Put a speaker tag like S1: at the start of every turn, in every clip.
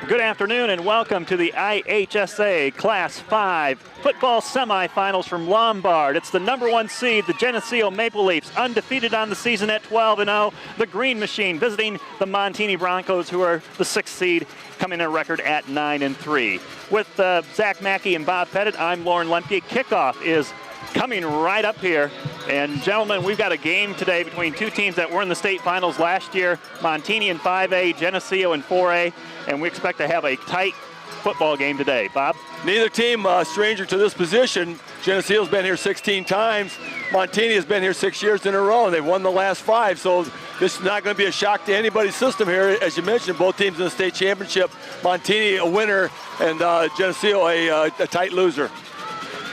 S1: Good afternoon and welcome to the IHSA Class 5 football semifinals from Lombard. It's the number 1 seed, the Geneseo Maple Leafs, undefeated on the season at 12-0. The Green Machine visiting the Montini Broncos, who are the 6th seed, coming in a record at 9-3. With Zach Mackey and Bob Pettit, I'm Lauren Lemke. Kickoff is coming right up here. And gentlemen, we've got a game today between two teams that were in the state finals last year, Montini in 5A, Geneseo in 4A, and we expect to have a tight football game today. Bob?
S2: Neither team stranger to this position. Geneseo's been here 16 times. Montini has been here 6 years in a row. They've won the last 5, so this is not going to be a shock to anybody's system here. As you mentioned, both teams in the state championship. Montini a winner and Geneseo a tight loser.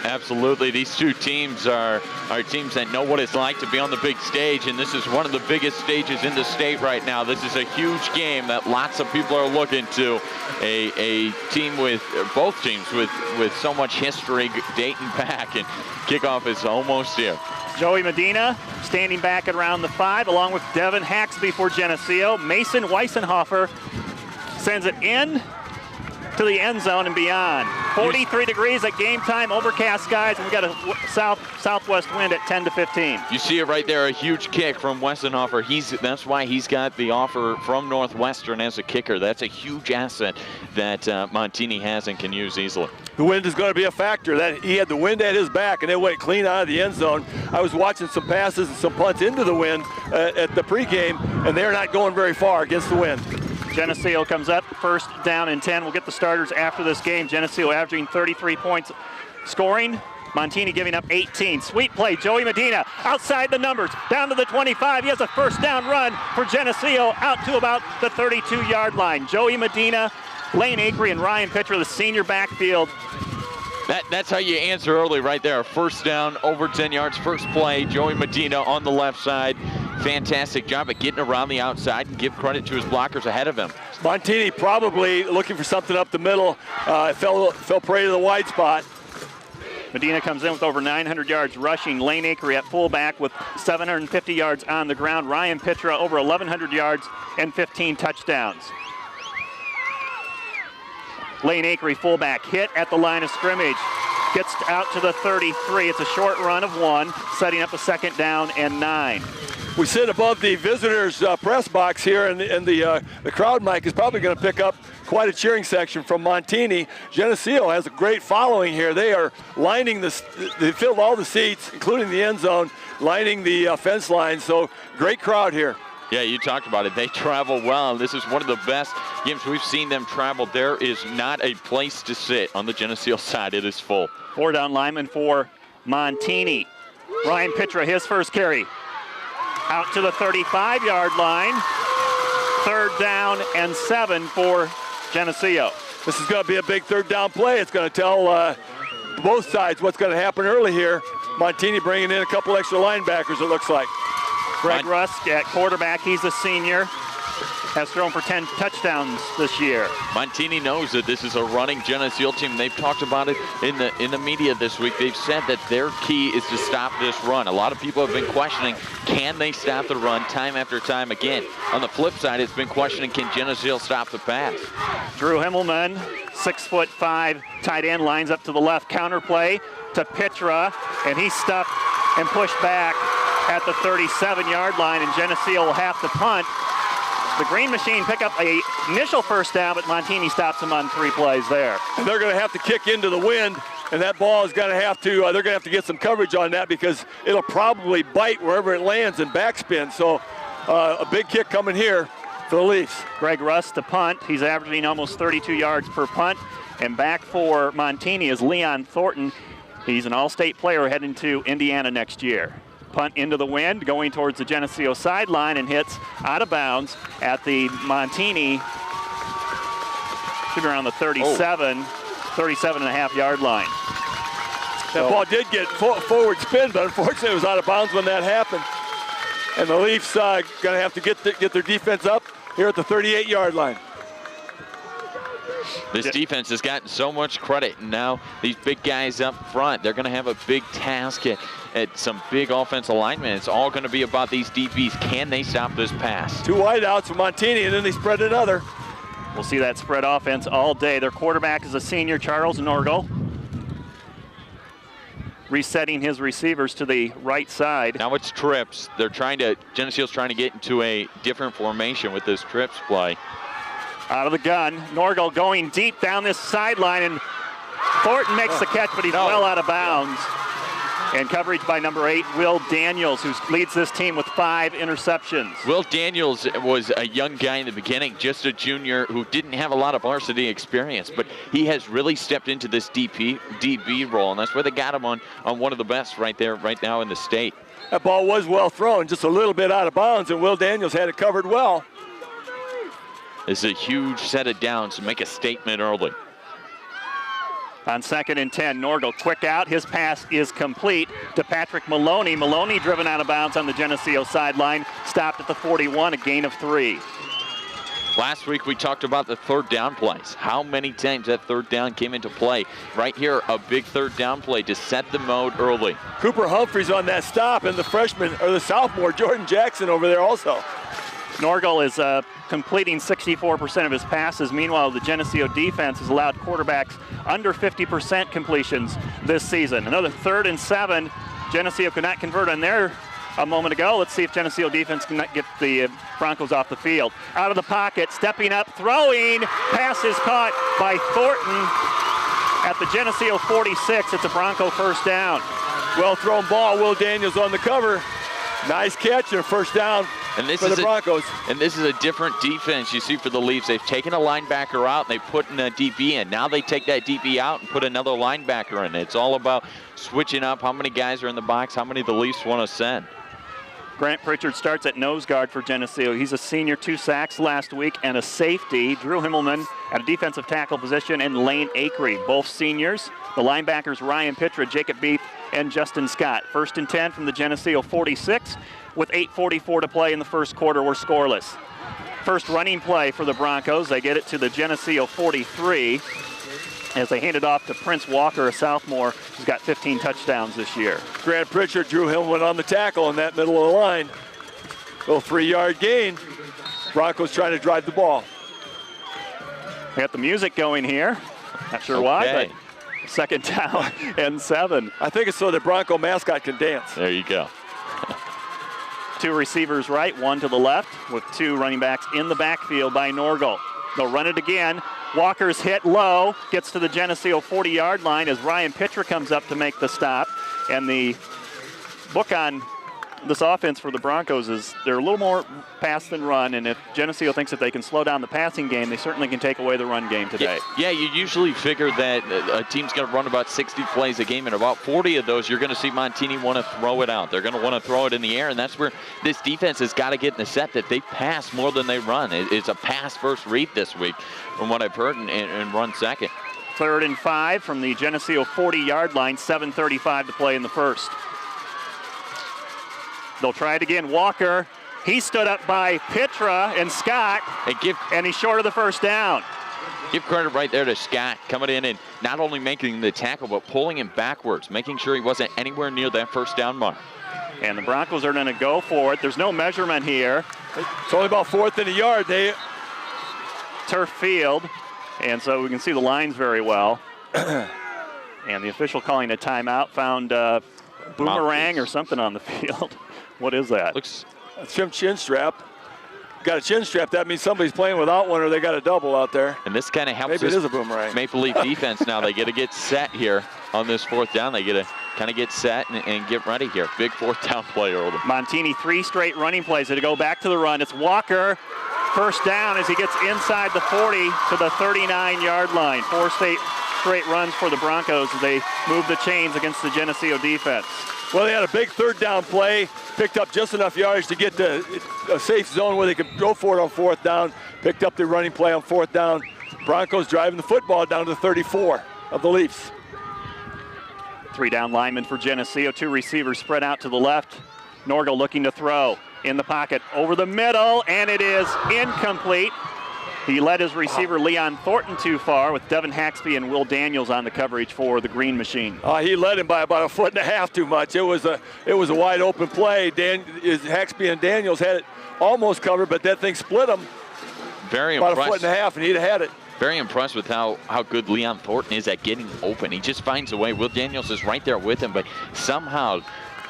S3: Absolutely. These two teams are teams that know what it's like to be on the big stage, and this is one of the biggest stages in the state right now. This is a huge game that lots of people are looking to. A team with, both teams with so much history dating back, and kickoff is almost here.
S1: Joey Medina standing back at around the 5, along with Devin Haxby for Geneseo. Mason Weissenhofer sends it in to the end zone and beyond. 43 degrees at game time, overcast skies, and we got a southwest wind at 10 to 15.
S3: You see it right there, a huge kick from Weissenhofer. That's why he's got the offer from Northwestern as a kicker. That's a huge asset that Montini has and can use easily.
S2: The wind is going to be a factor. That he had the wind at his back, and it went clean out of the end zone. I was watching some passes and some punts into the wind at the pregame, and they're not going very far against the wind.
S1: Geneseo comes up, first down and 10. We'll get the starters after this game. Geneseo averaging 33 points scoring. Montini giving up 18. Sweet play, Joey Medina outside the numbers, down to the 25. He has a first down run for Geneseo out to about the 32-yard line. Joey Medina, Lane Acree, and Ryan Pitcher, the senior backfield.
S3: That's how you answer early right there. First down, over 10 yards, first play. Joey Medina on the left side. Fantastic job at getting around the outside, and give credit to his blockers ahead of him.
S2: Montini probably looking for something up the middle. Fell prey to the wide spot.
S1: Medina comes in with over 900 yards rushing. Lane Acree at fullback with 750 yards on the ground. Ryan Pitra over 1,100 yards and 15 touchdowns. Lane Acree, fullback, hit at the line of scrimmage. Gets out to the 33. It's a short run of 1, setting up a second down and 9.
S2: We sit above the visitors' press box here, and the crowd mic is probably going to pick up quite a cheering section from Montini. Geneseo has a great following here. They are lining they filled all the seats, including the end zone, lining the fence line, so great crowd here.
S3: Yeah, you talked about it. They travel well. This is one of the best games we've seen them travel. There is not a place to sit on the Geneseo side. It is full.
S1: 4-down lineman for Montini. Ryan Pitra, his first carry. Out to the 35-yard line. 3rd down and 7 for Geneseo.
S2: This is going to be a big 3rd down play. It's going to tell both sides what's going to happen early here. Montini bringing in a couple extra linebackers, it looks like.
S1: Greg Rusk at quarterback, he's a senior, has thrown for 10 touchdowns this year.
S3: Montini knows that this is a running Geneseo team. They've talked about it in the media this week. They've said that their key is to stop this run. A lot of people have been questioning, can they stop the run time after time again? On the flip side, it's been questioning, can Geneseo stop the pass? Drew
S1: Himmelman, 6'5" tight end, lines up to the left, counter play to Pitra, and he's stuffed and pushed back at the 37-yard line, and Geneseo will have to punt. The Green Machine pick up an initial first down, but Montini stops them on 3 plays there.
S2: And they're going to have to kick into the wind, and that ball is going to have to, they're going to have to get some coverage on that because it'll probably bite wherever it lands and backspin. So a big kick coming here for the Leafs.
S1: Greg Russ to punt. He's averaging almost 32 yards per punt. And back for Montini is Leon Thornton. He's an all-state player heading to Indiana next year. Punt into the wind, going towards the Geneseo sideline, and hits out of bounds at the Montini, should be around the 37 and a half yard line.
S2: That ball did get forward spin, but unfortunately it was out of bounds when that happened. And the Leafs going to have to get their defense up here at the 38-yard line.
S3: This defense has gotten so much credit, and now these big guys up front, they're going to have a big task at some big offensive linemen. It's all going to be about these DBs. Can they stop this pass?
S2: 2 wideouts for Montini, and then they spread another.
S1: We'll see that spread offense all day. Their quarterback is a senior, Charles Norgal. Resetting his receivers to the right side.
S3: Now it's trips. Geneseo's trying to get into a different formation with this trips play.
S1: Out of the gun, Norgal going deep down this sideline, and Thornton makes the catch, but he's well out of bounds. And coverage by number 8, Will Daniels, who leads this team with 5 interceptions. Will
S3: Daniels was a young guy in the beginning, just a junior who didn't have a lot of varsity experience, but he has really stepped into this DB role, and that's where they got him on one of the best right now in the state.
S2: That ball was well thrown, just a little bit out of bounds, and Will Daniels had it covered well.
S3: This is a huge set of downs to make a statement early.
S1: On 2nd and 10, Norgal quick out. His pass is complete to Patrick Maloney. Maloney driven out of bounds on the Geneseo sideline. Stopped at the 41, a gain of 3.
S3: Last week we talked about the third down plays. How many times that third down came into play. Right here, a big third down play to set the mode early.
S2: Cooper Humphreys on that stop, and the sophomore, Jordan Jackson, over there also.
S1: Norgal is completing 64% of his passes. Meanwhile, the Geneseo defense has allowed quarterbacks under 50% completions this season. Another 3rd and 7. Geneseo could not convert on there a moment ago. Let's see if Geneseo defense can get the Broncos off the field. Out of the pocket, stepping up, throwing. Pass is caught by Thornton at the Geneseo 46. It's a Bronco first down.
S2: Well thrown ball. Will Daniels on the cover. Nice catch and a first down for the Broncos.
S3: And this is a different defense you see for the Leafs. They've taken a linebacker out and they put in a DB in. Now they take that DB out and put another linebacker in. It's all about switching up how many guys are in the box, how many the Leafs want to send.
S1: Grant Pritchard starts at nose guard for Geneseo. He's a senior, 2 sacks last week, and a safety. Drew Himmelman at a defensive tackle position, and Lane Akery, both seniors. The linebackers, Ryan Pitra, Jacob Beef, and Justin Scott. 1st and 10 from the Geneseo 46, with 8:44 to play in the first quarter. We're scoreless. First running play for the Broncos. They get it to the Geneseo 43 as they hand it off to Prince Walker, a sophomore who's got 15 touchdowns this year.
S2: Grant Pritchard, Drew Hillman on the tackle in that middle of the line. Little 3-yard gain. Broncos trying to drive the ball.
S1: We got the music going here. Not sure why, but 2nd down and 7.
S2: I think it's so the Bronco mascot can dance.
S3: There you go.
S1: 2 receivers right, 1 to the left, with 2 running backs in the backfield by Norgal. They'll run it again. Walker's hit low, gets to the Geneseo 40-yard line as Ryan Pitra comes up to make the stop. And the book on this offense for the Broncos is they're a little more pass than run, and if Geneseo thinks that they can slow down the passing game, they certainly can take away the run game today.
S3: Yeah, you usually figure that a team's going to run about 60 plays a game, and about 40 of those you're going to see Montini want to throw it out. They're going to want to throw it in the air, and that's where this defense has got to get in the set that they pass more than they run. It's a pass first read this week from what I've heard, and run second.
S1: 3rd and 5 from the Geneseo 40-yard line, 7:35 to play in the first. They'll try it again. Walker, he stood up by Pitra and Scott, and he's short of the first down.
S3: Give credit right there to Scott coming in and not only making the tackle, but pulling him backwards, making sure he wasn't anywhere near that first down mark.
S1: And the Broncos are going to go for it. There's no measurement here.
S2: It's only about 4th and a yard.
S1: Turf field, and so we can see the lines very well. And the official calling a timeout found boomerang or something on the field. What is that?
S3: Looks
S2: a chin strap. Got a chin strap. That means somebody's playing without one, or they got a double out there.
S3: And this kind of helps.
S2: Maybe it is a boomerang.
S3: Maple Leaf defense now. They get to get set here on this 4th down. They get to kind of get set and get ready here. Big 4th down play early.
S1: Montini 3 straight running plays to go back to the run. It's Walker. First down as he gets inside the 40 to the 39-yard line. 4 straight runs for the Broncos as they move the chains against the Geneseo defense.
S2: Well, they had a big 3rd down play, picked up just enough yardage to get to a safe zone where they could go for it on 4th down, picked up the running play on 4th down. Broncos driving the football down to the 34 of the Leafs.
S1: 3 down linemen for Geneseo, 2 receivers spread out to the left. Norgal looking to throw in the pocket over the middle, and it is incomplete. He led his receiver Leon Thornton too far with Devin Haxby and Will Daniels on the coverage for the Green Machine.
S2: He led him by about 1.5 feet too much. It was a wide open play. Haxby and Daniels had it almost covered, but that thing split them.
S3: Very
S2: about
S3: impressed.
S2: a foot and a half, and he'd have had it.
S3: Very impressed with how good Leon Thornton is at getting open. He just finds a way. Will Daniels is right there with him, but somehow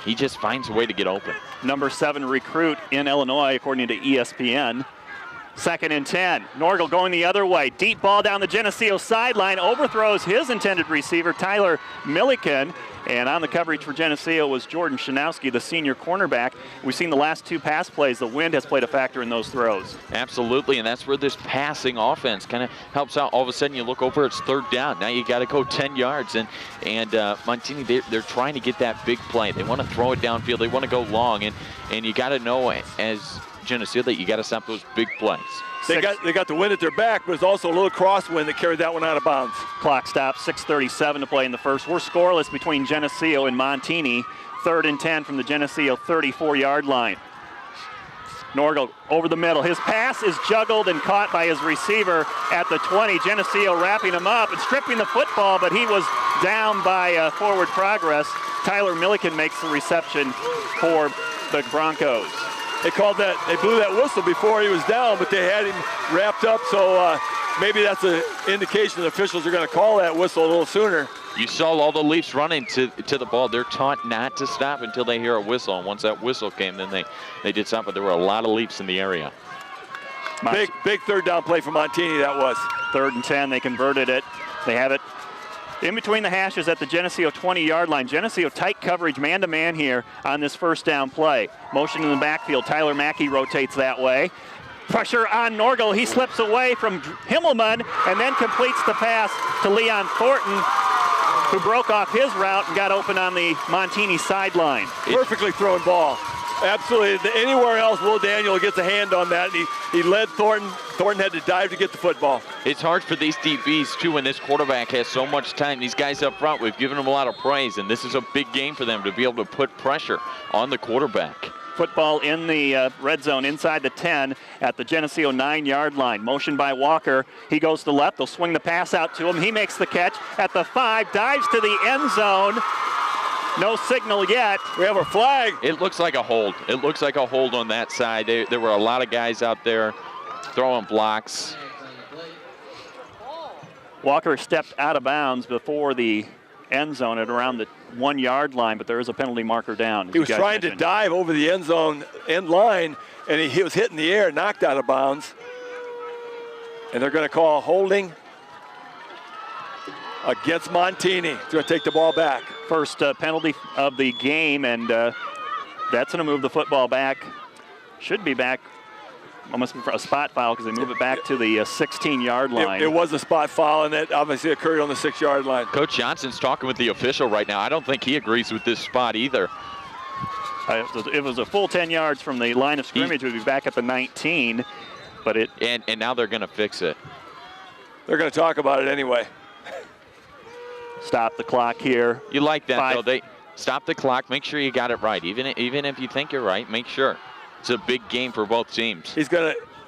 S3: he just finds a way to get open.
S1: Number 7 recruit in Illinois, according to ESPN. 2nd and 10. Norgal going the other way. Deep ball down the Geneseo sideline. Overthrows his intended receiver, Tyler Milliken. And on the coverage for Geneseo was Jordan Shanowski, the senior cornerback. We've seen the last 2 pass plays. The wind has played a factor in those throws.
S3: Absolutely, and that's where this passing offense kind of helps out. All of a sudden, you look over, it's 3rd down. Now you got to go 10 yards. And Montini, they're trying to get that big play. They want to throw it downfield. They want to go long. And you got to know, as Geneseo, that you got to stop those big plays.
S2: They got the wind at their back, but it's also a little crosswind that carried that one out of bounds.
S1: Clock stops, 6:37 to play in the first. We're scoreless between Geneseo and Montini. 3rd and 10 from the Geneseo 34-yard line. Norgal over the middle. His pass is juggled and caught by his receiver at the 20. Geneseo wrapping him up and stripping the football, but he was down by forward progress. Tyler Milliken makes the reception for the Broncos.
S2: They blew that whistle before he was down, but they had him wrapped up, so maybe that's an indication the officials are going to call that whistle a little sooner.
S3: You saw all the Leafs running to the ball. They're taught not to stop until they hear a whistle, and once that whistle came, then they did stop, but there were a lot of Leafs in the area.
S2: Big 3rd down play for Montini, that was.
S1: 3rd and 10, they converted it. They have it in between the hashes at the Geneseo 20-yard line. Geneseo tight coverage, man-to-man here on this 1st down play. Motion in the backfield. Tyler Mackey rotates that way. Pressure on Norgal. He slips away from Himmelman and then completes the pass to Leon Thornton, who broke off his route and got open on the Montini sideline.
S2: Perfectly thrown ball. Absolutely. Anywhere else, Will Daniel gets a hand on that, and he led Thornton. Thornton had to dive to get the football.
S3: It's hard for these DBs, too, when this quarterback has so much time. These guys up front, we've given them a lot of praise, and this is a big game for them to be able to put pressure on the quarterback.
S1: Football in the red zone inside the 10 at the Geneseo 9-yard line. Motion by Walker. He goes to the left. They'll swing the pass out to him. He makes the catch at the 5, dives to the end zone. No signal yet.
S2: We have a flag.
S3: It looks like a hold. It looks like a hold on that side. There were a lot of guys out there throwing blocks.
S1: Walker stepped out of bounds before the end zone at around the 1-yard line, but there is a penalty marker down.
S2: He was trying to dive over the end zone end line, and he was hitting the air, knocked out of bounds. And they're going to call holding against Montini. He's going to take the ball back.
S1: First penalty of the game, and that's going to move the football back. Should be back, almost a spot foul because they move it back to the 16-yard line.
S2: It was a spot foul, and that obviously occurred on the 6-yard line.
S3: Coach Johnson's talking with the official right now. I don't think he agrees with this spot either.
S1: It was a full 10 yards from the line of scrimmage. We'd be back at the 19, but it.
S3: And now they're going to fix it.
S2: They're going to talk about it anyway.
S1: Stop the clock here.
S3: You like that, though. They stop the clock. Make sure you got it right. Even if you think you're right, make sure. It's a big game for both teams.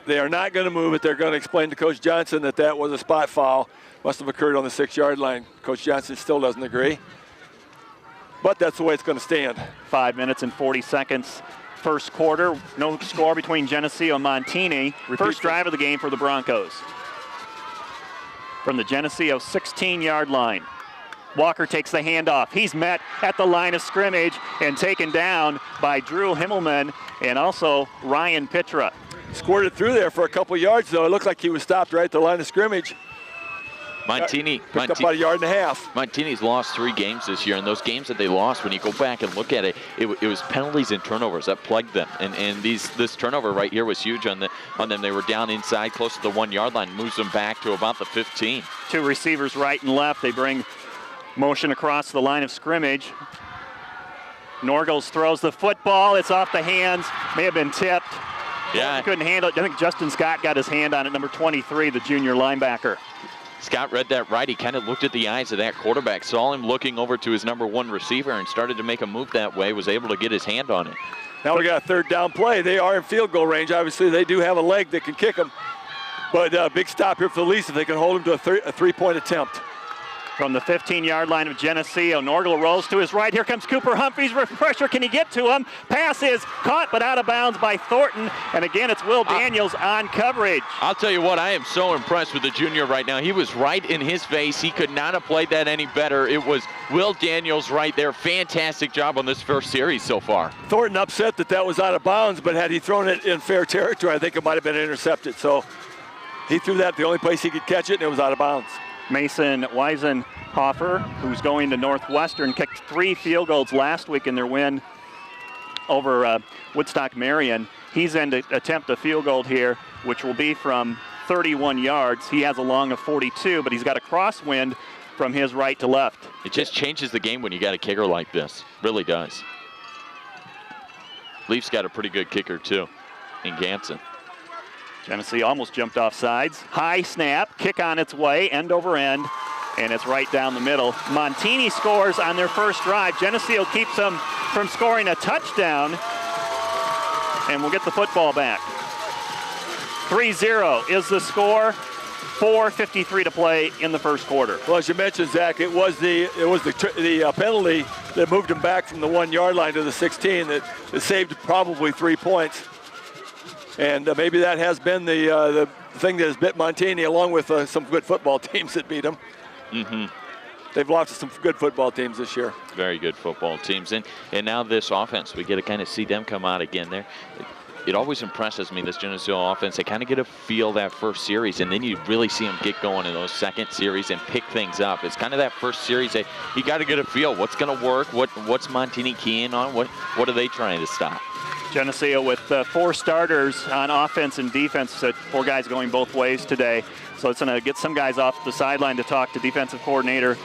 S2: They are not going to move it. They're going to explain to Coach Johnson that was a spot foul. Must have occurred on the 6-yard line. Coach Johnson still doesn't agree. But that's the way it's going to stand.
S1: 5 minutes and 40 seconds. First quarter. No score between Geneseo and Montini. First drive of the game for the Broncos. From the Geneseo 16-yard line. Walker takes the handoff. He's met at the line of scrimmage and taken down by Drew Himmelman and also Ryan Pitra.
S2: Squirted through there for a couple yards, though. It looked like he was stopped right at the line of scrimmage.
S3: Montini
S2: picked up about a yard and a half.
S3: Montini's lost 3 games this year, and those games that they lost, when you go back and look at it, it was penalties and turnovers that plagued them. And this turnover right here was huge on them. They were down inside, close to the 1-yard line, moves them back to about the 15.
S1: 2 receivers right and left. They bring motion across the line of scrimmage. Norgels throws the football. It's off the hands. May have been tipped.
S3: Yeah.
S1: He couldn't handle it. I think Justin Scott got his hand on it, number 23, the junior linebacker.
S3: Scott read that right. He kind of looked at the eyes of that quarterback, saw him looking over to his number 1 receiver, and started to make a move that way, was able to get his hand on it.
S2: Now we got a 3rd down play. They are in field goal range. Obviously, they do have a leg that can kick them. But big stop here for the Leafs if they can hold them to a 3-point attempt.
S1: from the 15-yard line of Geneseo. Norgel rolls to his right. Here comes Cooper Humphreys with pressure. Can he get to him? Pass is caught but out of bounds by Thornton. And again, it's Will Daniels on coverage.
S3: I'll tell you what, I am so impressed with the junior right now. He was right in his face. He could not have played that any better. It was Will Daniels right there. Fantastic job on this first series so far.
S2: Thornton upset that was out of bounds, but had he thrown it in fair territory, I think it might have been intercepted. So he threw that the only place he could catch it, and it was out of bounds.
S1: Mason Weisenhofer, who's going to Northwestern, kicked 3 field goals last week in their win over Woodstock Marion. He's in to attempt a field goal here, which will be from 31 yards. He has a long of 42, but he's got a crosswind from his right to left.
S3: It just changes the game when you got a kicker like this. Really does. Leafs got a pretty good kicker too in Ganson.
S1: Geneseo almost jumped off sides. High snap, kick on its way, end over end, and it's right down the middle. Montini scores on their first drive. Geneseo keeps them from scoring a touchdown, and we'll get the football back. 3-0 is the score. 4:53 to play in the first quarter.
S2: Well, as you mentioned, Zach, it was the penalty that moved him back from the 1-yard line to the 16 that saved probably 3 points. And maybe that has been the thing that has bit Montini, along with some good football teams that beat him.
S3: Mm-hmm.
S2: They've lost to some good football teams this year.
S3: Very good football teams. And now this offense, we get to kind of see them come out again there. It always impresses me, this Geneseo offense. They kind of get a feel that first series, and then you really see them get going in those second series and pick things up. It's kind of that first series that you got to get a feel. What's going to work? What's Montini keying on? What are they trying to stop?
S1: Geneseo with 4 starters on offense and defense. 4 guys going both ways today. So it's going to get some guys off the sideline to talk to defensive coordinator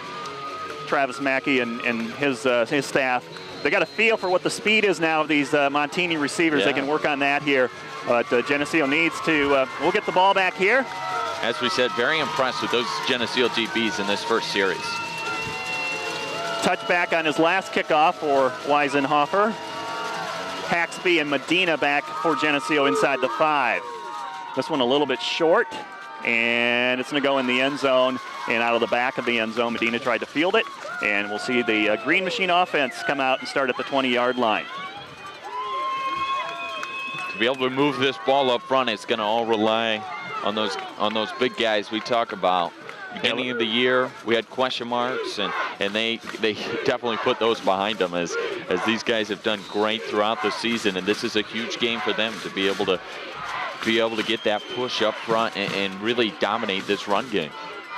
S1: Travis Mackey and his staff. They got a feel for what the speed is now of these Montini receivers.
S3: Yeah.
S1: They can work on that here. But Geneseo needs to, we'll get the ball back here.
S3: As we said, very impressed with those Geneseo DBs in this first series.
S1: Touchback on his last kickoff for Weisenhofer. Haxby and Medina back for Geneseo inside the 5. This one a little bit short, and it's going to go in the end zone and out of the back of the end zone. Medina tried to field it, and we'll see the Green Machine offense come out and start at the 20-yard line.
S3: To be able to move this ball up front, it's going to all rely on those big guys we talk about. Beginning of the year, we had question marks, and they definitely put those behind them as these guys have done great throughout the season, and this is a huge game for them to be able to get that push up front and really dominate this run game.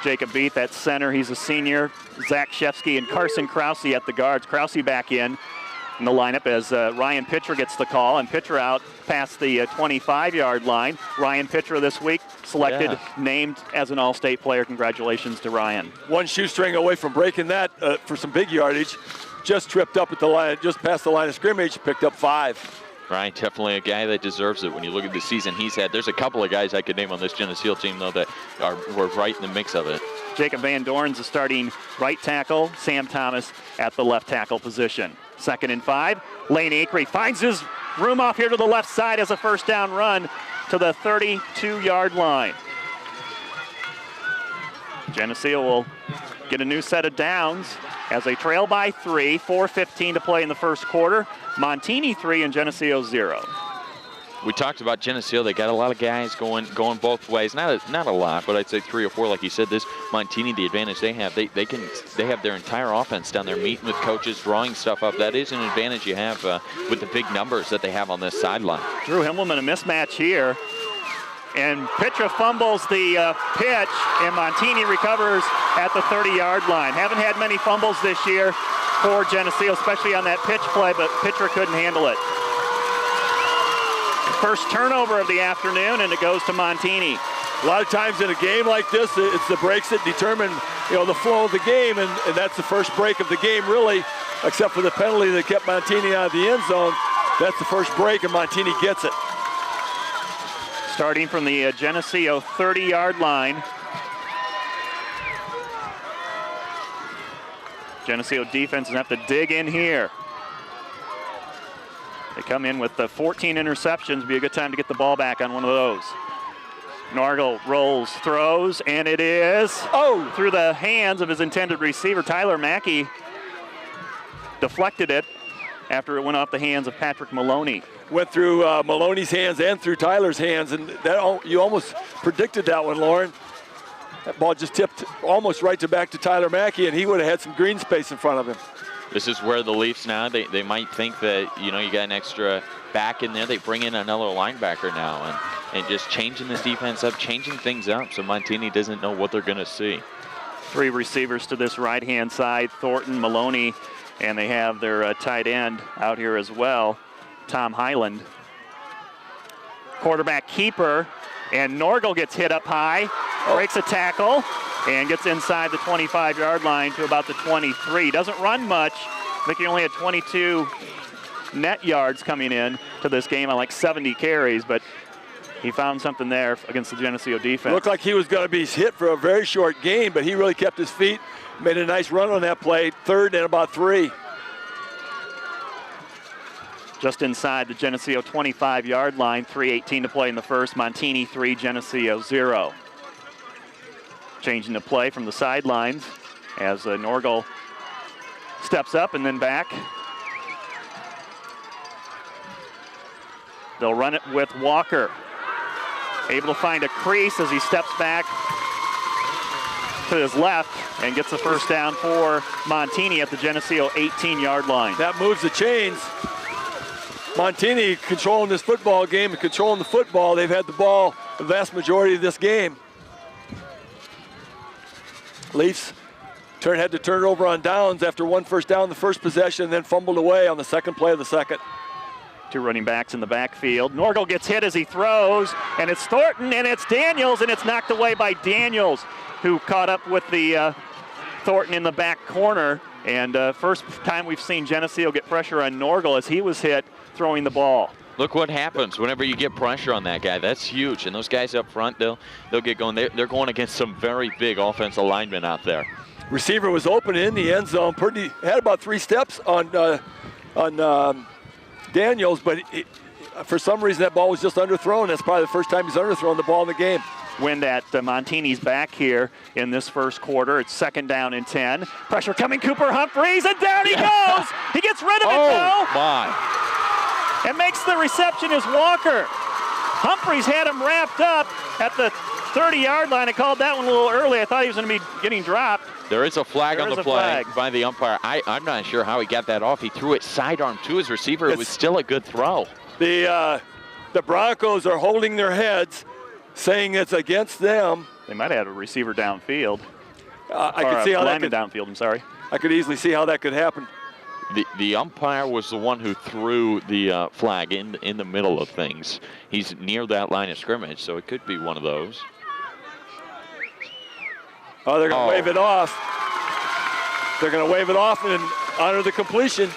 S1: Jacob Beath at center, he's a senior. Zach Shefsky and Carson Krause at the guards. Krause back in the lineup as Ryan Pitcher gets the call, and Pitcher out past the 25-yard line. Ryan Pitcher this week selected, named as an All-State player. Congratulations to Ryan.
S2: One shoestring away from breaking that for some big yardage. Just tripped up at the line, just past the line of scrimmage, picked up 5.
S3: Ryan, definitely a guy that deserves it when you look at the season he's had. There's a couple of guys I could name on this Geneseo team, though, that were right in the mix of it.
S1: Jacob Van Dorn's the starting right tackle. Sam Thomas at the left tackle position. 2nd and 5. Lane Acree finds his room off here to the left side as a first down run to the 32-yard line. Geneseo will get a new set of downs as they trail by 3. 4:15 to play in the first quarter. Montini 3 and Geneseo 0.
S3: We talked about Geneseo. They got a lot of guys going both ways. Not a lot, but I'd say 3 or 4. Like you said, this Montini, the advantage they have, they have their entire offense down there meeting with coaches, drawing stuff up. That is an advantage you have with the big numbers that they have on this sideline.
S1: Drew Himmelman a mismatch here. And Pitcher fumbles the pitch, and Montini recovers at the 30-yard line. Haven't had many fumbles this year for Geneseo, especially on that pitch play, but Pitcher couldn't handle it. First turnover of the afternoon, and it goes to Montini.
S2: A lot of times in a game like this, it's the breaks that determine, the flow of the game, and that's the first break of the game, really, except for the penalty that kept Montini out of the end zone. That's the first break, and Montini gets it.
S1: Starting from the Geneseo 30-yard line. Geneseo defense will have to dig in here. They come in with 14 interceptions. Be a good time to get the ball back on one of those. Norgal rolls, throws, and it is through the hands of his intended receiver. Tyler Mackey deflected it after it went off the hands of Patrick Maloney.
S2: Went through Maloney's hands and through Tyler's hands, and that you almost predicted that one, Lauren. That ball just tipped almost right back to Tyler Mackey, and he would have had some green space in front of him.
S3: This is where the Leafs now, they might think that, you got an extra back in there. They bring in another linebacker now and just changing this defense up, changing things up so Montini doesn't know what they're going to see.
S1: 3 receivers to this right-hand side, Thornton, Maloney, and they have their tight end out here as well, Tom Highland. Quarterback keeper, and Norgal gets hit up high, breaks a tackle, and gets inside the 25-yard line to about the 23. Doesn't run much. I think he only had 22 net yards coming in to this game on like 70 carries, but he found something there against the Geneseo defense.
S2: Looked like he was going to be hit for a very short gain, but he really kept his feet, made a nice run on that play, 3rd and about 3.
S1: Just inside the Geneseo 25-yard line, 3:18 to play in the first. Montini 3, Geneseo 0. Changing the play from the sidelines as Norgal steps up and then back. They'll run it with Walker. Able to find a crease as he steps back to his left and gets the first down for Montini at the Geneseo 18-yard line.
S2: That moves the chains. Montini controlling this football game and controlling the football. They've had the ball the vast majority of this game. Leafs had to turn it over on downs after 1 first down the first possession, and then fumbled away on the second play of the second.
S1: 2 running backs in the backfield. Norgal gets hit as he throws, and it's Thornton, and it's Daniels, and it's knocked away by Daniels, who caught up with the Thornton in the back corner. And first time we've seen Geneseo get pressure on Norgal as he was hit throwing the ball.
S3: Look what happens whenever you get pressure on that guy. That's huge. And those guys up front, they'll get going. They're going against some very big offensive linemen out there.
S2: Receiver was open in the end zone. Had about 3 steps on Daniels, but for some reason that ball was just underthrown. That's probably the first time he's underthrown the ball in the game.
S1: Wind at Montini's back here in this first quarter. It's 2nd down and 10. Pressure coming, Cooper Humphreys, and down he goes! He gets rid of it, though!
S3: My.
S1: And makes the reception is Walker. Humphreys had him wrapped up at the 30-yard line. I called that one a little early. I thought he was going to be getting dropped.
S3: There is a flag on the play by the umpire. I'm not sure how he got that off. He threw it sidearm to his receiver. It was still a good throw.
S2: The Broncos are holding their heads, saying it's against them.
S1: They might have had a receiver downfield.
S2: I could see how that could
S1: downfield. I'm sorry.
S2: I could easily see how that could happen.
S3: The umpire was the one who threw the flag in the middle of things. He's near that line of scrimmage, so it could be one of those.
S2: Oh, they're going to wave it off. They're going to wave it off and honor the completion.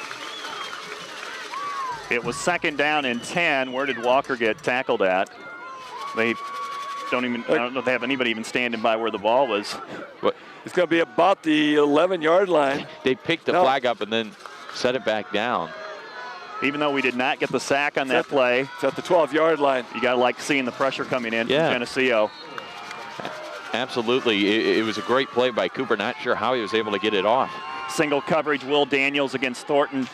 S1: It was 2nd down and 10. Where did Walker get tackled at? I don't know if they have anybody even standing by where the ball was.
S3: What?
S2: It's going to be about the 11-yard line.
S3: They picked the flag up and then set it back down.
S1: Even though we did not get the sack on that play.
S2: It's at the 12-yard line.
S1: You got to like seeing the pressure coming in from Geneseo.
S3: Absolutely. It was a great play by Cooper. Not sure how he was able to get it off.
S1: Single coverage, Will Daniels against Thornton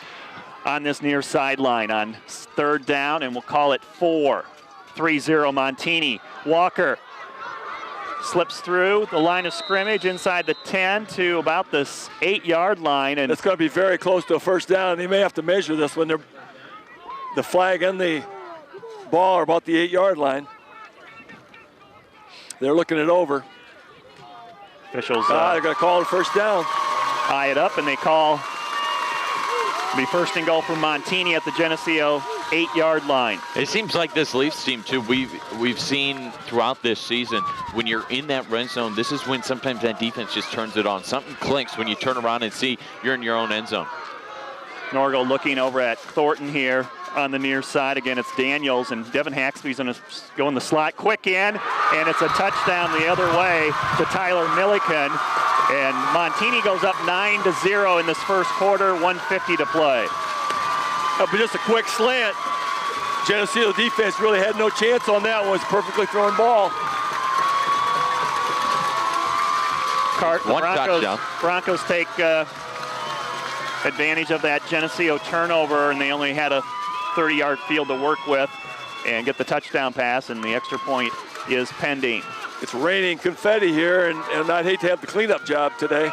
S1: on this near sideline on 3rd down, and we'll call it 4. 3-0 Montini. Walker slips through the line of scrimmage inside the 10 to about the 8-yard line. And
S2: it's going to be very close to a first down. They may have to measure this when the flag and the ball are about the 8-yard line. They're looking it over.
S1: Officials
S2: they're going to call it first down.
S1: Eye it up, and they call be 1st and goal for Montini at the Geneseo 8-yard line.
S3: It seems like this Leafs team, too, we've seen throughout this season, when you're in that red zone, this is when sometimes that defense just turns it on. Something clinks when you turn around and see you're in your own end zone.
S1: Norgal looking over at Thornton here on the near side. Again, it's Daniels, and Devin Haxby's going to go in the slot. Quick in, and it's a touchdown the other way to Tyler Milliken. And Montini goes up 9-0 in this first quarter, 1:50 to play.
S2: But just a quick slant. Geneseo defense really had no chance on that one. It's a perfectly thrown ball.
S3: One touchdown.
S1: Broncos take advantage of that Geneseo turnover, and they only had a 30-yard field to work with and get the touchdown pass, and the extra point is pending.
S2: It's raining confetti here, and I'd hate to have the cleanup job today.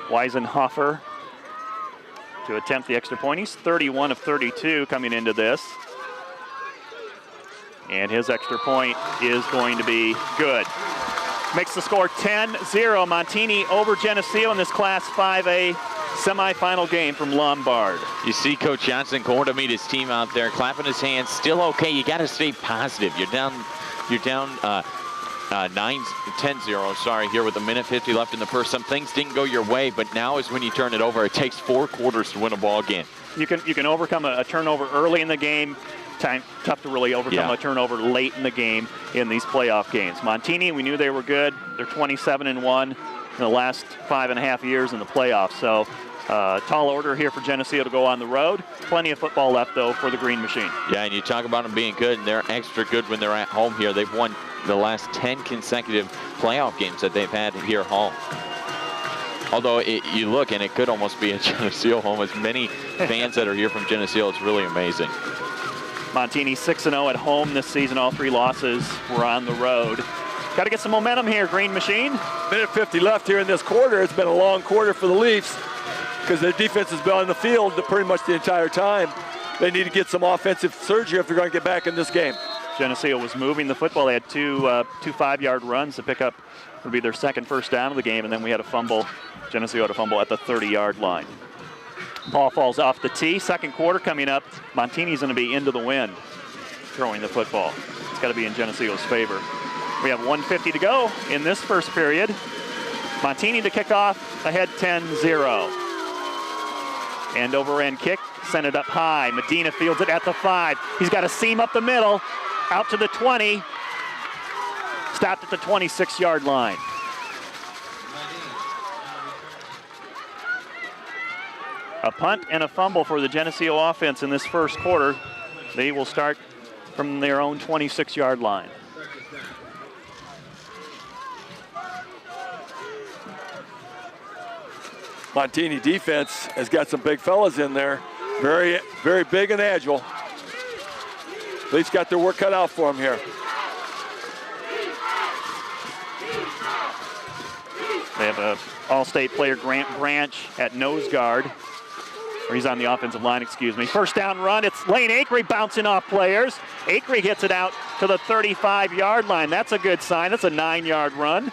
S1: Weisenhofer to attempt the extra point. He's 31 of 32 coming into this. And his extra point is going to be good. Makes the score 10-0. Montini over Geneseo in this Class 5A semifinal game from Lombard.
S3: You see Coach Johnson going to meet his team out there, clapping his hands. Still okay. You got to stay positive. You're down 10-0, sorry, here with a minute 50 left in the first. Some things didn't go your way, but now is when you turn it over. It takes 4 quarters to win a ball game.
S1: You can overcome a turnover early in the game. Tough to really overcome a turnover late in the game in these playoff games. Montini, we knew they were good. They're 27-1 in the last 5.5 years in the playoffs. So tall order here for Geneseo to go on the road. Plenty of football left, though, for the Green Machine.
S3: Yeah, and you talk about them being good, and they're extra good when they're at home here. They've won the last 10 consecutive playoff games that they've had here at home. Although you look, and it could almost be a Geneseo home. As many fans that are here from Geneseo, it's really amazing.
S1: Montini 6-0 at home this season. All 3 losses were on the road. Got to get some momentum here, Green Machine.
S2: Minute 50 left here in this quarter. It's been a long quarter for the Leafs because their defense has been on the field pretty much the entire time. They need to get some offensive surge here if they're going to get back in this game.
S1: Geneseo was moving the football. They had two 5-yard runs to pick up. Would be their second first down of the game, and then we had a fumble. Geneseo had a fumble at the 30-yard line. Ball falls off the tee. Second quarter coming up. Montini's going to be into the wind throwing the football. It's got to be in Geneseo's favor. We have 1:50 to go in this first period. Montini to kick off, ahead 10-0. End over end kick, sent it up high. Medina fields it at the 5. He's got a seam up the middle, out to the 20. Stopped at the 26-yard line. A punt and a fumble for the Geneseo offense in this first quarter. They will start from their own 26-yard line.
S2: Montini defense has got some big fellas in there. Very, very big and agile. Leafs got their work cut out for them here.
S1: They have an all-state player, Grant Branch, at nose guard. Or he's on the offensive line, excuse me. First down run, it's Lane Acree bouncing off players. Acree gets it out to the 35-yard line. That's a good sign. That's a 9-yard run.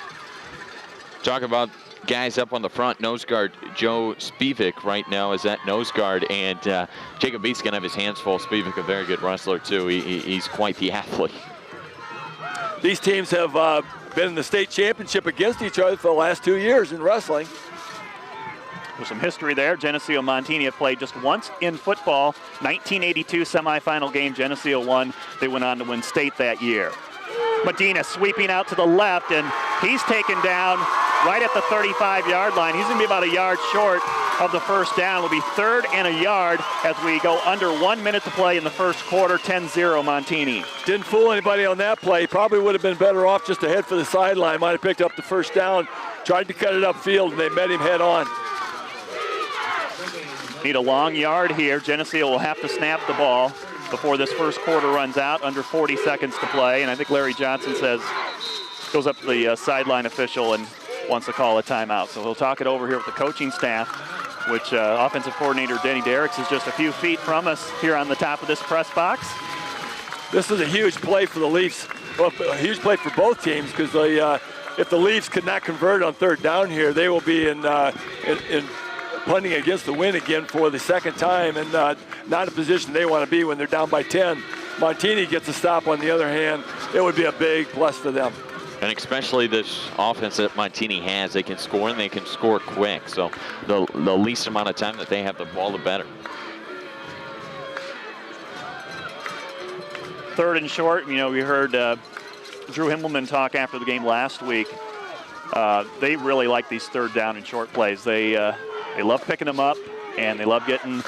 S3: Talk about guys up on the front. Nose guard Joe Spivak right now is at nose guard, and Jacob Beat's going to have his hands full. Spivak, a very good wrestler, too. He's quite the athlete.
S2: These teams have been in the state championship against each other for the last 2 years in wrestling.
S1: There's some history there. Geneseo and Montini have played just once in football. 1982 semifinal game, Geneseo won. They went on to win state that year. Medina sweeping out to the left, and he's taken down right at the 35-yard line. He's going to be about a yard short of the first down. It'll be 3rd and a yard as we go under 1 minute to play in the first quarter. 10-0 Montini. Didn't
S2: fool anybody on that play. Probably would have been better off just to head for the sideline. Might have picked up the first down. Tried to cut it upfield, and they met him head on.
S1: Need a long yard here. Geneseo will have to snap the ball before this first quarter runs out. Under 40 seconds to play, and I think Larry Johnson goes up to the sideline official and wants to call a timeout. So he'll talk it over here with the coaching staff, which offensive coordinator Denny Derricks is just a few feet from us here on the top of this press box.
S2: This is a huge play for the Leafs. Well, a huge play for both teams, because if the Leafs could not convert on 3rd down here, they will be in punting against the wind again for the second time, and not a position they want to be when they're down by 10. Montini gets a stop on the other hand. It would be a big plus for them.
S3: And especially this offense that Montini has, they can score, and they can score quick. So the least amount of time that they have the ball, the better.
S1: 3rd and short. You know, we heard Drew Himmelman talk after the game last week. They really like these 3rd down and short plays. They love picking them up, and they love getting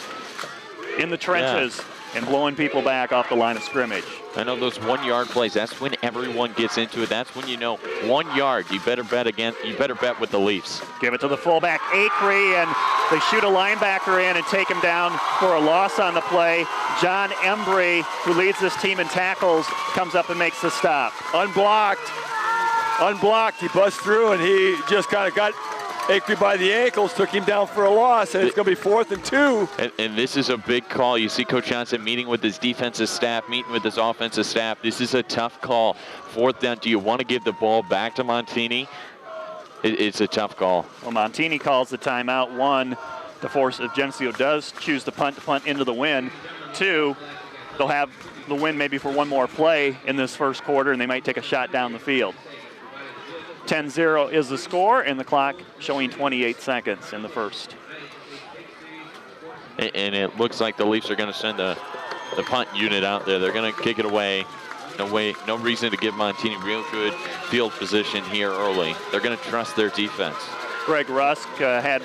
S1: in the trenches and blowing people back off the line of scrimmage.
S3: I know those 1 yard plays, that's when everyone gets into it. That's when you know 1 yard, you better bet with the Leafs.
S1: Give it to the fullback, Acree, and they shoot a linebacker in and take him down for a loss on the play. John Embry, who leads this team in tackles, comes up and makes the stop.
S2: Unblocked, he busts through, and he just kind of got Acree by the ankles, took him down for a loss, and it's going to be 4th and 2.
S3: And this is a big call. You see Coach Johnson meeting with his defensive staff, meeting with his offensive staff. This is a tough call. 4th down. Do you want to give the ball back to Montini? It's a tough call.
S1: Well, Montini calls the timeout. 1, to force if Geneseo does choose to punt into the wind. 2, they'll have the win maybe for one more play in this first quarter, and they might take a shot down the field. 10-0 is the score, and the clock showing 28 seconds in the first.
S3: And it looks like the Leafs are going to send the punt unit out there. They're going to kick it away. No reason to give Montini real good field position here early. They're going to trust their defense.
S1: Greg Rusk had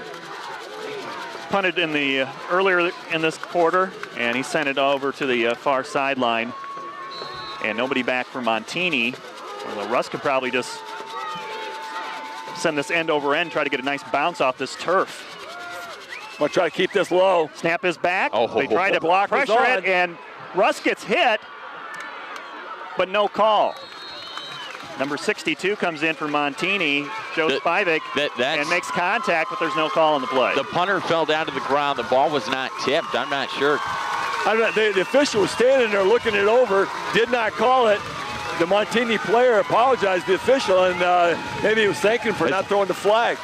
S1: punted earlier in this quarter, and he sent it over to the far sideline. And nobody back for Montini. Well, Rusk could probably just send this end over end, try to get a nice bounce off this turf.
S2: I'm going to try to keep this low.
S1: Snap is back.
S3: Oh,
S1: they try to
S2: block
S1: pressure it, and Russ gets hit, but no call. Number 62 comes in for Montini, Joe Spivak, and makes contact, but there's no call on the play.
S3: The punter fell down to the ground. The ball was not tipped. I'm not sure.
S2: The official was standing there looking it over, did not call it. The Montini player apologized to the official, and maybe he was thanking him for not throwing the flag.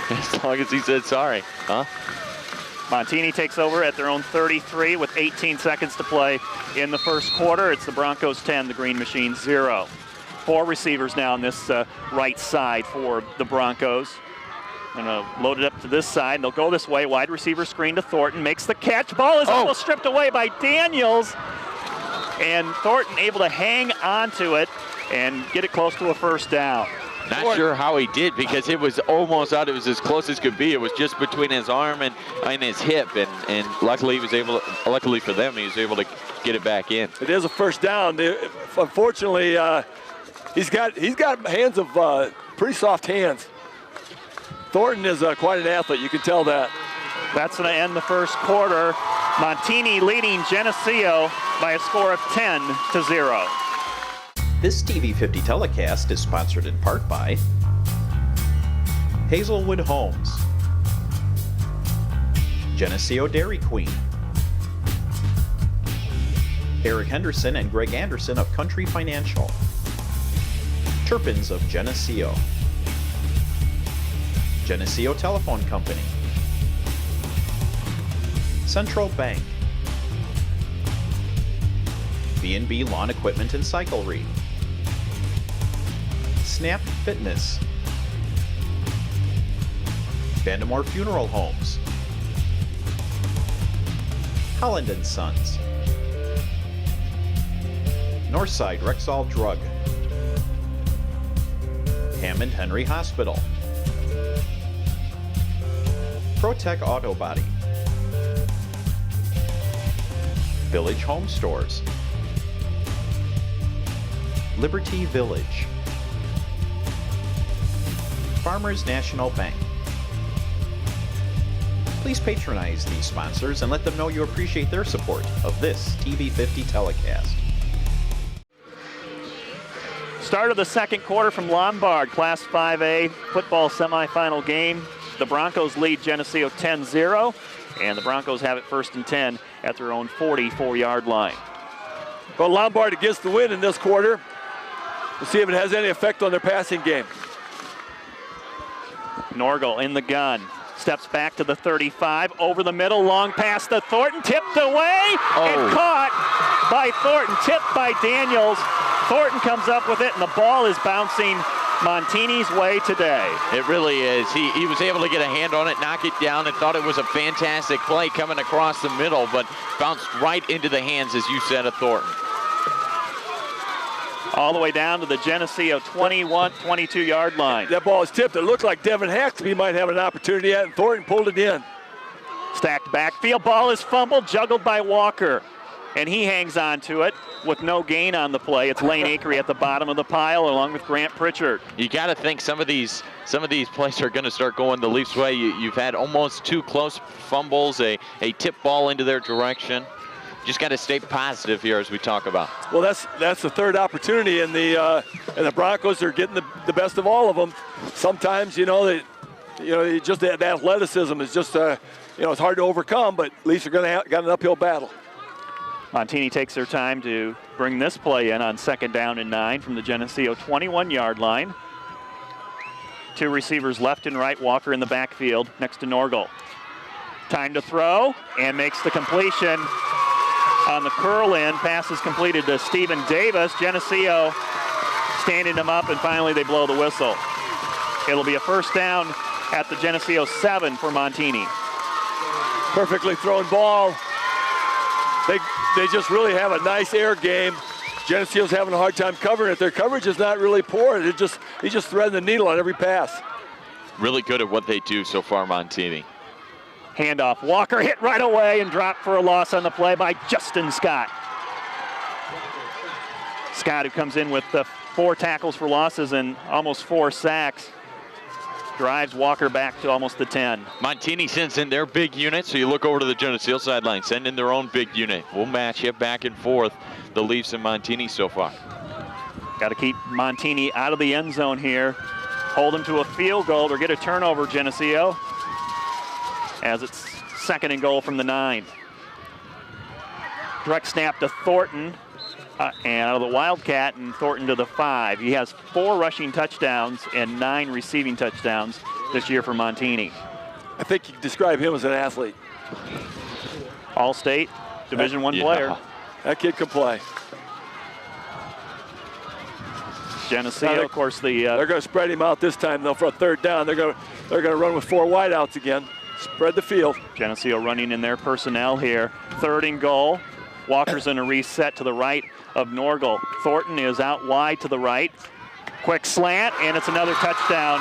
S3: As long as he said sorry, huh?
S1: Montini takes over at their own 33 with 18 seconds to play in the first quarter. It's the Broncos 10, the Green Machine 0. 4 receivers now on this right side for the Broncos. Gonna load it up to this side. They'll go this way. Wide receiver screen to Thornton. Makes the catch. Ball is almost stripped away by Daniels. And Thornton able to hang onto it and get it close to a first down.
S3: Not sure how he did, because it was almost out. It was as close as could be. It was just between his arm and his hip, and luckily luckily for them, he was able to get it back in.
S2: It is a first down. Unfortunately, he's got hands of pretty soft hands. Thornton is quite an athlete. You can tell that.
S1: That's going to end the first quarter. Montini leading Geneseo by a score of 10-0.
S4: This TV50 telecast is sponsored in part by Hazelwood Homes, Geneseo Dairy Queen, Eric Henderson and Greg Anderson of Country Financial, Turpins of Geneseo, Geneseo Telephone Company, Central Bank, B&B Lawn Equipment and Cyclery, Snap Fitness, Vandemore Funeral Homes, Holland & Sons, Northside Rexall Drug, Hammond Henry Hospital, ProTech Auto Body, Village Home Stores, Liberty Village, Farmers National Bank. Please patronize these sponsors and let them know you appreciate their support of this TV50 telecast.
S1: Start of the second quarter from Lombard, Class 5A football semifinal game. The Broncos lead Geneseo 10-0, and the Broncos have it 1st and 10 at their own 44-yard line.
S2: Well, Lombard gets the win in this quarter. We'll see if it has any effect on their passing game.
S1: Norgal in the gun. Steps back to the 35, over the middle, long pass to Thornton, tipped away and caught by Thornton, tipped by Daniels. Thornton comes up with it, and the ball is bouncing Montini's way today.
S3: It really is. He was able to get a hand on it, knock it down, and thought it was a fantastic play coming across the middle, but bounced right into the hands, as you said, of Thornton.
S1: All the way down to the Geneseo 22-yard line.
S2: That ball is tipped. It looked like Devin Haxby might have an opportunity at, and Thornton pulled it in.
S1: Stacked backfield, ball is fumbled, juggled by Walker. and he hangs on to it with no gain on the play. It's Lane Akery at the bottom of the pile along with Grant Pritchard.
S3: You got to think some of these plays are going to start going the Leafs' way. You've had almost 2 close fumbles, a tip ball into their direction. Just got to stay positive here as we talk about.
S2: Well, that's the third opportunity, and the Broncos are getting the best of all of them. Sometimes, just that athleticism is just it's hard to overcome, but Leafs are going to got an uphill battle.
S1: Montini takes their time to bring this play in on 2nd down and 9 from the Geneseo 21-yard line. 2 receivers left and right, Walker in the backfield next to Norgal. Time to throw, and makes the completion on the curl in. Pass is completed to Stephen Davis. Geneseo standing him up, and finally they blow the whistle. It'll be a 1st down at the Geneseo 7 for Montini.
S2: Perfectly thrown ball. They just really have a nice air game. Geneseo's having a hard time covering it. Their coverage is not really poor. He's just threading the needle on every pass.
S3: Really good at what they do so far, Montini.
S1: Handoff. Walker hit right away and dropped for a loss on the play by Justin Scott. Scott, who comes in with 4 tackles for losses and almost 4 sacks, drives Walker back to almost the 10.
S3: Montini sends in their big unit, so you look over to the Geneseo sideline, send in their own big unit. We'll match it back and forth, the Leafs and Montini so far.
S1: Got to keep Montini out of the end zone here. Hold him to a field goal or get a turnover, Geneseo, as it's 2nd and goal from the 9. Direct snap to Thornton, and out of the Wildcat, and Thornton to the 5. He has 4 rushing touchdowns and 9 receiving touchdowns this year for Montini.
S2: I think you can describe him as an athlete.
S1: All-State, Division I player.
S2: That kid can play.
S1: Geneseo, of course,
S2: they're going to spread him out this time, though, for a 3rd down. They're going to run with 4 wideouts again. Spread the field.
S1: Geneseo running in their personnel here. 3rd and goal. Walker's in a reset to the right of Norgal. Thornton is out wide to the right. Quick slant, and it's another touchdown.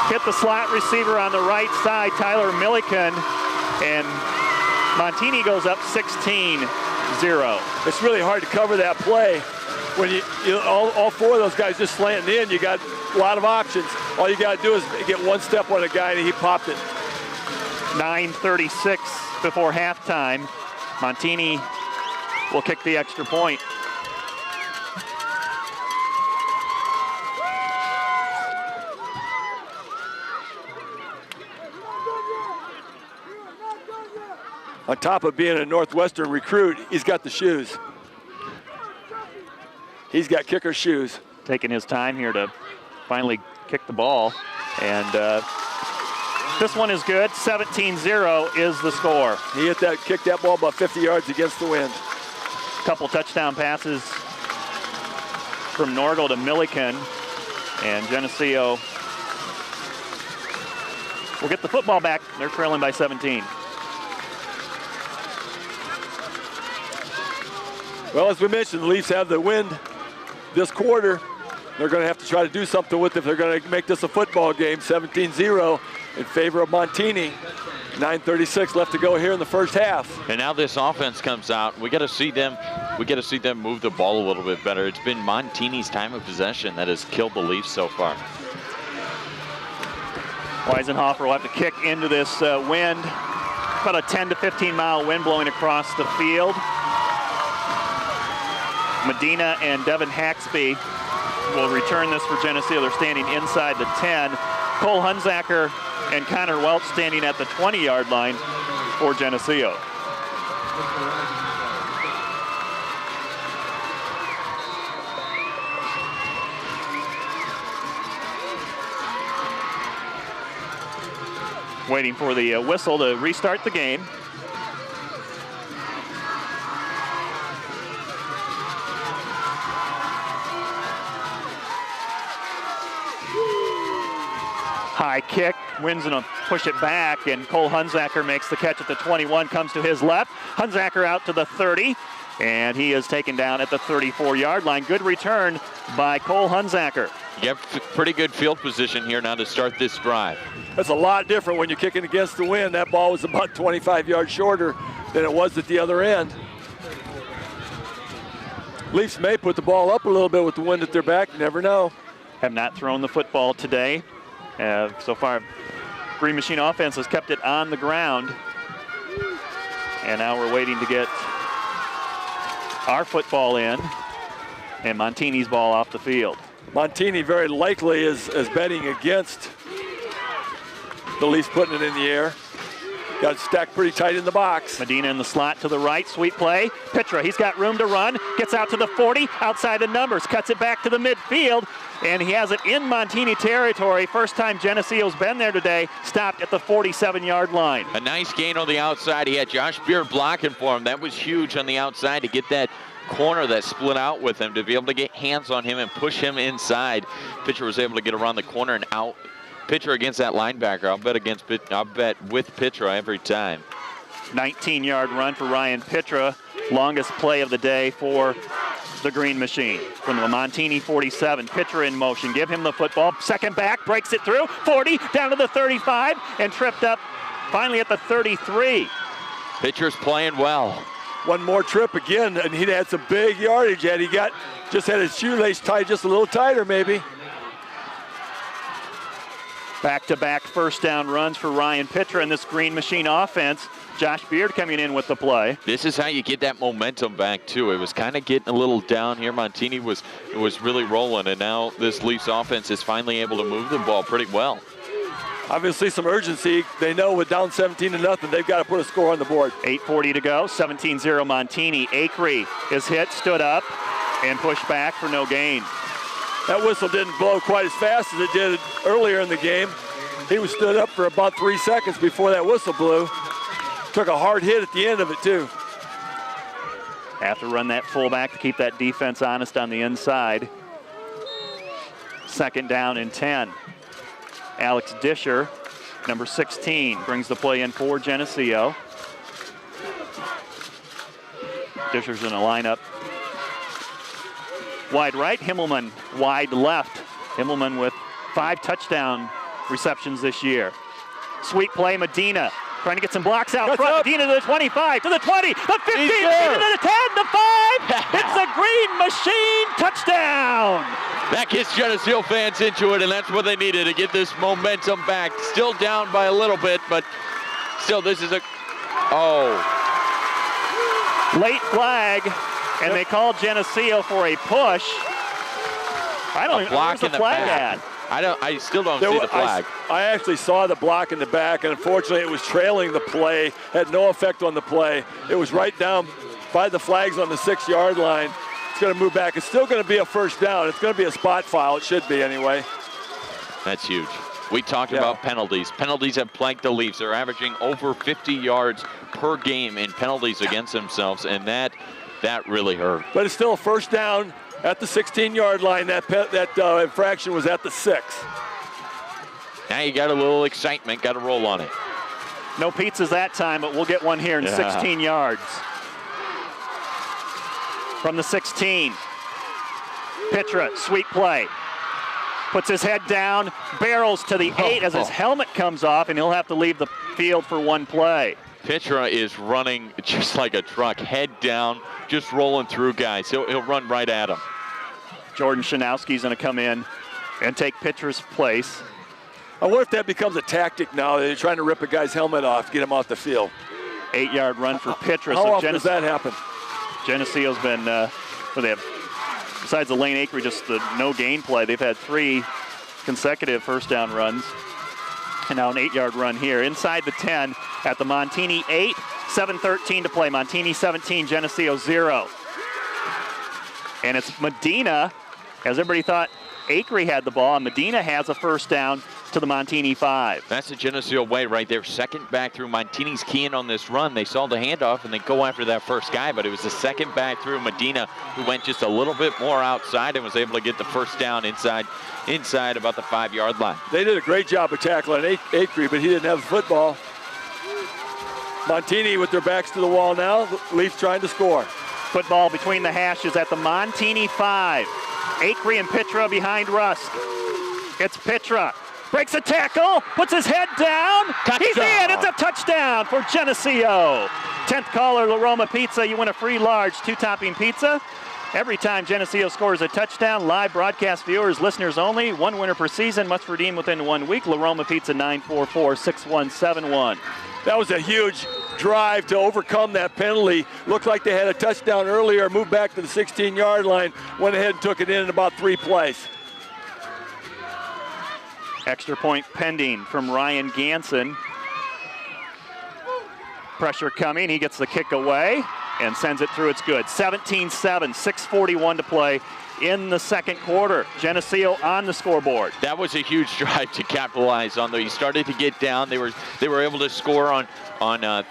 S1: Hit the slot receiver on the right side, Tyler Milliken, and Montini goes up 16-0.
S2: It's really hard to cover that play. When all 4 of those guys just slanting in, you got a lot of options. All you got to do is get one step on a guy, and he popped it.
S1: 9:36 before halftime. Montini will kick the extra point.
S2: On top of being a Northwestern recruit, he's got the shoes. He's got kicker shoes.
S1: Taking his time here to finally kick the ball. And this one is good. 17-0 is the score.
S2: He kicked that ball about 50 yards against the wind.
S1: Couple touchdown passes from Norgal to Milliken. And Geneseo will get the football back. They're trailing by 17.
S2: Well, as we mentioned, the Leafs have the wind this quarter. They're going to have to try to do something with it if they're going to make this a football game. 17-0 in favor of Montini. 9:36 left to go here in the first half.
S3: And now this offense comes out. We got to see them move the ball a little bit better. It's been Montini's time of possession that has killed the Leafs so far.
S1: Weisenhofer will have to kick into this wind. About a 10 to 15 mile wind blowing across the field. Medina and Devin Haxby will return this for Geneseo. They're standing inside the 10. Cole Hunzacker and Connor Welch standing at the 20-yard line for Geneseo. Waiting for the whistle to restart the game. High kick, wins and push it back, and Cole Hunzacker makes the catch at the 21, comes to his left. Hunzacker out to the 30, And he is taken down at the 34-yard line. Good return by Cole Hunzacker.
S3: You have pretty good field position here now to start this drive.
S2: That's a lot different when you're kicking against the wind. That ball was about 25 yards shorter than it was at the other end. Leafs may put the ball up a little bit with the wind at their back. You never know.
S1: Have not thrown the football today. So far, Green Machine offense has kept it on the ground. And now we're waiting to get our football in and Montini's ball off the field.
S2: Montini very likely is betting against the Leafs putting it in the air. Got it stacked pretty tight in the box.
S1: Medina in the slot to the right, sweet play. Pitra, he's got room to run, gets out to the 40, outside the numbers, cuts it back to the midfield, and he has it in Montini territory. First time Geneseo's been there today, stopped at the 47-yard line.
S3: A nice gain on the outside. He had Josh Beard blocking for him. That was huge on the outside to get that corner that split out with him, to be able to get hands on him and push him inside. Pitcher was able to get around the corner and out. Pitcher against that linebacker. I'll bet with Pitra every time.
S1: 19-yard run for Ryan Pitra. Longest play of the day for the Green Machine. From the Montini 47, Pitra in motion. Give him the football. Second back, breaks it through. 40, down to the 35, and tripped up finally at the 33.
S3: Pitcher's playing well.
S2: One more trip again, and he'd had some big yardage yet. He just had his shoelace tied just a little tighter maybe.
S1: Back-to-back first down runs for Ryan Pitra in this Green Machine offense. Josh Beard coming in with the play.
S3: This is how you get that momentum back, too. It was kind of getting a little down here. Montini was really rolling, and now this Leafs offense is finally able to move the ball pretty well.
S2: Obviously some urgency. They know with down 17-0, they've got to put a score on the board.
S1: 8:40 to go, 17-0 Montini. Acree is hit, stood up, and pushed back for no gain.
S2: That whistle didn't blow quite as fast as it did earlier in the game. He was stood up for about 3 seconds before that whistle blew. Took a hard hit at the end of it, too.
S1: Have to run that fullback to keep that defense honest on the inside. Second down and 10. Alex Disher, number 16, brings the play in for Geneseo. Disher's in a lineup. Wide right, Himmelman wide left. Himmelman with 5 touchdown receptions this year. Sweet play, Medina trying to get some blocks out front. Medina to the 25, to the 20, the 15, to the 10, the 5. It's a Green Machine touchdown.
S3: That gets Geneseo fans into it, and that's what they needed to get this momentum back. Still down by a little bit, but still this is
S1: late flag. And they called Geneseo for a push. I don't even know where's the flag at.
S3: I still don't see the flag.
S2: I actually saw the block in the back, and unfortunately it was trailing the play, had no effect on the play. It was right down by the flags on the 6-yard line. It's going to move back. It's still going to be a first down. It's going to be a spot foul. It should be anyway.
S3: That's huge. We talked about penalties. Penalties have plagued the Leafs. They're averaging over 50 yards per game in penalties against themselves, and that really hurt.
S2: But it's still a first down at the 16-yard line. That infraction was at the 6.
S3: Now you got a little excitement, got to roll on it.
S1: No pizzas that time, but we'll get one here in 16 yards. From the 16, Pitra, sweet play. Puts his head down, barrels to the 8 as his helmet comes off, and he'll have to leave the field for one play.
S3: Pitra is running just like a truck, head down, just rolling through guys. He'll run right at him.
S1: Jordan Shanowski's going to come in and take Pitra's place.
S2: I wonder if that becomes a tactic now. They're trying to rip a guy's helmet off, get him off the field.
S1: 8-yard run for Pitra.
S2: How often does that happen?
S1: Geneseo's been, they have, besides the Lane Acree, just the no gain play, they've had 3 consecutive first down runs. And now an 8-yard run here inside the 10 at the Montini 8, 7:13 to play. Montini 17, Geneseo 0. And it's Medina, as everybody thought Acree had the ball, and Medina has a first down to the Montini 5.
S3: That's the Geneseo way right there. Second back through. Montini's keying on this run. They saw the handoff and they go after that first guy, but it was the second back through, Medina, who went just a little bit more outside and was able to get the first down inside about the 5-yard line.
S2: They did a great job of tackling Acree, but he didn't have the football. Montini with their backs to the wall now. Leafs trying to score.
S1: Football between the hashes at the Montini 5. Acree and Pitra behind Rusk. It's Pitra. Breaks a tackle, puts his head down.
S3: Touchdown.
S1: He's in. It's a touchdown for Geneseo. 10th caller, La Roma Pizza. You win a free large 2-topping pizza. Every time Geneseo scores a touchdown, live broadcast viewers, listeners only. One winner per season, must redeem within 1 week. La Roma Pizza 944-6171.
S2: That was a huge drive to overcome that penalty. Looked like they had a touchdown earlier, moved back to the 16-yard line, went ahead and took it in about 3 plays.
S1: Extra point pending from Ryan Ganson. Pressure coming, he gets the kick away and sends it through. It's good. 17-7, 6:41 to play in the second quarter. Geneseo on the scoreboard.
S3: That was a huge drive to capitalize on, though. You started to get down. They were able to score on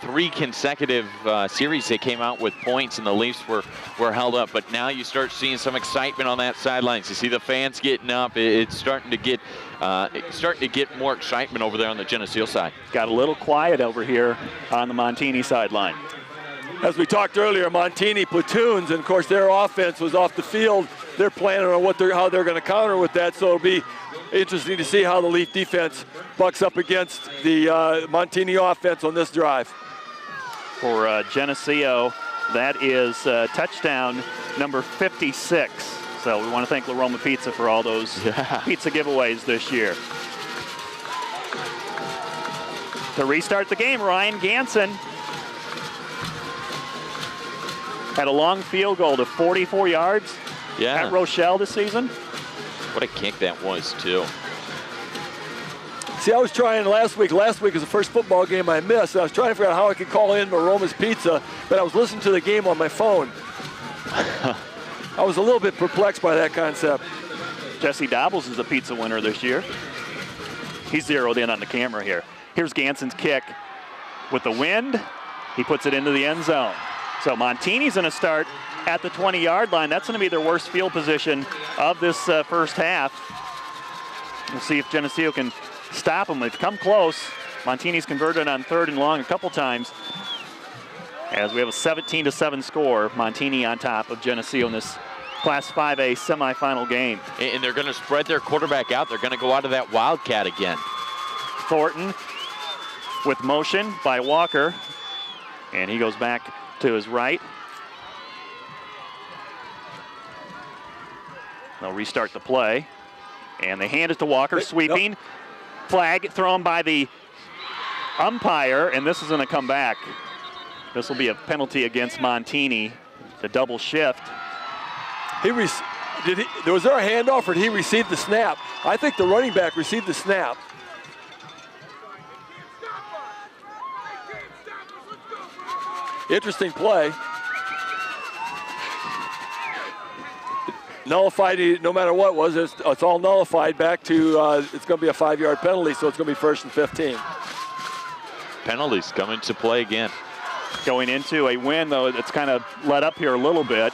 S3: 3 consecutive series. They came out with points, and the Leafs were held up. But now you start seeing some excitement on that sidelines. You see the fans getting up. It's starting to get more excitement over there on the Geneseo side.
S1: Got a little quiet over here on the Montini sideline.
S2: As we talked earlier, Montini platoons, and of course their offense was off the field. They're planning on how they're going to counter with that, so it'll be interesting to see how the Leaf defense bucks up against the Montini offense on this drive.
S1: For Geneseo, that is touchdown number 56. So we want to thank La Roma Pizza for all those pizza giveaways this year. To restart the game, Ryan Ganson had a long field goal to 44 yards at Rochelle this season.
S3: What a kick that was, too.
S2: See, I was trying last week. Last week was the first football game I missed. I was trying to figure out how I could call in Roma's Pizza, but I was listening to the game on my phone. I was a little bit perplexed by that concept.
S1: Jesse Dobbles is a pizza winner this year. He's zeroed in on the camera here. Here's Ganson's kick with the wind. He puts it into the end zone. So Montini's going to start at the 20-yard line. That's going to be their worst field position of this first half. We'll see if Geneseo can stop them. They've come close. Montini's converted on 3rd and long a couple times. As we have a 17-7 score, Montini on top of Geneseo in this Class 5A semifinal game.
S3: And they're going to spread their quarterback out. They're going to go out of that wildcat again.
S1: Thornton with motion by Walker. And he goes back to his right. They'll restart the play. And they hand it to Walker, sweeping.
S2: Nope.
S1: Flag thrown by the umpire, and this is going to come back. This will be a penalty against Montini, the double shift.
S2: Was there a handoff, or did he receive the snap? I think the running back received the snap. Interesting play. Nullified, no matter what was, it's all nullified back to, it's going to be a 5-yard penalty, so it's going to be 1st and 15.
S3: Penalties come into play again.
S1: Going into a win, though, it's kind of let up here a little bit.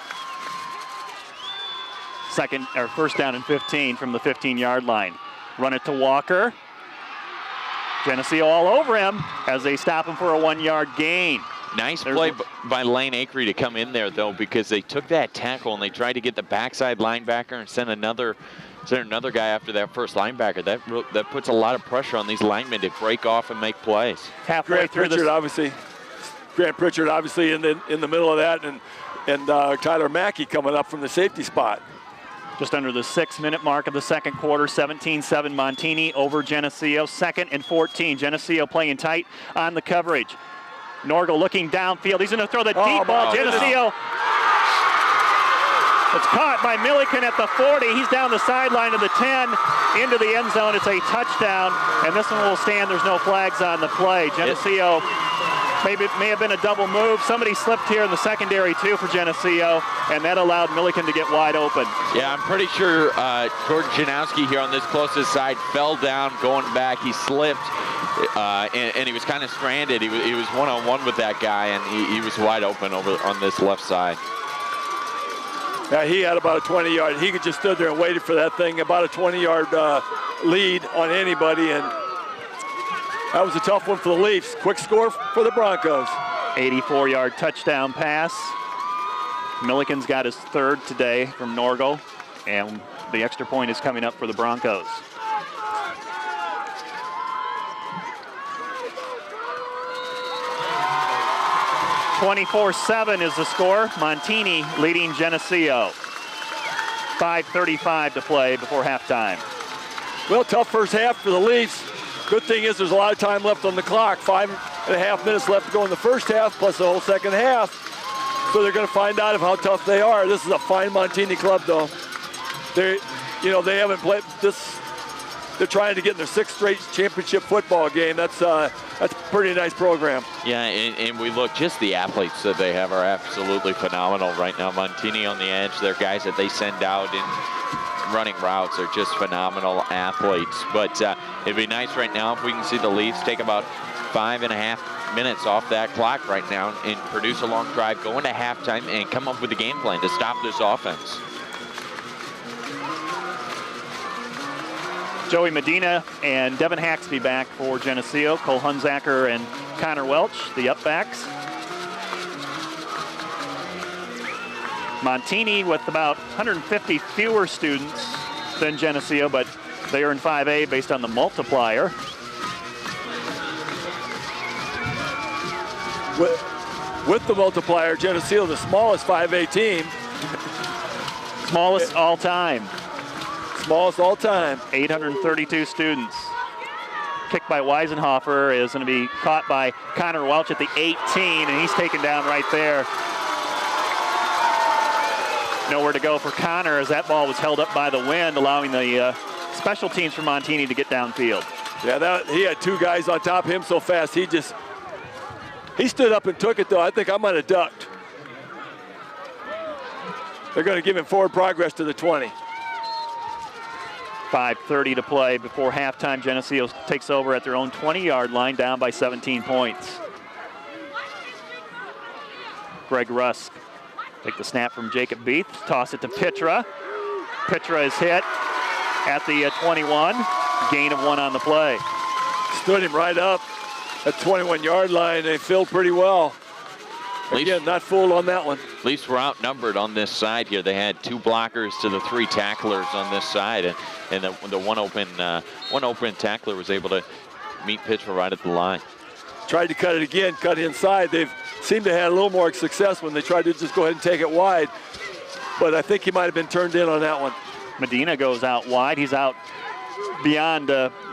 S1: First down and 15 from the 15-yard line. Run it to Walker. Geneseo all over him as they stop him for a 1-yard gain.
S3: Nice play by Lane Acree to come in there, though, because they took that tackle and they tried to get the backside linebacker and send another guy after that first linebacker. That puts a lot of pressure on these linemen to break off and make plays.
S1: Halfway through this.
S2: Grant Pritchard obviously in the middle of that, and Tyler Mackey coming up from the safety spot.
S1: Just under the 6-minute mark of the second quarter, 17-7 Montini over Geneseo. 2nd and 14. Geneseo playing tight on the coverage. Norgal looking downfield. He's going to throw the deep ball. Geneseo. It's caught by Milliken at the 40. He's down the sideline of the 10 into the end zone. It's a touchdown, and this one will stand. There's no flags on the play. Geneseo may have been a double move. Somebody slipped here in the secondary, too, for Geneseo, and that allowed Milliken to get wide open.
S3: Yeah, I'm pretty sure Jordan Janowski here on this closest side fell down going back. He slipped, and he was kind of stranded. He was one-on-one with that guy, and he was wide open over on this left side.
S2: Yeah, he had about a 20-yard. He could just stood there and waited for that thing, about a 20-yard lead on anybody, and that was a tough one for the Leafs. Quick score for the Broncos.
S1: 84-yard touchdown pass Milliken's got his third today from Norgal, and the extra point is coming up for the Broncos. (24-7) is the score. Montini leading Geneseo. 5:35 to play before halftime.
S2: Well, tough first half for the Leafs. Good thing is there's a lot of time left on the clock. 5.5 minutes left to go in the first half, plus the whole second half. So they're going to find out of how tough they are. This is a fine Montini club, though. They haven't played this. They're trying to get in their 6th straight championship football game. That's a pretty nice program.
S3: Yeah, and we look, just the athletes that they have are absolutely phenomenal right now. Montini on the edge, their guys that they send out in running routes are just phenomenal athletes. But it'd be nice right now if we can see the Leafs take about 5.5 minutes off that clock right now and produce a long drive, go into halftime, and come up with a game plan to stop this offense.
S1: Joey Medina and Devin Haxby back for Geneseo. Cole Hunzacker and Connor Welch, the upbacks. Montini with about 150 fewer students than Geneseo, but they are in 5A based on the multiplier.
S2: With the multiplier, Geneseo, the smallest 5A team.
S1: Smallest all time.
S2: Smallest all time.
S1: 832 students. Kick by Weisenhofer is going to be caught by Connor Welch at the 18, and he's taken down right there. Nowhere to go for Connor as that ball was held up by the wind, allowing the special teams for Montini to get downfield.
S2: Yeah, he had 2 guys on top of him so fast. He stood up and took it, though. I think I might have ducked. They're going to give him forward progress to the 20.
S1: 5:30 to play before halftime. Geneseo takes over at their own 20-yard line, down by 17 points. Greg Rusk take the snap from Jacob Beath, toss it to Pitra. Pitra is hit at the 21, gain of 1 on the play.
S2: Stood him right up at 21-yard line. They filled pretty well. Again, not fooled on that one.
S3: Leafs were outnumbered on this side here. They had 2 blockers to the 3 tacklers on this side, and the one open tackler was able to meet Pitra right at the line.
S2: Tried to cut it again, cut inside. They've seemed to have a little more success when they tried to just go ahead and take it wide. But I think he might have been turned in on that one.
S1: Medina goes out wide. He's out beyond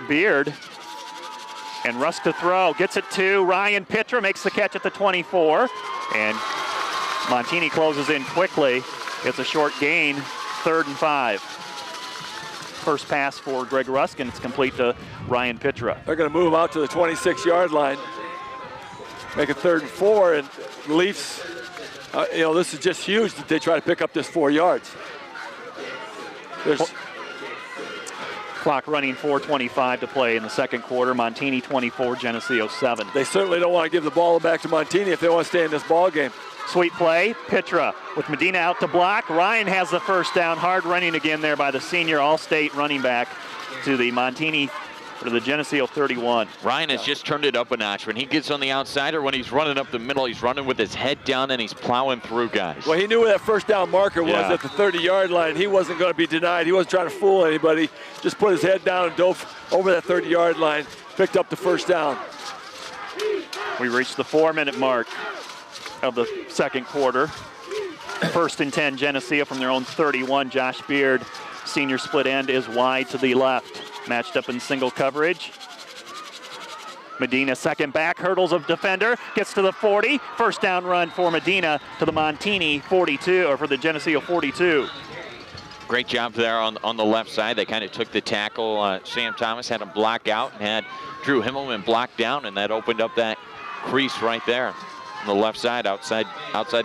S1: Beard. And Rusk to throw, gets it to Ryan Pitra, makes the catch at the 24. And Montini closes in quickly. It's a short gain, 3rd and 5. First pass for Greg Rusk, and it's complete to Ryan Pitra.
S2: They're going to move him out to the 26-yard line. Make it 3rd and 4, and the Leafs, this is just huge that they try to pick up this 4 yards. There's
S1: clock running, 4:25 to play in the second quarter. Montini 24, Geneseo 7.
S2: They certainly don't want to give the ball back to Montini if they want to stay in this ball game.
S1: Sweet play, Pitra with Medina out to block. Ryan has the first down. Hard running again there by the senior All-State running back to the Montini, or the Geneseo 31.
S3: Ryan has just turned it up a notch. When he gets on the outside or when he's running up the middle, he's running with his head down and he's plowing through guys.
S2: Well, he knew where that first down marker was at the 30-yard line. He wasn't going to be denied. He wasn't trying to fool anybody. Just put his head down and dove over that 30-yard line, picked up the first down.
S1: We reached the 4-minute mark of the second quarter. 1st and 10, Geneseo from their own 31. Josh Beard, senior split end, is wide to the left. Matched up in single coverage. Medina second back, hurdles of defender, gets to the 40. First down run for Medina to the Montini 42, or for the Geneseo 42.
S3: Great job there on the left side. They kind of took the tackle. Sam Thomas had him block out and had Drew Himmelman block down, and that opened up that crease right there on the left side, outside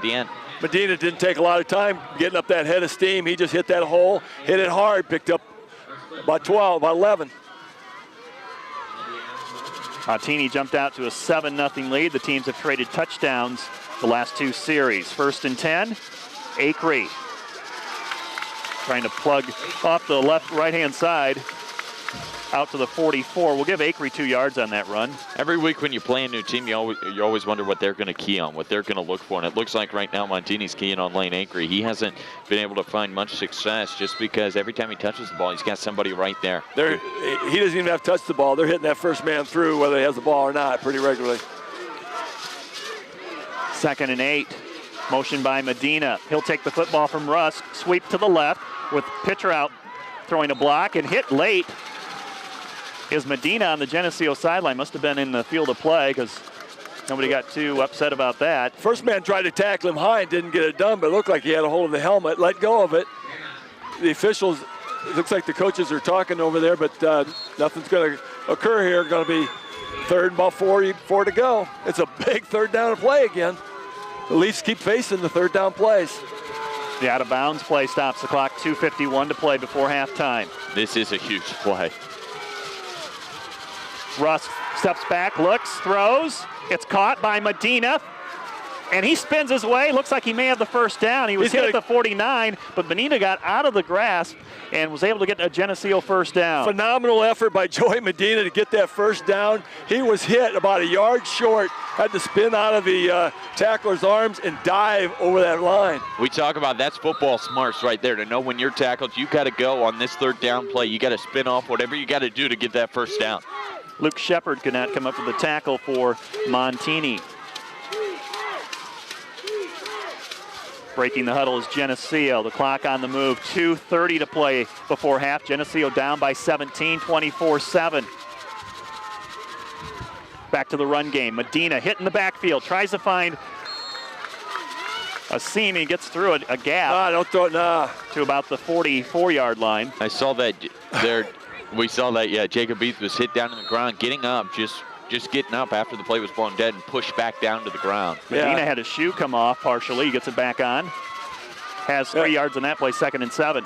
S3: the end.
S2: Medina didn't take a lot of time getting up that head of steam. He just hit that hole, hit it hard, picked up about 12, about 11.
S1: Montini jumped out to a 7-0 lead. The teams have traded touchdowns the last 2 series. 1st and 10, Acree trying to plug off the right-hand side. out to the 44. We'll give Acree 2 yards on that run.
S3: Every week when you play a new team, you always wonder what they're going to key on, what they're going to look for. And it looks like right now Montini's keying on Lane Acree. He hasn't been able to find much success just because every time he touches the ball, he's got somebody right there.
S2: He doesn't even have to touch the ball. They're hitting that first man through whether he has the ball or not pretty regularly.
S1: 2nd and 8. Motion by Medina. He'll take the football from Rusk. Sweep to the left with pitcher out throwing a block and hit late. Is Medina on the Geneseo sideline. Must have been in the field of play because nobody got too upset about that.
S2: First man tried to tackle him high and didn't get it done, but it looked like he had a hold of the helmet, let go of it. The officials, it looks like the coaches are talking over there, but nothing's going to occur here. Going to be 3rd and about 4 to go. It's a big 3rd down to play again. The Leafs keep facing the 3rd down plays.
S1: The out of bounds play stops the clock. 2:51 to play before halftime.
S3: This is a huge play.
S1: Rusk steps back, looks, throws. It's caught by Medina. And he spins his way. Looks like he may have the first down. He was hit at the 49, but Medina got out of the grasp and was able to get a Geneseo first down.
S2: Phenomenal effort by Joey Medina to get that first down. He was hit about a yard short, had to spin out of the tackler's arms and dive over that line.
S3: We talk about that's football smarts right there. To know when you're tackled, you got to go on this 3rd down play. You got to spin off whatever you got to do to get that first down.
S1: Luke Shepard could not come up with the tackle for Montini. Breaking the huddle is Geneseo. The clock on the move. 2:30 to play before half. Geneseo down by 17, 24-7. Back to the run game. Medina hit in the backfield. Tries to find a seam. He gets through a gap.
S2: Don't throw it,
S1: to about the 44-yard line.
S3: I saw that there. We saw that, yeah, Jacob Eath was hit down on the ground, getting up, just getting up after the play was blown dead and pushed back down to the ground.
S1: Medina had his shoe come off partially. He gets it back on. Has 3 yards on that play, 2nd and 7.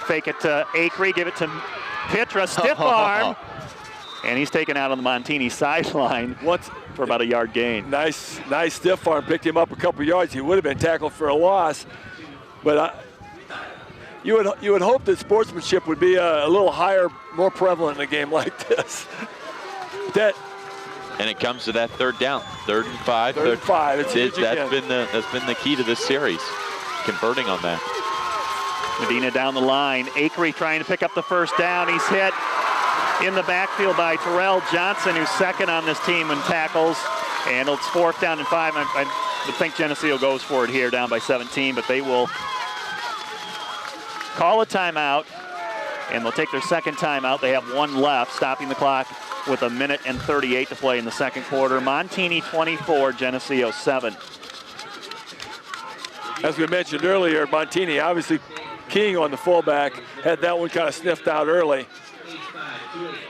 S1: Fake it to Acree, give it to Pitra, stiff arm. And he's taken out on the Montini sideline for about a yard gain.
S2: Nice stiff arm, picked him up a couple yards. He would have been tackled for a loss, but you would hope that sportsmanship would be a little higher, more prevalent in a game like this.
S3: And it comes to that 3rd down, 3rd and 5.
S2: 3rd and 5.
S3: That's been the key to this series, converting on that.
S1: Medina down the line. Acree trying to pick up the first down. He's hit in the backfield by Terrell Johnson, who's 2nd on this team in tackles. And it's 4th down and 5. I would think Geneseo goes for it here, down by 17, but they will call a timeout, and they'll take their 2nd timeout. They have 1 left, stopping the clock with 1:38 to play in the 2nd quarter. Montini 24, Geneseo 7.
S2: As we mentioned earlier, Montini obviously keying on the fullback, had that one kind of sniffed out early.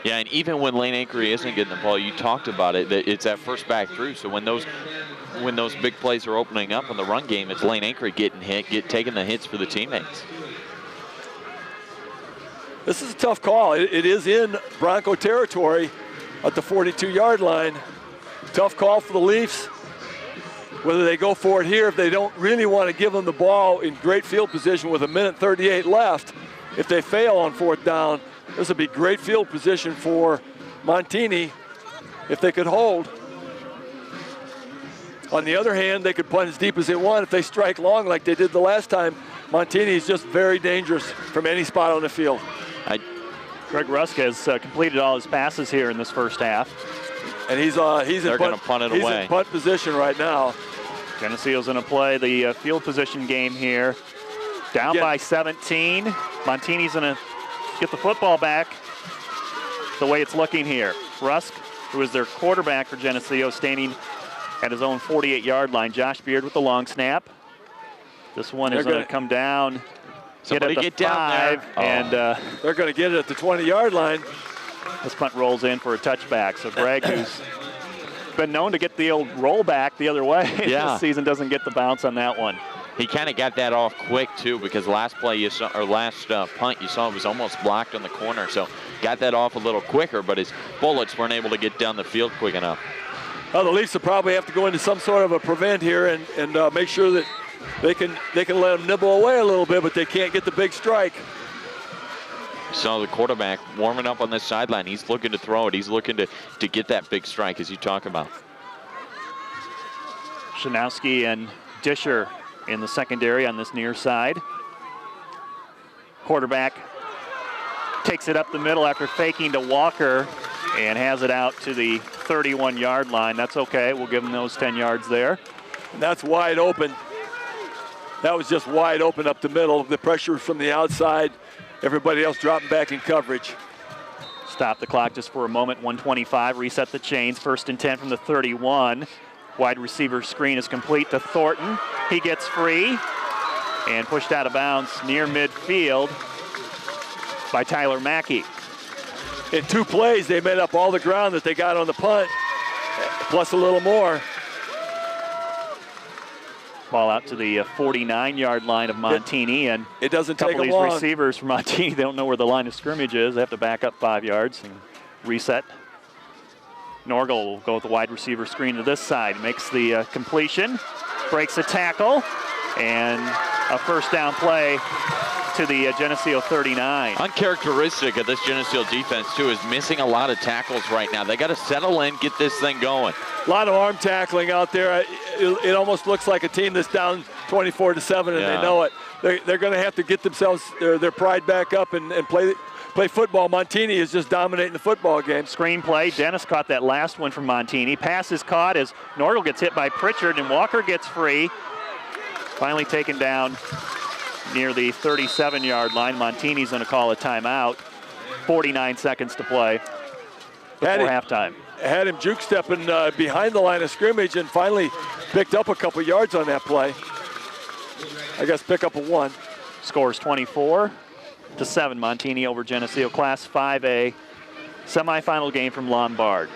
S3: Yeah, and even when Lane Acree isn't getting the ball, you talked about it, that it's that first back through. So when those big plays are opening up in the run game, it's Lane Acree getting hit, taking the hits for the teammates.
S2: This is a tough call. It is in Bronco territory at the 42-yard line. Tough call for the Leafs. Whether they go for it here, if they don't really want to give them the ball in great field position with 1:38 left, if they fail on 4th down, this would be great field position for Montini if they could hold. On the other hand, they could punt as deep as they want. If they strike long like they did the last time, Montini is just very dangerous from any spot on the field.
S1: Greg Rusk has completed all his passes here in this first half.
S2: And he's
S3: They're going to punt it away.
S2: He's in punt position right now.
S1: Geneseo's going to play the field position game here. Down by 17. Montini's going to get the football back the way it's looking here. Rusk, who is their quarterback for Geneseo, standing at his own 48-yard line. Josh Beard with the long snap. This one is going to come down.
S3: Somebody get down there.
S1: And
S2: they're going to get it at the 20-yard line.
S1: This punt rolls in for a touchback. So Greg, who's been known to get the old rollback the other way this season, doesn't get the bounce on that one.
S3: He kind of got that off quick too, because last play you saw, or last punt you saw, was almost blocked on the corner. So got that off a little quicker, but his bullets weren't able to get down the field quick enough.
S2: Well, the Leafs will probably have to go into some sort of a prevent here and make sure that they can let them nibble away a little bit, but they can't get the big strike.
S3: saw the quarterback warming up on the sideline. He's looking to throw it. He's looking to get that big strike, as you talk about.
S1: Shanowski and Disher in the secondary on this near side. Quarterback takes it up the middle after faking to Walker and has it out to the 31-yard line. That's okay. We'll give him those 10 yards there.
S2: And that's wide open. That was just wide open up the middle. The pressure from the outside. Everybody else dropping back in coverage.
S1: Stop the clock just for a moment. 1:25. Reset the chains. 1st and 10 from the 31. Wide receiver screen is complete to Thornton. He gets free and pushed out of bounds near midfield by Tyler Mackey.
S2: In 2 plays, they made up all the ground that they got on the punt, plus a little more.
S1: Ball out to the 49-yard line of Montini, and
S2: it doesn't
S1: a
S2: take
S1: couple
S2: them
S1: of
S2: long.
S1: these receivers from Montini, they don't know where the line of scrimmage is. They have to back up 5 yards and reset. Norgel will go with the wide receiver screen to this side, makes the completion, breaks a tackle, and a first down play to the Geneseo 39.
S3: Uncharacteristic of this Geneseo defense, too, is missing a lot of tackles right now. They got to settle in, get this thing going.
S2: A lot of arm tackling out there. It almost looks like a team that's down 24-7, and they know it. They're going to have to get themselves their pride back up and play football. Montini is just dominating the football game.
S1: Screen play. Dennis caught that last one from Montini. Pass is caught as Norgel gets hit by Pritchard, and Walker gets free. Finally taken down near the 37-yard line. Montini's going to call a timeout. 49 seconds to play before halftime.
S2: Had him juke stepping behind the line of scrimmage and finally picked up a couple yards on that play. I guess pick up a 1.
S1: Scores 24-7. Montini over Geneseo. Class 5A semifinal game from Lombard.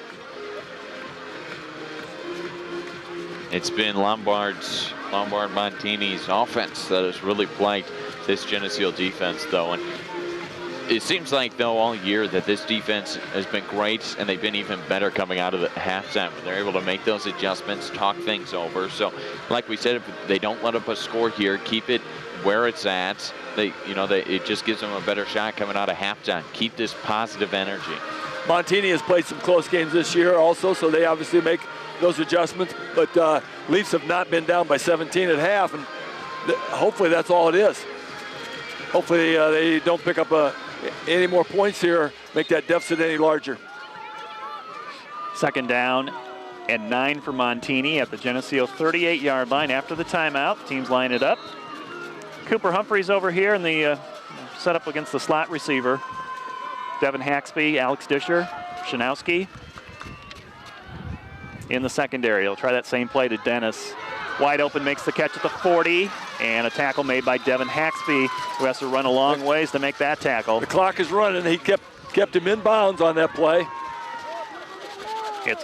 S3: It's been Lombard-Montini's offense that has really plagued this Geneseo defense, though. And it seems like, though, all year that this defense has been great, and they've been even better coming out of the halftime. They're able to make those adjustments, talk things over. So, like we said, if they don't let up a score here, keep it where it's at. It just gives them a better shot coming out of halftime. Keep this positive energy.
S2: Montini has played some close games this year also, so they obviously make those adjustments, but Leafs have not been down by 17 at half, and hopefully that's all it is. Hopefully they don't pick up any more points here, make that deficit any larger.
S1: 2nd down and 9 for Montini at the Geneseo 38-yard line after the timeout. Teams line it up. Cooper Humphreys over here in the setup against the slot receiver. Devin Haxby, Alex Disher, Shanowski. In the secondary, he'll try that same play to Dennis. Wide open, makes the catch at the 40, and a tackle made by Devin Haxby, who has to run a long ways to make that tackle.
S2: The clock is running. He kept him in bounds on that play.
S1: It's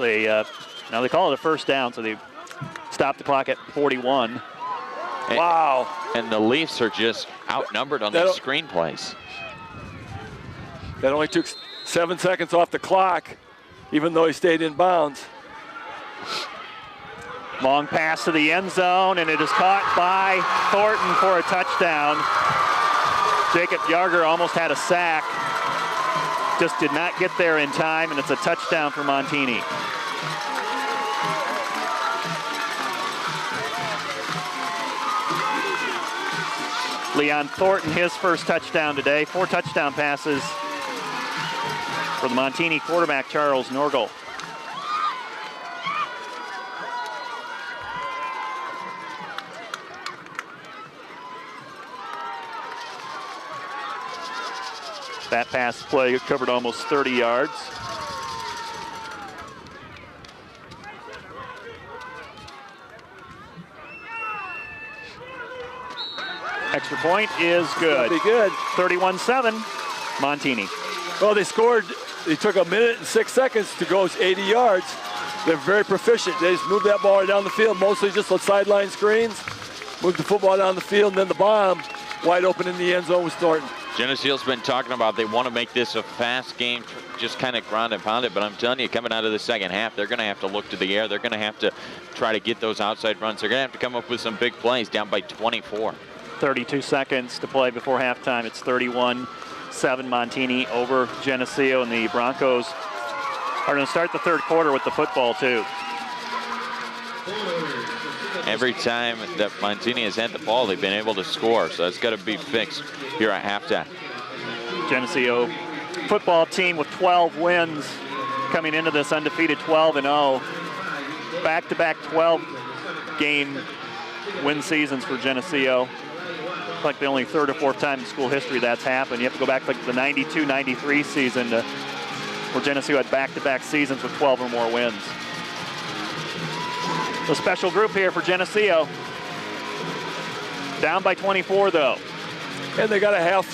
S1: now they call it a first down, so they stop the clock at 41.
S2: Wow.
S3: And the Leafs are just outnumbered on these screen plays.
S2: That only took 7 seconds off the clock, even though he stayed in bounds.
S1: Long pass to the end zone, and it is caught by Thornton for a touchdown. Jacob Yarger almost had a sack. Just did not get there in time, and it's a touchdown for Montini. Leon Thornton, his first touchdown today. 4 touchdown passes for the Montini quarterback, Charles Norgel. That pass play covered almost 30 yards. Extra point is good.
S2: Be good.
S1: 31-7, Montini.
S2: Well, they scored. They took 1 minute and 6 seconds to go 80 yards. They're very proficient. They just moved that ball right down the field, mostly just on sideline screens. Moved the football down the field, and then the bomb wide open in the end zone was Thornton.
S3: Geneseo's been talking about they want to make this a fast game, just kind of ground and pound it. But I'm telling you, coming out of the second half, they're going to have to look to the air. They're going to have to try to get those outside runs. They're going to have to come up with some big plays, down by 24.
S1: 32 seconds to play before halftime. It's 31-7 26-7 Montini over Geneseo, and the Broncos are going to start the third quarter with the football too.
S3: Every time that Montini has had the ball, they've been able to score, so that's got to be fixed here at halftime.
S1: Geneseo football team with 12 wins coming into this undefeated 12-0. Back-to-back 12-game win seasons for Geneseo. It's like the only third or fourth time in school history that's happened. You have to go back to like the 92-93 season where Geneseo had back-to-back seasons with 12 or more wins. A special group here for Geneseo. Down by 24 though.
S2: And they got a half,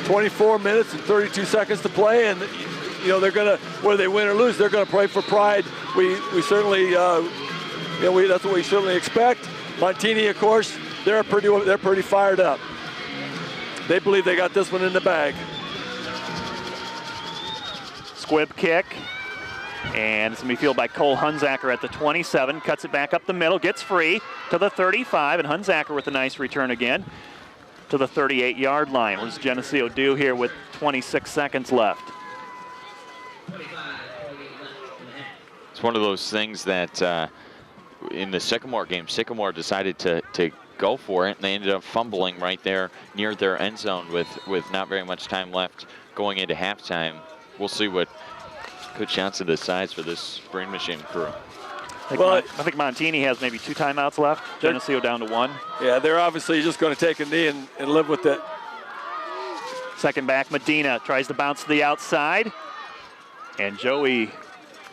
S2: 24 minutes and 32 seconds to play, and you know they're gonna, whether they win or lose, they're gonna play for pride. We certainly, that's what we certainly expect. Montini, of course, they're pretty fired up. They believe they got this one in the bag.
S1: Squib kick. And it's going to be fielded by Cole Hunzacker at the 27. Cuts it back up the middle, gets free to the 35, and Hunzacker with a nice return again to the 38-yard line. What does Geneseo do here with 26 seconds left?
S3: It's one of those things that in the Sycamore game, Sycamore decided to go for it, and they ended up fumbling right there near their end zone with not very much time left going into halftime. We'll see what good chance of the size for this Green Machine crew.
S1: I think Montini has maybe 2 timeouts left. Geneseo down to 1.
S2: Yeah, they're obviously just going to take a knee and live with it.
S1: Second back, Medina tries to bounce to the outside. And Joey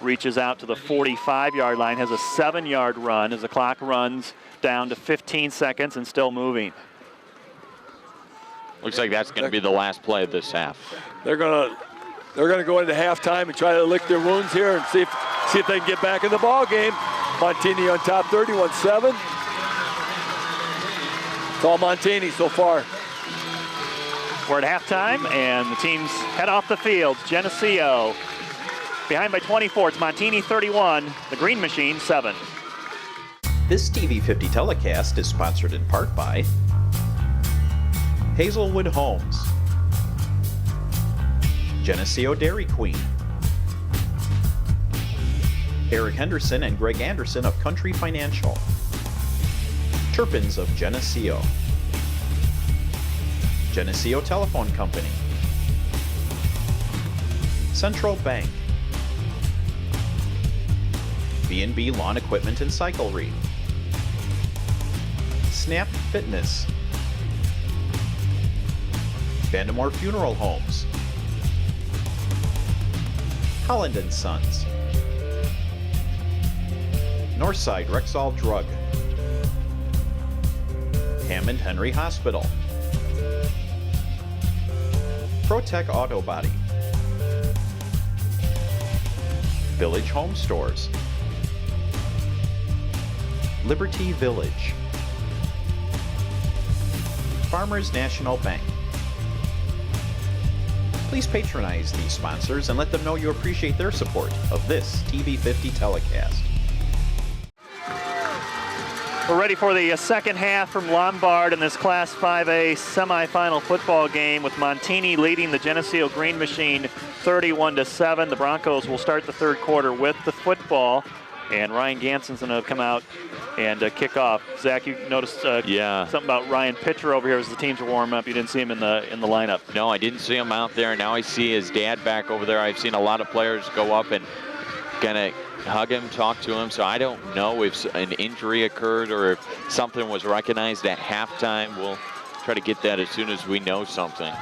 S1: reaches out to the 45-yard line, has a 7-yard run as the clock runs down to 15 seconds and still moving.
S3: Looks like that's going to be the last play of this half.
S2: They're going to go into halftime and try to lick their wounds here and see if they can get back in the ball game. Montini on top, 31-7. It's all Montini so far.
S1: We're at halftime, and the teams head off the field. Geneseo behind by 24. It's Montini 31, the Green Machine 7.
S4: This TV50 telecast is sponsored in part by Hazelwood Homes, Geneseo Dairy Queen, Eric Henderson and Greg Anderson of Country Financial, Turpins of Geneseo, Geneseo Telephone Company, Central Bank, B&B Lawn Equipment and Cyclery, Snap Fitness, Vandemore Funeral Homes, Holland & Sons, Northside Rexall Drug, Hammond Henry Hospital, ProTech Auto Body, Village Home Stores, Liberty Village, Farmers National Bank. Please patronize these sponsors and let them know you appreciate their support of this TV50 telecast.
S1: We're ready for the second half from Lombard in this Class 5A semifinal football game with Montini leading the Geneseo Green Machine 31-7. The Broncos will start the third quarter with the football, and Ryan Ganson's going to come out and kick off. Zach, you noticed something about Ryan Pitcher over here as the teams are warming up. You didn't see him in the lineup. No,
S3: I didn't see him out there. Now I see his dad back over there. I've seen a lot of players go up and kind of hug him, talk to him. So I don't know if an injury occurred or if something was recognized at halftime. We'll try to get that as soon as we know something.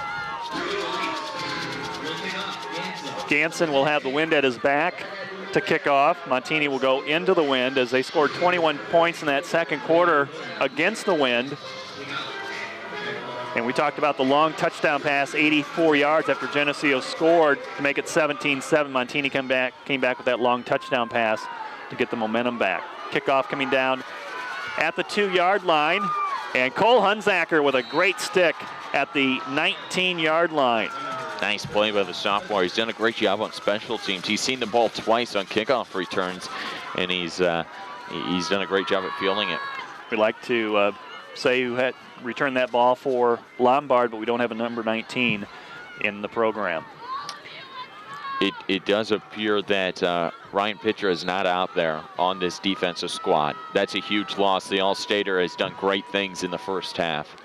S1: Ganson will have the wind at his back to kick off. Montini will go into the wind as they scored 21 points in that second quarter against the wind. And we talked about the long touchdown pass, 84 yards after Geneseo scored to make it 17-7. Montini came back with that long touchdown pass to get the momentum back. Kickoff coming down at the 2-yard line. And Cole Hunzacker with a great stick at the 19-yard line.
S3: Nice play by the sophomore. He's done a great job on special teams. He's seen the ball twice on kickoff returns, and he's done a great job at fielding it.
S1: We'd like to say who had returned that ball for Lombard, but we don't have a number 19 in the program.
S3: It does appear that Ryan Pitcher is not out there on this defensive squad. That's a huge loss. The All-Stater has done great things in the first half.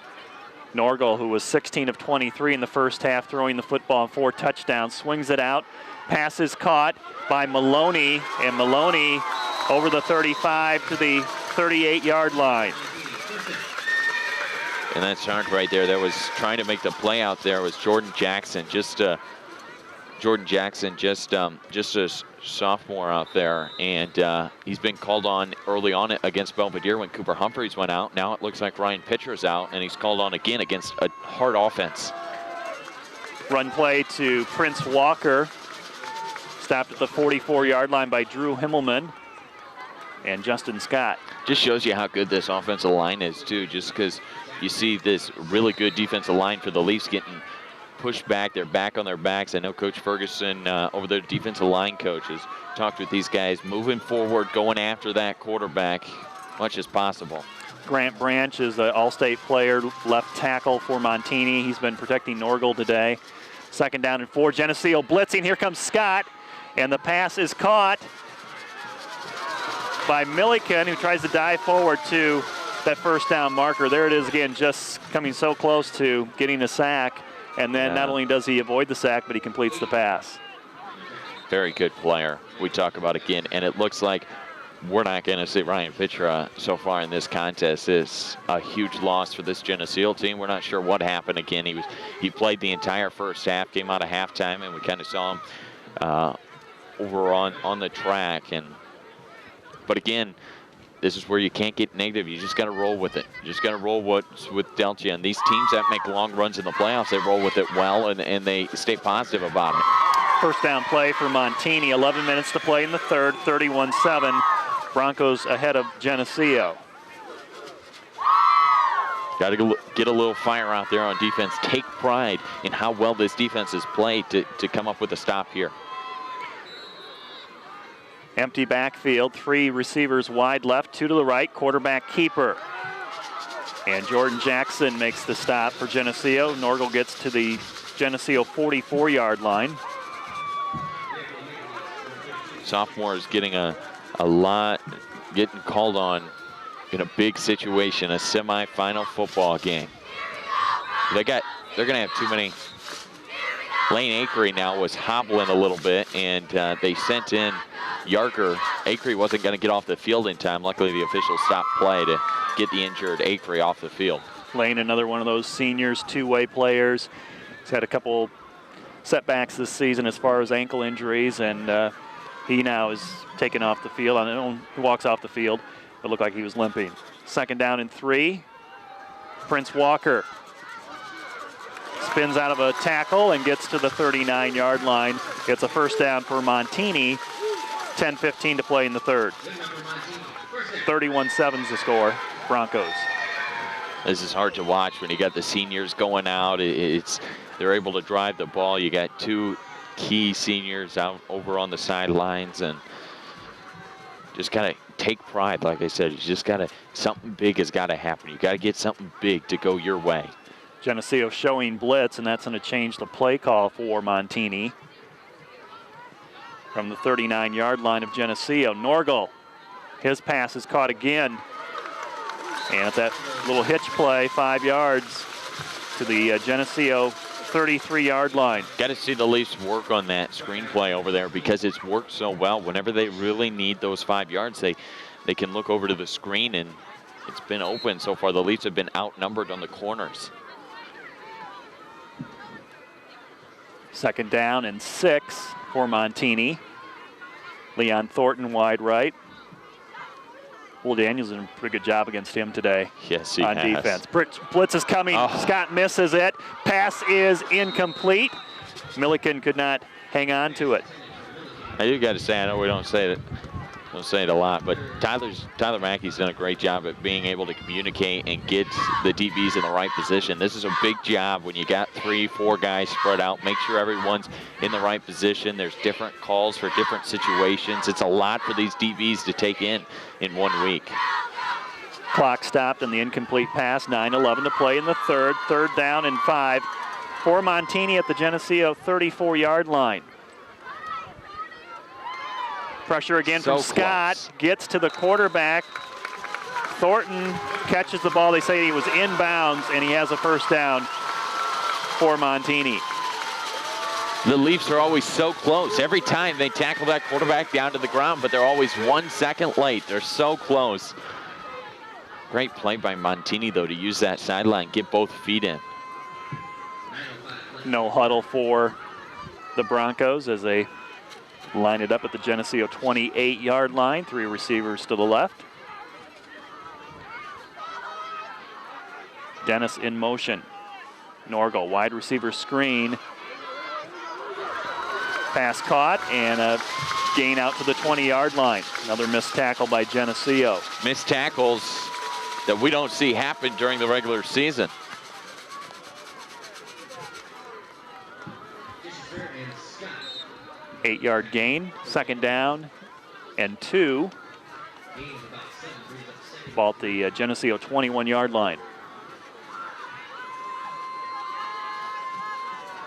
S1: Norgal, who was 16 of 23 in the first half, throwing the football on 4 touchdowns, swings it out. Pass is caught by Maloney, and Maloney over the 35 to the 38-yard line.
S3: And that's hard right there. That was trying to make the play out there was Jordan Jackson, just a sophomore out there, and he's been called on early on against Belvedere when Cooper Humphreys went out. Now it looks like Ryan Pitcher's out, and he's called on again against a hard offense.
S1: Run play to Prince Walker, stopped at the 44-yard line by Drew Himmelman and Justin Scott.
S3: Just shows you how good this offensive line is too, just because you see this really good defensive line for the Leafs getting pushed back. They're back on their backs. I know Coach Ferguson, over their defensive line coaches, talked with these guys, moving forward, going after that quarterback much as possible.
S1: Grant Branch is an all-state player, left tackle for Montini. He's been protecting Norgal today. 2nd down and 4. Geneseo blitzing. Here comes Scott, and the pass is caught by Milliken, who tries to dive forward to that first down marker. There it is again, just coming so close to getting a sack. And then not only does he avoid the sack, but he completes the pass.
S3: Very good player. We talk about again, and it looks like we're not going to see Ryan Pitcher so far in this contest. It's a huge loss for this Geneseo team. We're not sure what happened again. He played the entire first half, came out of halftime, and we kind of saw him over on the track. But again, this is where you can't get negative. You just got to roll with it. You just got to roll what's with Delta. And these teams that make long runs in the playoffs, they roll with it well, and they stay positive about it.
S1: First down play for Montini. 11 minutes to play in the third. 31-7. Broncos ahead of Geneseo.
S3: Got to get a little fire out there on defense. Take pride in how well this defense has played to come up with a stop here.
S1: Empty backfield, 3 receivers wide left, 2 to the right, quarterback keeper. And Jordan Jackson makes the stop for Geneseo. Norgal gets to the Geneseo 44-yard line.
S3: Sophomore is getting a lot, getting called on in a big situation, a semifinal football game. They're going to have too many. Lane Acree now was hobbling a little bit, and they sent in Yarker. Acree wasn't going to get off the field in time. Luckily, the officials stopped play to get the injured Acree off the field.
S1: Lane, another one of those seniors, 2-way players. He's had a couple setbacks this season as far as ankle injuries, and he now is taken off the field. He walks off the field. It looked like he was limping. 2nd down and 3. Prince Walker spins out of a tackle and gets to the 39-yard line. It's a first down for Montini. 10:15 to play in the third. 31-7 is the score, Broncos.
S3: This is hard to watch when you got the seniors going out. They're able to drive the ball. You got 2 key seniors out over on the sidelines, and just got to take pride. Like I said, you just got to, something big has got to happen. You got to get something big to go your way.
S1: Geneseo showing blitz, and that's going to change the play call for Montini. From the 39-yard line of Geneseo, Norgal, his pass is caught again. And that little hitch play, 5 yards to the Geneseo 33-yard line.
S3: Got to see the Leafs work on that screenplay over there, because it's worked so well. Whenever they really need those 5 yards, they can look over to the screen, and it's been open so far. The Leafs have been outnumbered on the corners.
S1: 2nd down and 6 for Montini. Leon Thornton wide right. Will Daniels did a pretty good job against him today.
S3: Yes, he
S1: on
S3: has.
S1: defense. Blitz is coming. Scott misses it. Pass is incomplete. Milliken could not hang on to it.
S3: I do got to say, I know we don't say it a lot, but Tyler Mackey's done a great job at being able to communicate and get the DBs in the right position. This is a big job when you got 3-4 guys spread out. Make sure everyone's in the right position. There's different calls for different situations. It's a lot for these DBs to take in 1 week.
S1: Clock stopped on the incomplete pass. 9:11 to play in the third. Third down and 5 for Montini at the Geneseo 34-yard line. Pressure again from Scott.
S3: Close.
S1: Gets to the quarterback. Thornton catches the ball. They say he was inbounds, and he has a first down for Montini.
S3: The Leafs are always so close. Every time they tackle that quarterback down to the ground, but they're always 1 second late. They're so close. Great play by Montini, though, to use that sideline, get both feet in.
S1: No huddle for the Broncos as they line it up at the Geneseo 28-yard line. 3 receivers to the left. Dennis in motion. Norgal, wide receiver screen. Pass caught and a gain out to the 20-yard line. Another missed tackle by Geneseo.
S3: Missed tackles that we don't see happen during the regular season.
S1: Eight-yard gain, second down and 2. Ball at the Geneseo 21-yard line.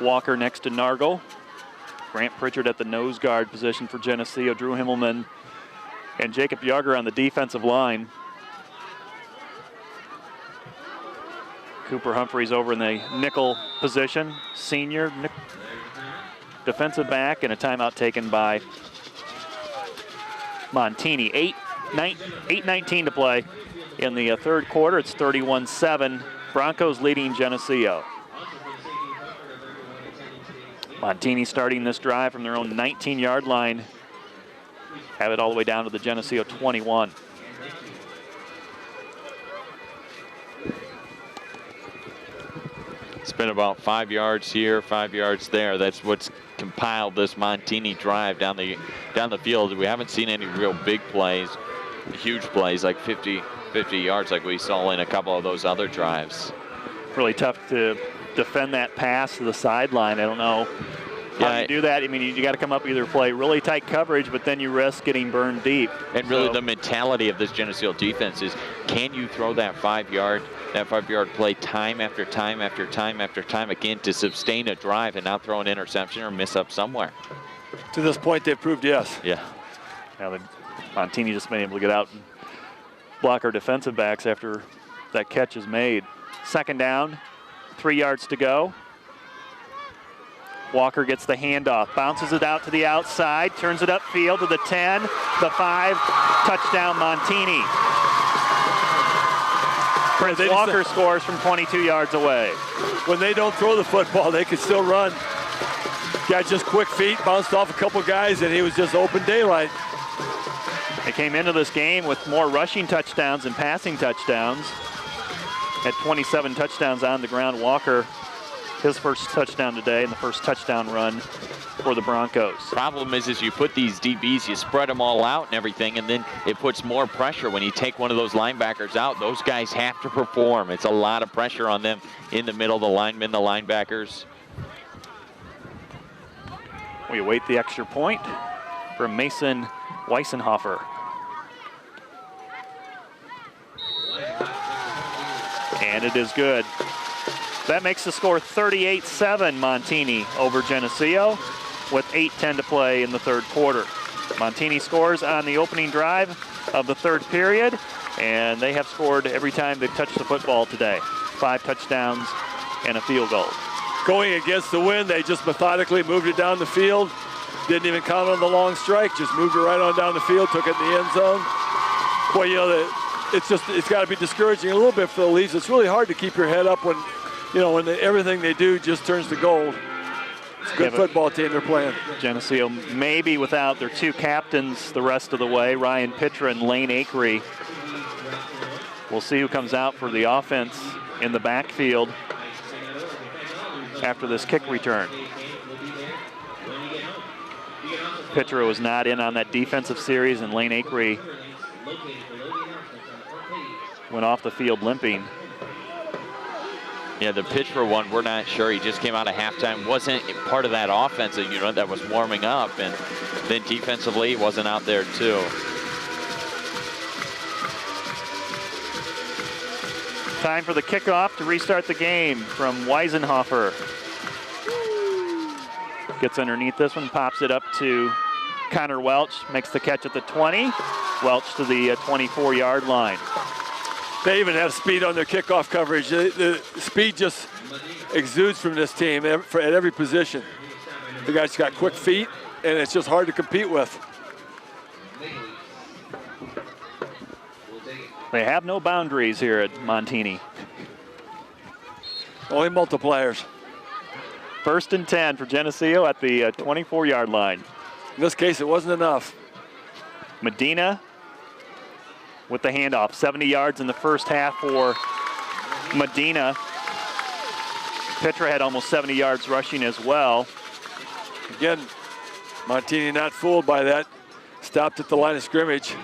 S1: Walker next to Nargle. Grant Pritchard at the nose guard position for Geneseo. Drew Himmelman and Jacob Yager on the defensive line. Cooper Humphreys over in the nickel position. Senior defensive back, and a timeout taken by Montini. 8:19 to play in the third quarter. It's 31-7. Broncos leading Geneseo. Montini starting this drive from their own 19-yard line. Have it all the way down to the Geneseo 21.
S3: It's been about 5 yards here, 5 yards there. That's what's compiled this Montini drive down the field. We haven't seen any real big plays, huge plays like 50 yards like we saw in a couple of those other drives.
S1: Really tough to defend that pass to the sideline. I don't know how you do that. I mean, you got to come up either play really tight coverage, but then you risk getting burned deep.
S3: And really the mentality of this Geneseo defense is, can you throw that 5-yard play time after time after time after time again to sustain a drive and not throw an interception or miss up somewhere?
S2: To this point, they've proved yes.
S3: Yeah.
S1: Now Montini just been able to get out and block our defensive backs after that catch is made. Second down, 3 yards to go. Walker gets the handoff, bounces it out to the outside, turns it upfield to the 10, the 5, touchdown Montini. Prince Walker scores from 22 yards away.
S2: When they don't throw the football, they can still run. Got just quick feet, bounced off a couple guys, and he was just open daylight.
S1: They came into this game with more rushing touchdowns than passing touchdowns. At 27 touchdowns on the ground, Walker, his first touchdown today and the first touchdown run for the Broncos.
S3: Problem is you put these DBs, you spread them all out and everything, and then it puts more pressure when you take one of those linebackers out. Those guys have to perform. It's a lot of pressure on them in the middle, the linemen, the linebackers.
S1: We await the extra point from Mason Weissenhofer. And it is good. That makes the score 38-7 Montini over Geneseo with 8:10 to play in the third quarter. Montini scores on the opening drive of the third period, and they have scored every time they've touched the football today. 5 touchdowns and a field goal.
S2: Going against the wind, they just methodically moved it down the field. Didn't even count on the long strike, just moved it right on down the field, took it in the end zone. Boy, you know, it's got to be discouraging a little bit for the Leafs. It's really hard to keep your head up when, when everything they do just turns to gold. It's a good football team they're playing.
S1: Geneseo maybe without their 2 captains the rest of the way, Ryan Pitra and Lane Akery. We'll see who comes out for the offense in the backfield after this kick return. Pitra was not in on that defensive series, and Lane Akery went off the field limping.
S3: Yeah, the Pitra one, we're not sure. He just came out of halftime. Wasn't part of that offensive unit that was warming up, and then defensively he wasn't out there too.
S1: Time for the kickoff to restart the game from Weisenhofer. Gets underneath this one, pops it up to Connor Welch, makes the catch at the 20. Welch to the 24-yard line.
S2: They even have speed on their kickoff coverage. The speed just exudes from this team at every position. The guys got quick feet, and it's just hard to compete with.
S1: They have no boundaries here at Montini.
S2: Only multipliers.
S1: 1st and 10 for Geneseo at the 24-yard line.
S2: In this case, it wasn't enough.
S1: Medina with the handoff. 70 yards in the first half for Medina. Petra had almost 70 yards rushing as well.
S2: Again, Montini not fooled by that. Stopped at the line of scrimmage.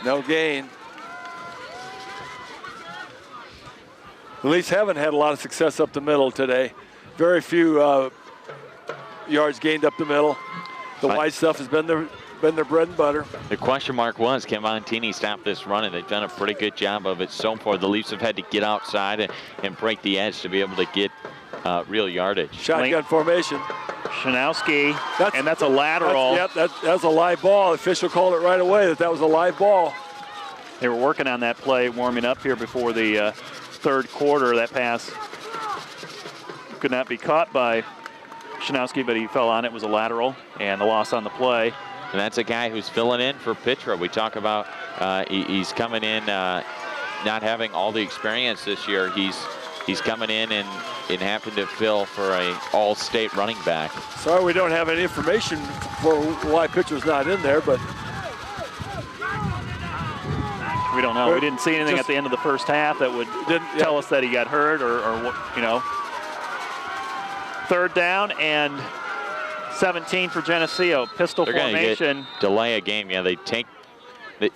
S2: No gain. The Leafs haven't had a lot of success up the middle today. Very few yards gained up the middle. The wide stuff has been their bread and butter.
S3: The question mark was, can Montini stop this run? And they've done a pretty good job of it so far. The Leafs have had to get outside and break the edge to be able to get real yardage.
S2: Shotgun formation.
S1: Shanowski, and that's a lateral.
S2: That's a live ball. The official called it right away that was a live ball.
S1: They were working on that play, warming up here before the third quarter. That pass could not be caught by Shanowski, but he fell on it. It was a lateral, and the loss on the play.
S3: And that's a guy who's filling in for Petra. We talk about he's coming in not having all the experience this year. He's coming in and having to fill for a all-state running back.
S2: Sorry we don't have any information for why Petra's not in there, but
S1: we don't know. We didn't see anything at the end of the first half that would tell us that he got hurt or you know. 3rd down and 17 for Geneseo. Pistol formation.
S3: Delay a game. Yeah,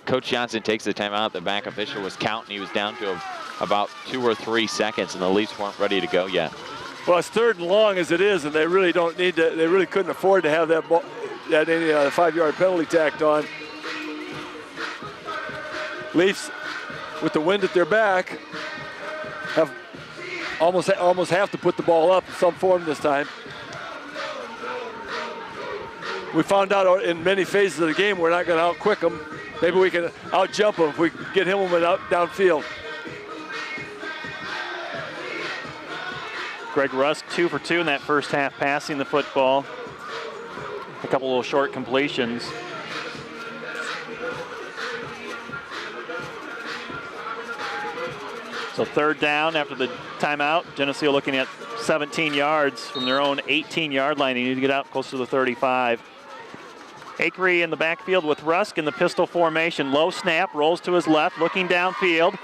S3: Coach Johnson takes the timeout. The back official was counting. He was down to about 2 or 3 seconds, and the Leafs weren't ready to go yet.
S2: Well, it's 3rd and long as it is, and they really don't need to. They really couldn't afford to have that 5-yard penalty tacked on. Leafs, with the wind at their back, have almost have to put the ball up in some form this time. We found out in many phases of the game we're not going to out-quick them. Maybe we can out-jump them if we get Himmelman out downfield.
S1: Greg Rusk 2 for 2 in that first half, passing the football. A couple little short completions. So 3rd down after the timeout. Geneseo looking at 17 yards from their own 18-yard line. They need to get out close to the 35. Akery in the backfield with Rusk in the pistol formation. Low snap, rolls to his left, looking downfield.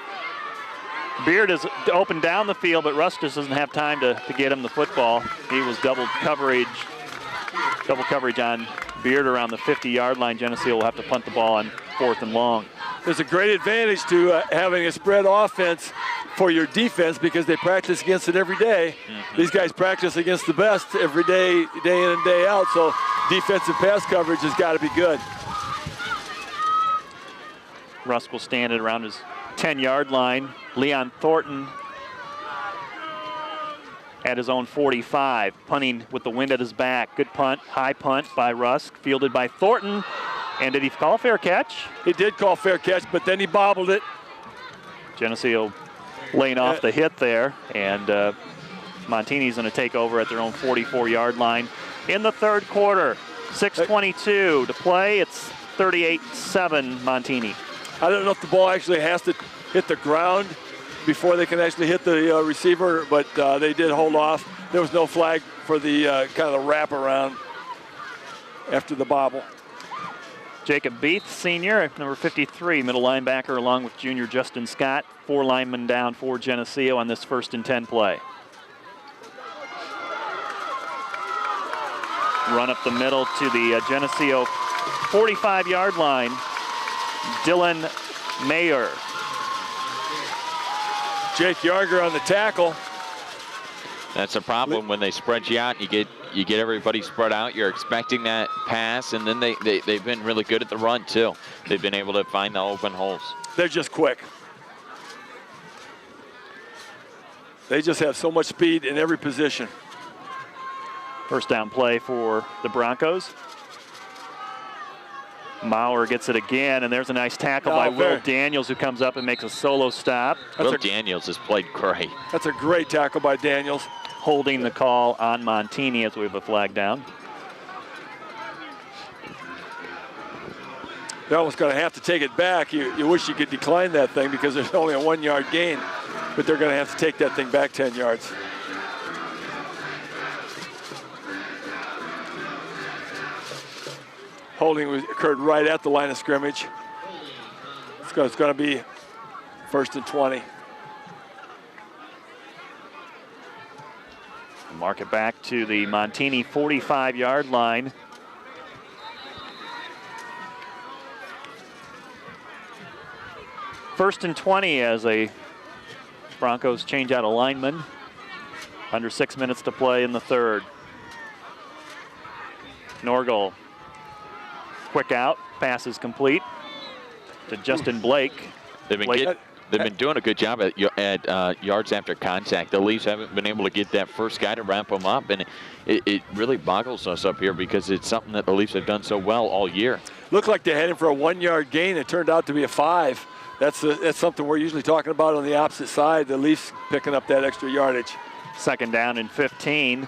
S1: Beard is open down the field, but Rusk just doesn't have time to get him the football. He was double coverage on Beard around the 50-yard line. Geneseo will have to punt the ball on 4th and long.
S2: There's a great advantage to having a spread offense for your defense because they practice against it every day. Mm-hmm. These guys practice against the best every day, day in and day out, so defensive pass coverage has got to be good.
S1: Rusk will stand at around his 10-yard line. Leon Thornton at his own 45, punting with the wind at his back. Good punt, high punt by Rusk, fielded by Thornton. And did he call fair catch?
S2: He did call fair catch, but then he bobbled it.
S1: Geneseo laying off the hit there, and Montini's going to take over at their own 44-yard line in the 3rd quarter. 6:22 to play. It's 38-7 Montini.
S2: I don't know if the ball actually has to hit the ground before they can actually hit the receiver, but they did hold off. There was no flag for the kind of the wraparound after the bobble.
S1: Jacob Beath, senior, number 53, middle linebacker, along with junior Justin Scott. 4 linemen down for Geneseo on this 1st and 10 play. Run up the middle to the Geneseo 45-yard line. Dylan Mayer.
S2: Jake Yarger on the tackle.
S3: That's a problem when they spread you out. You get everybody spread out. You're expecting that pass, and then they've been really good at the run too. They've been able to find the open holes.
S2: They're just quick. They just have so much speed in every position.
S1: First down play for the Broncos. Maurer gets it again, and there's a nice tackle by Will Daniels, who comes up and makes a solo stop.
S3: Will Daniels has played great.
S2: That's a great tackle by Daniels.
S1: Holding the call on Montini as we have a flag down.
S2: They're almost going to have to take it back. You wish you could decline that thing because there's only a 1 yard gain, but they're going to have to take that thing back 10 yards. Holding occurred right at the line of scrimmage. It's going to be 1st and 20.
S1: Mark it back to the Montini 45-yard line. First and 20 as a Broncos change out a lineman. Under 6 minutes to play in the third. Norgel. Quick out, pass is complete to Justin Blake.
S3: They've been doing a good job at yards after contact. The Leafs haven't been able to get that first guy to wrap them up, and it really boggles us up here because it's something that the Leafs have done so well all year.
S2: Looked like they're heading for a 1 yard gain. It turned out to be a 5. That's something we're usually talking about on the opposite side. The Leafs picking up that extra yardage.
S1: Second down and 15.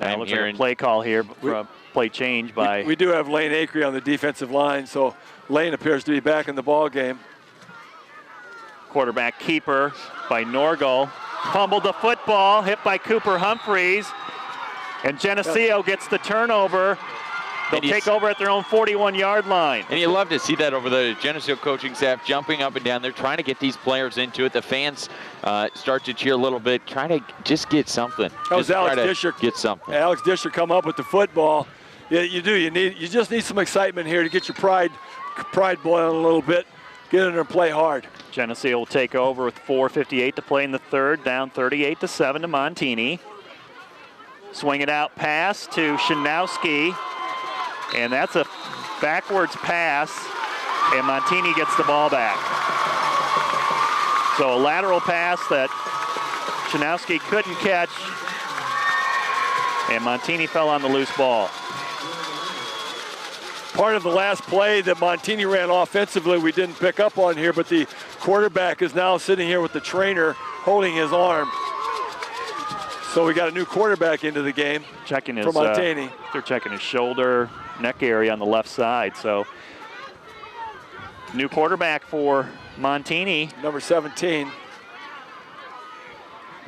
S1: Now looks like a play call here for a play change by...
S2: We do have Lane Acree on the defensive line, so Lane appears to be back in the ball game.
S1: Quarterback keeper by Norgel. Fumbled the football, hit by Cooper Humphreys. And Geneseo gets the turnover. They'll take over at their own 41-yard line.
S3: And you love to see that over the Geneseo coaching staff jumping up and down. They're trying to get these players into it. The fans start to cheer a little bit, trying to just get something.
S2: That was Alex Disher.
S3: Get something.
S2: Alex Disher come up with the football. Yeah, you do. You just need some excitement here to get your pride boiling a little bit. Get in there and play hard.
S1: Geneseo will take over with 4:58 to play in the third, down 38-7 to Montini. Swing it out pass to Shanowski. And that's a backwards pass, and Montini gets the ball back. So a lateral pass that Shanowski couldn't catch, and Montini fell on the loose ball.
S2: Part of the last play that Montini ran offensively we didn't pick up on here, but the quarterback is now sitting here with the trainer holding his arm. So we got a new quarterback into the game.
S1: Checking his,
S2: for Montini.
S1: They're checking his shoulder, neck area on the left side. So new quarterback for Montini.
S2: Number 17.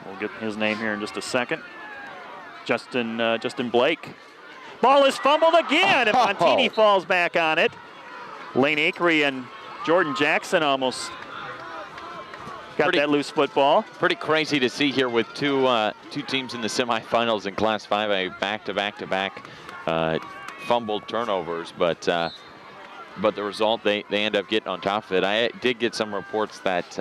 S1: We'll get his name here in just a second. Justin Blake. Ball is fumbled again, and Montini falls back on it. Lane Acree and Jordan Jackson almost got that loose football.
S3: Pretty crazy to see here with two teams in the semifinals in Class 5, back-to-back fumbled turnovers, but the result they end up getting on top of it. I did get some reports that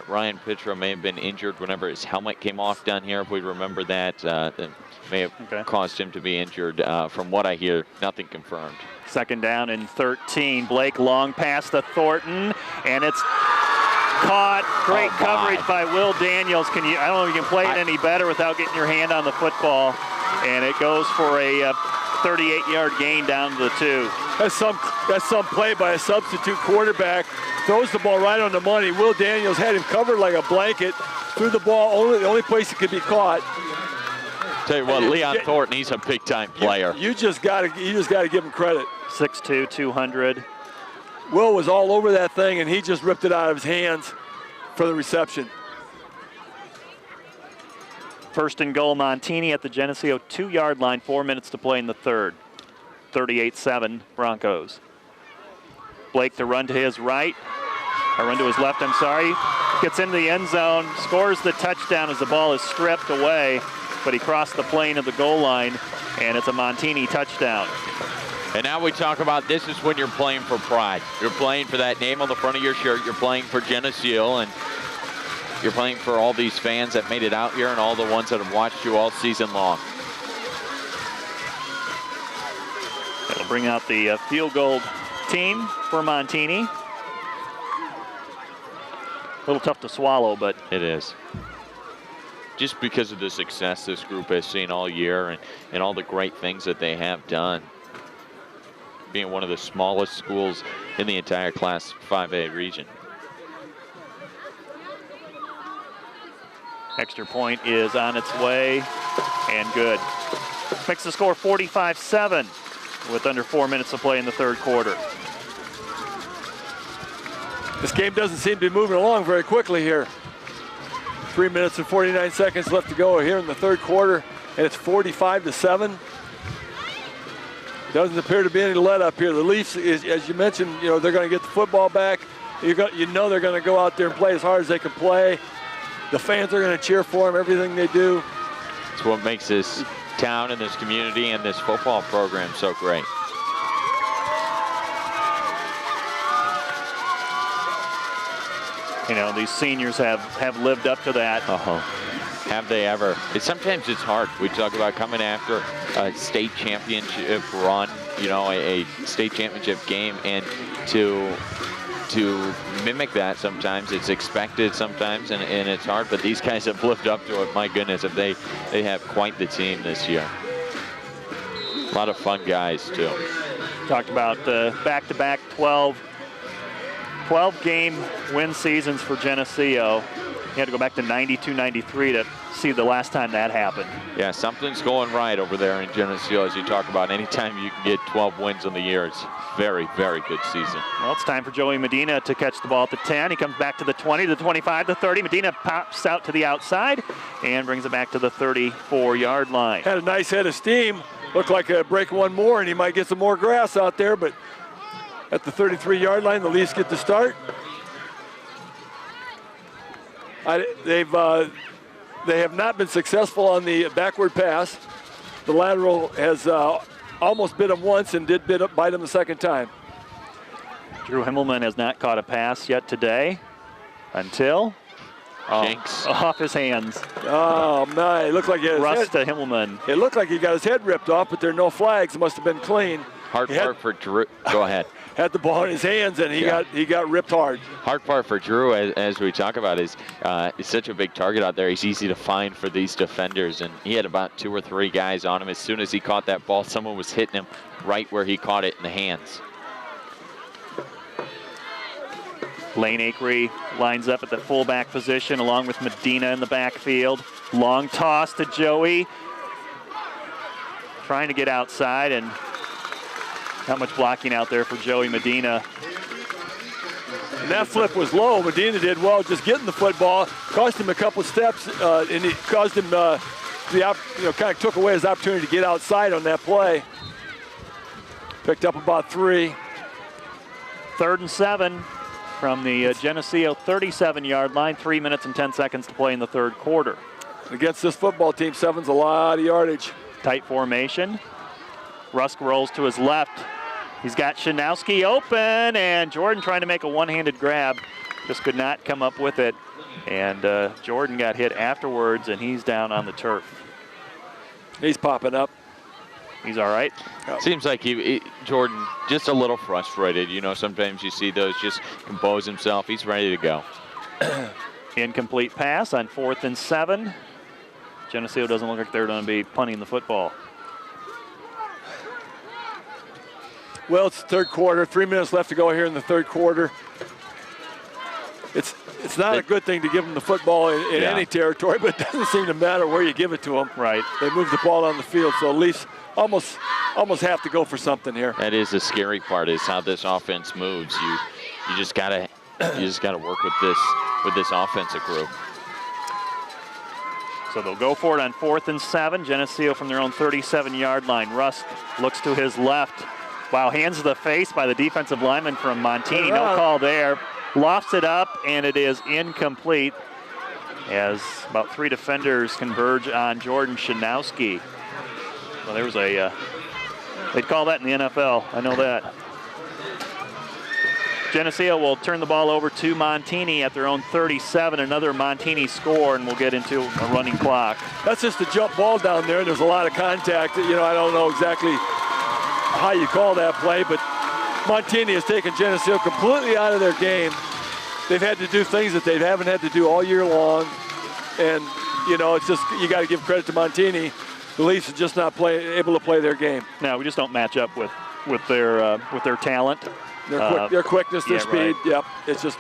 S3: Ryan Pitro may have been injured whenever his helmet came off down here. If we remember that, that may have caused him to be injured. From what I hear, nothing confirmed.
S1: Second down and 13. Blake long pass to Thornton, and it's caught. Great coverage by Will Daniels. I don't know if you can play it any better without getting your hand on the football. And it goes for a 38-yard gain down to the 2.
S2: That's some play by a substitute quarterback. Throws the ball right on the money. Will Daniels had him covered like a blanket. Threw the ball the only place it could be caught.
S3: Tell you what, Leon Thornton, he's a big-time player.
S2: You just gotta give him credit.
S1: 6'2", 200.
S2: Will was all over that thing, and he just ripped it out of his hands for the reception.
S1: First and goal, Montini at the Geneseo 2-yard line, 4 minutes to play in the third. 38-7 Broncos. Blake to run to his right, or run to his left, I'm sorry. Gets into the end zone, scores the touchdown as the ball is stripped away, but he crossed the plane of the goal line, and it's a Montini touchdown.
S3: And now we talk about this is when you're playing for pride. You're playing for that name on the front of your shirt. You're playing for Geneseo, and you're playing for all these fans that made it out here and all the ones that have watched you all season long.
S1: That'll bring out the field goal team for Montini. little tough to swallow, but
S3: it is. Just because of the success this group has seen all year and all the great things that they have done. Being one of the smallest schools in the entire Class 5A region.
S1: Extra point is on its way and good. Makes the score 45-7 with under 4 minutes to play in the third quarter.
S2: This game doesn't seem to be moving along very quickly here. 3 minutes and 49 seconds left to go here in the third quarter, and it's 45-7. Doesn't appear to be any let up here. The Leafs, as you mentioned, they're going to get the football back. You know they're going to go out there and play as hard as they can play. The fans are going to cheer for them, everything they do.
S3: It's what makes this town and this community and this football program so great.
S1: These seniors have lived up to that.
S3: Have they ever? Sometimes it's hard. We talk about coming after a state championship run, a state championship game, and to mimic that sometimes. It's expected sometimes, and it's hard, but these guys have lived up to it. My goodness, if they have quite the team this year. A lot of fun guys, too.
S1: Talked about back-to-back 12-game win seasons for Geneseo. You had to go back to 92-93 to see the last time that happened.
S3: Yeah, something's going right over there in Geneseo, as you talk about. Anytime you can get 12 wins in the year, it's very, very good season.
S1: Well, it's time for Joey Medina to catch the ball at the 10. He comes back to the 20, the 25, the 30. Medina pops out to the outside and brings it back to the 34-yard line.
S2: Had a nice head of steam. Looked like a break one more, and he might get some more grass out there, but at the 33-yard line, the Leafs get the start. They have not been successful on the backward pass. The lateral has almost bit him once and did bite him the second time.
S1: Drew Himmelman has not caught a pass yet today until
S3: Jinx.
S1: Off his hands.
S2: Oh, man, it looked like he had
S1: Rust to Himmelman.
S2: It looked like he got his head ripped off, but there are no flags. It must have been clean.
S3: Hard part for Drew. Go ahead.
S2: Had the ball in his hands, and he got ripped hard.
S3: Hard part for Drew, as we talk about, is he's such a big target out there. He's easy to find for these defenders, and he had about 2 or 3 guys on him. As soon as he caught that ball, someone was hitting him right where he caught it in the hands.
S1: Lane Akery lines up at the fullback position along with Medina in the backfield. Long toss to Joey. Trying to get outside, and not much blocking out there for Joey Medina.
S2: And that flip was low. Medina did well just getting the football. Cost him a couple steps, and it caused him kind of took away his opportunity to get outside on that play. Picked up about 3.
S1: 3rd and 7 from the Geneseo 37-yard line. 3 minutes and 10 seconds to play in the third quarter.
S2: Against this football team, 7's a lot of yardage.
S1: Tight formation. Rusk rolls to his left. He's got Shanowski open, and Jordan trying to make a one-handed grab. Just could not come up with it. And Jordan got hit afterwards, and he's down on the turf.
S2: He's popping up.
S1: He's all right.
S3: Seems like Jordan just a little frustrated. Sometimes you see those just compose himself. He's ready to go.
S1: Incomplete pass on 4th and 7. Geneseo doesn't look like they're going to be punting the football.
S2: Well, it's the third quarter. 3 minutes left to go here in the third quarter. It's not a good thing to give them the football in any territory, but it doesn't seem to matter where you give it to them.
S1: Right.
S2: They move the ball on the field, so Leafs almost have to go for something here.
S3: That is the scary part, is how this offense moves. You just gotta work with this offensive group.
S1: So they'll go for it on 4th and 7. Geneseo from their own 37-yard line. Rust looks to his left. Wow, hands to the face by the defensive lineman from Montini. No call there. Lofts it up, and it is incomplete as about 3 defenders converge on Jordan Shanowski. Well, there was they'd call that in the NFL. I know that. Geneseo will turn the ball over to Montini at their own 37. Another Montini score, and we'll get into a running clock.
S2: That's just a jump ball down there. There's a lot of contact. I don't know exactly how you call that play, but Montini has taken Geneseo completely out of their game. they've had to do things that they haven't had to do all year long. And, you know, it's just, you got to give credit to Montini. The Leafs are just not able to play their game.
S1: No, we just don't match up with their talent.
S2: Their quickness, their speed.
S1: Right.
S2: Yep, it's just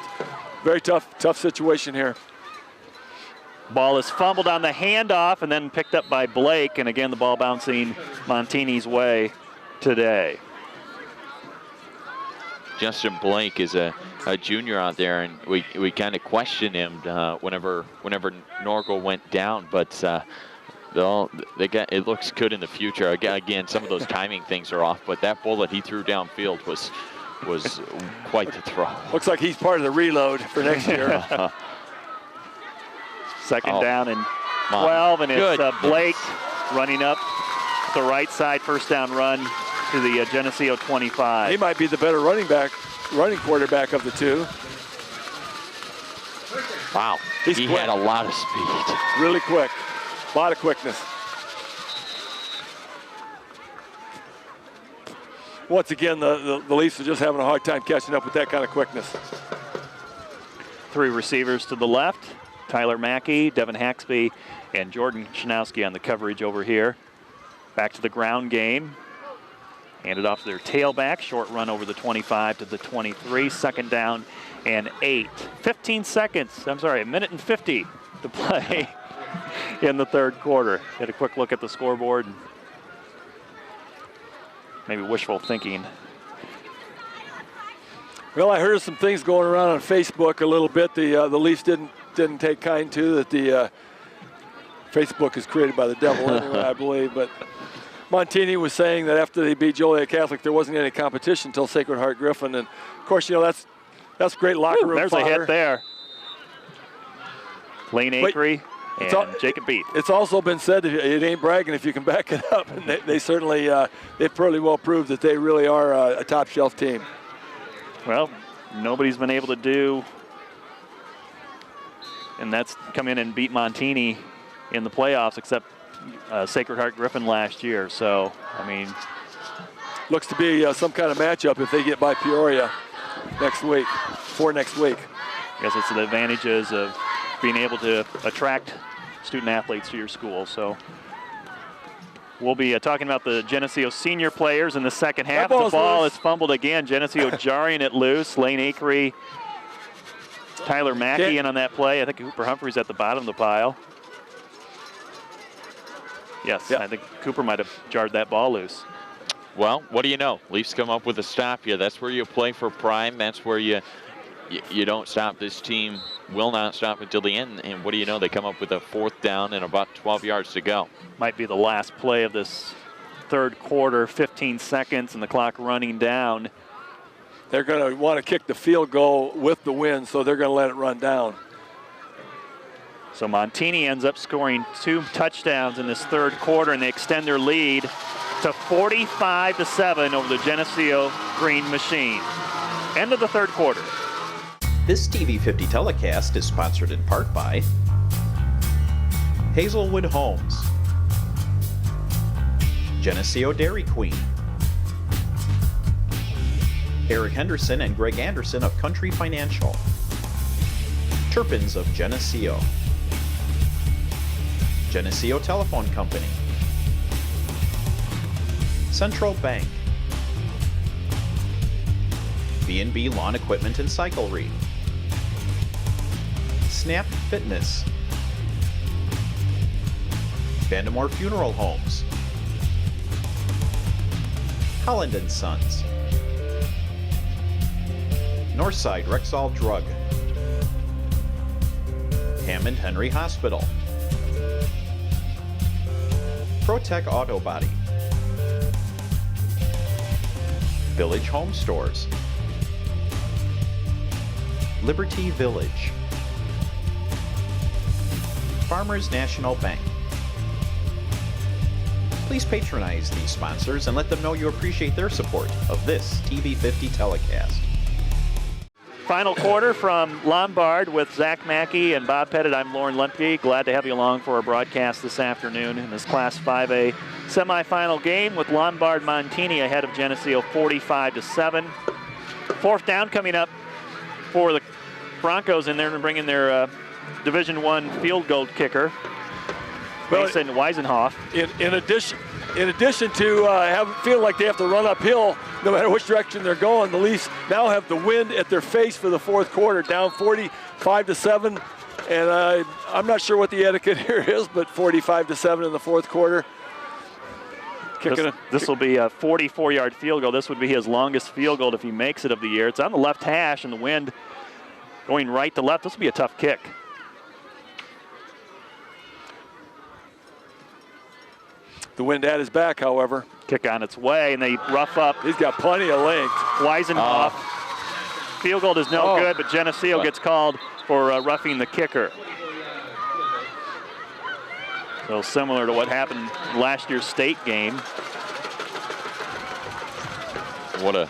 S2: very tough situation here.
S1: Ball is fumbled on the handoff and then picked up by Blake. And again, the ball bouncing Montini's way today.
S3: Justin Blake is a junior out there, and we kind of questioned him whenever Norgal went down, but it looks good in the future. Again, some of those timing things are off, but that bullet he threw downfield was quite the throw.
S2: Looks like he's part of the reload for next year.
S1: Second down and 12, and it's Blake running up the right side, first down run to the Geneseo 25.
S2: He might be the better running quarterback of the two.
S3: Wow, he had a lot of speed.
S2: Really quick, a lot of quickness. Once again, the Leafs are just having a hard time catching up with that kind of quickness.
S1: Three receivers to the left. Tyler Mackey, Devin Haxby, and Jordan Chanowski on the coverage over here. Back to the ground game. Handed off to their tailback. Short run over the 25 to the 23. Second down and 8. 15 seconds. I'm sorry, a minute and 50 to play in the third quarter. Get a quick look at the scoreboard. Maybe wishful thinking.
S2: Well, I heard some things going around on Facebook a little bit. The Leafs didn't take kind to that. The Facebook is created by the devil anyway, I believe. But Montini was saying that after they beat Joliet Catholic, there wasn't any competition until Sacred Heart Griffin. And of course, you know, that's great locker room
S1: there's
S2: fodder.
S1: A hit there. Lane Acree and Jacob Beat.
S2: It's also been said that it ain't bragging if you can back it up. And they certainly, they've pretty well proved that they really are a top shelf team.
S1: Well, nobody's been able to do, and that's come in and beat Montini in the playoffs except Sacred Heart Griffin last year. So, I mean,
S2: looks to be some kind of matchup if they get by Peoria next week.
S1: I guess it's the advantages of being able to attract student athletes to your school. So we'll be talking about the Geneseo senior players in the second half. The ball is fumbled again. Geneseo jarring it loose. Lane Acree, Tyler Mackey in on that play. I think Cooper Humphrey's at the bottom of the pile. Yes, I think Cooper might have jarred that ball loose.
S3: Well, what do you know? Leafs come up with a stop here. That's where you play for prime. That's where you don't stop. This team will not stop until the end. And what do you know? They come up with a fourth down and about 12 yards to go.
S1: Might be the last play of this third quarter, 15 seconds and the clock running down.
S2: They're going to want to kick the field goal with the win, so they're going to let it run down.
S1: So Montini ends up scoring 2 touchdowns in this third quarter, and they extend their lead to 45-7 over the Geneseo Green Machine. End of the third quarter.
S4: This TV50 telecast is sponsored in part by Hazelwood Homes, Geneseo Dairy Queen, Eric Henderson and Greg Anderson of Country Financial, Turpins of Geneseo, Geneseo Telephone Company, Central Bank, B&B Lawn Equipment and Cyclery, Snap Fitness, Vandemore Funeral Homes, Holland & Sons, Northside Rexall Drug, Hammond Henry Hospital, ProTech Auto Body, Village Home Stores, Liberty Village, Farmers National Bank. Please patronize these sponsors and let them know you appreciate their support of this TV50 telecast.
S1: Final quarter from Lombard with Zach Mackey and Bob Pettit. I'm Lauren Lemke. Glad to have you along for our broadcast this afternoon in this Class 5A semifinal game with Lombard Montini ahead of Geneseo 45-7. Fourth down coming up for Broncos in there and bring in their Division I field goal kicker, Mason Weisenhoff.
S2: In addition to feeling like they have to run uphill no matter which direction they're going, the Leafs now have the wind at their face for the fourth quarter, down 45-7. And I'm not sure what the etiquette here is, but 45-7 in the fourth quarter.
S1: This will be a 44-yard field goal. This would be his longest field goal if he makes it of the year. It's on the left hash, and the wind going right to left. This will be a tough kick.
S2: The wind at his back, however.
S1: Kick on its way, and they rough up.
S2: He's got plenty of length.
S1: Weisenhoff. Field goal is no good, but Geneseo gets called for roughing the kicker. So similar to what happened in last year's state game.
S3: What a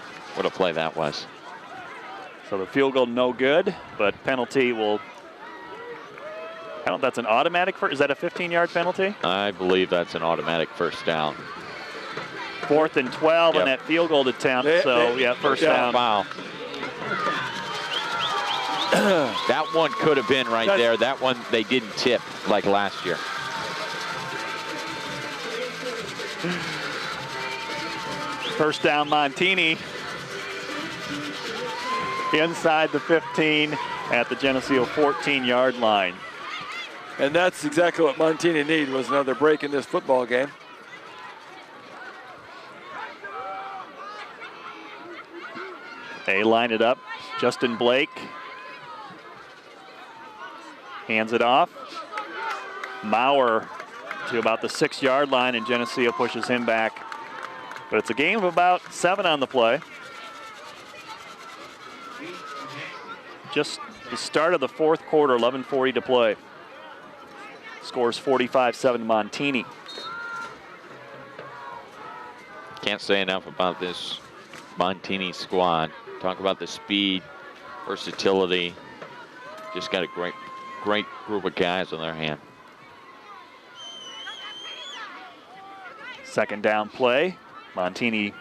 S3: play that was.
S1: So the field goal no good, but penalty will. I don't know if that's an automatic. Is that a 15-yard penalty?
S3: I believe that's an automatic first down.
S1: 4th and 12 on that field goal attempt. First down.
S3: Wow. That one could have been right there. That one they didn't tip like last year.
S1: First down, Montini. Inside the 15 at the Geneseo 14-yard line.
S2: And that's exactly what Montini needed, was another break in this football game.
S1: They line it up. Justin Blake hands it off. Maurer to about the 6-yard line, and Geneseo pushes him back. But it's a game of about 7 on the play. Just the start of the fourth quarter, 11:40 to play. Scores 45-7 Montini.
S3: Can't say enough about this Montini squad. Talk about the speed, versatility. Just got a great group of guys on their hand.
S1: Second down play. Montini,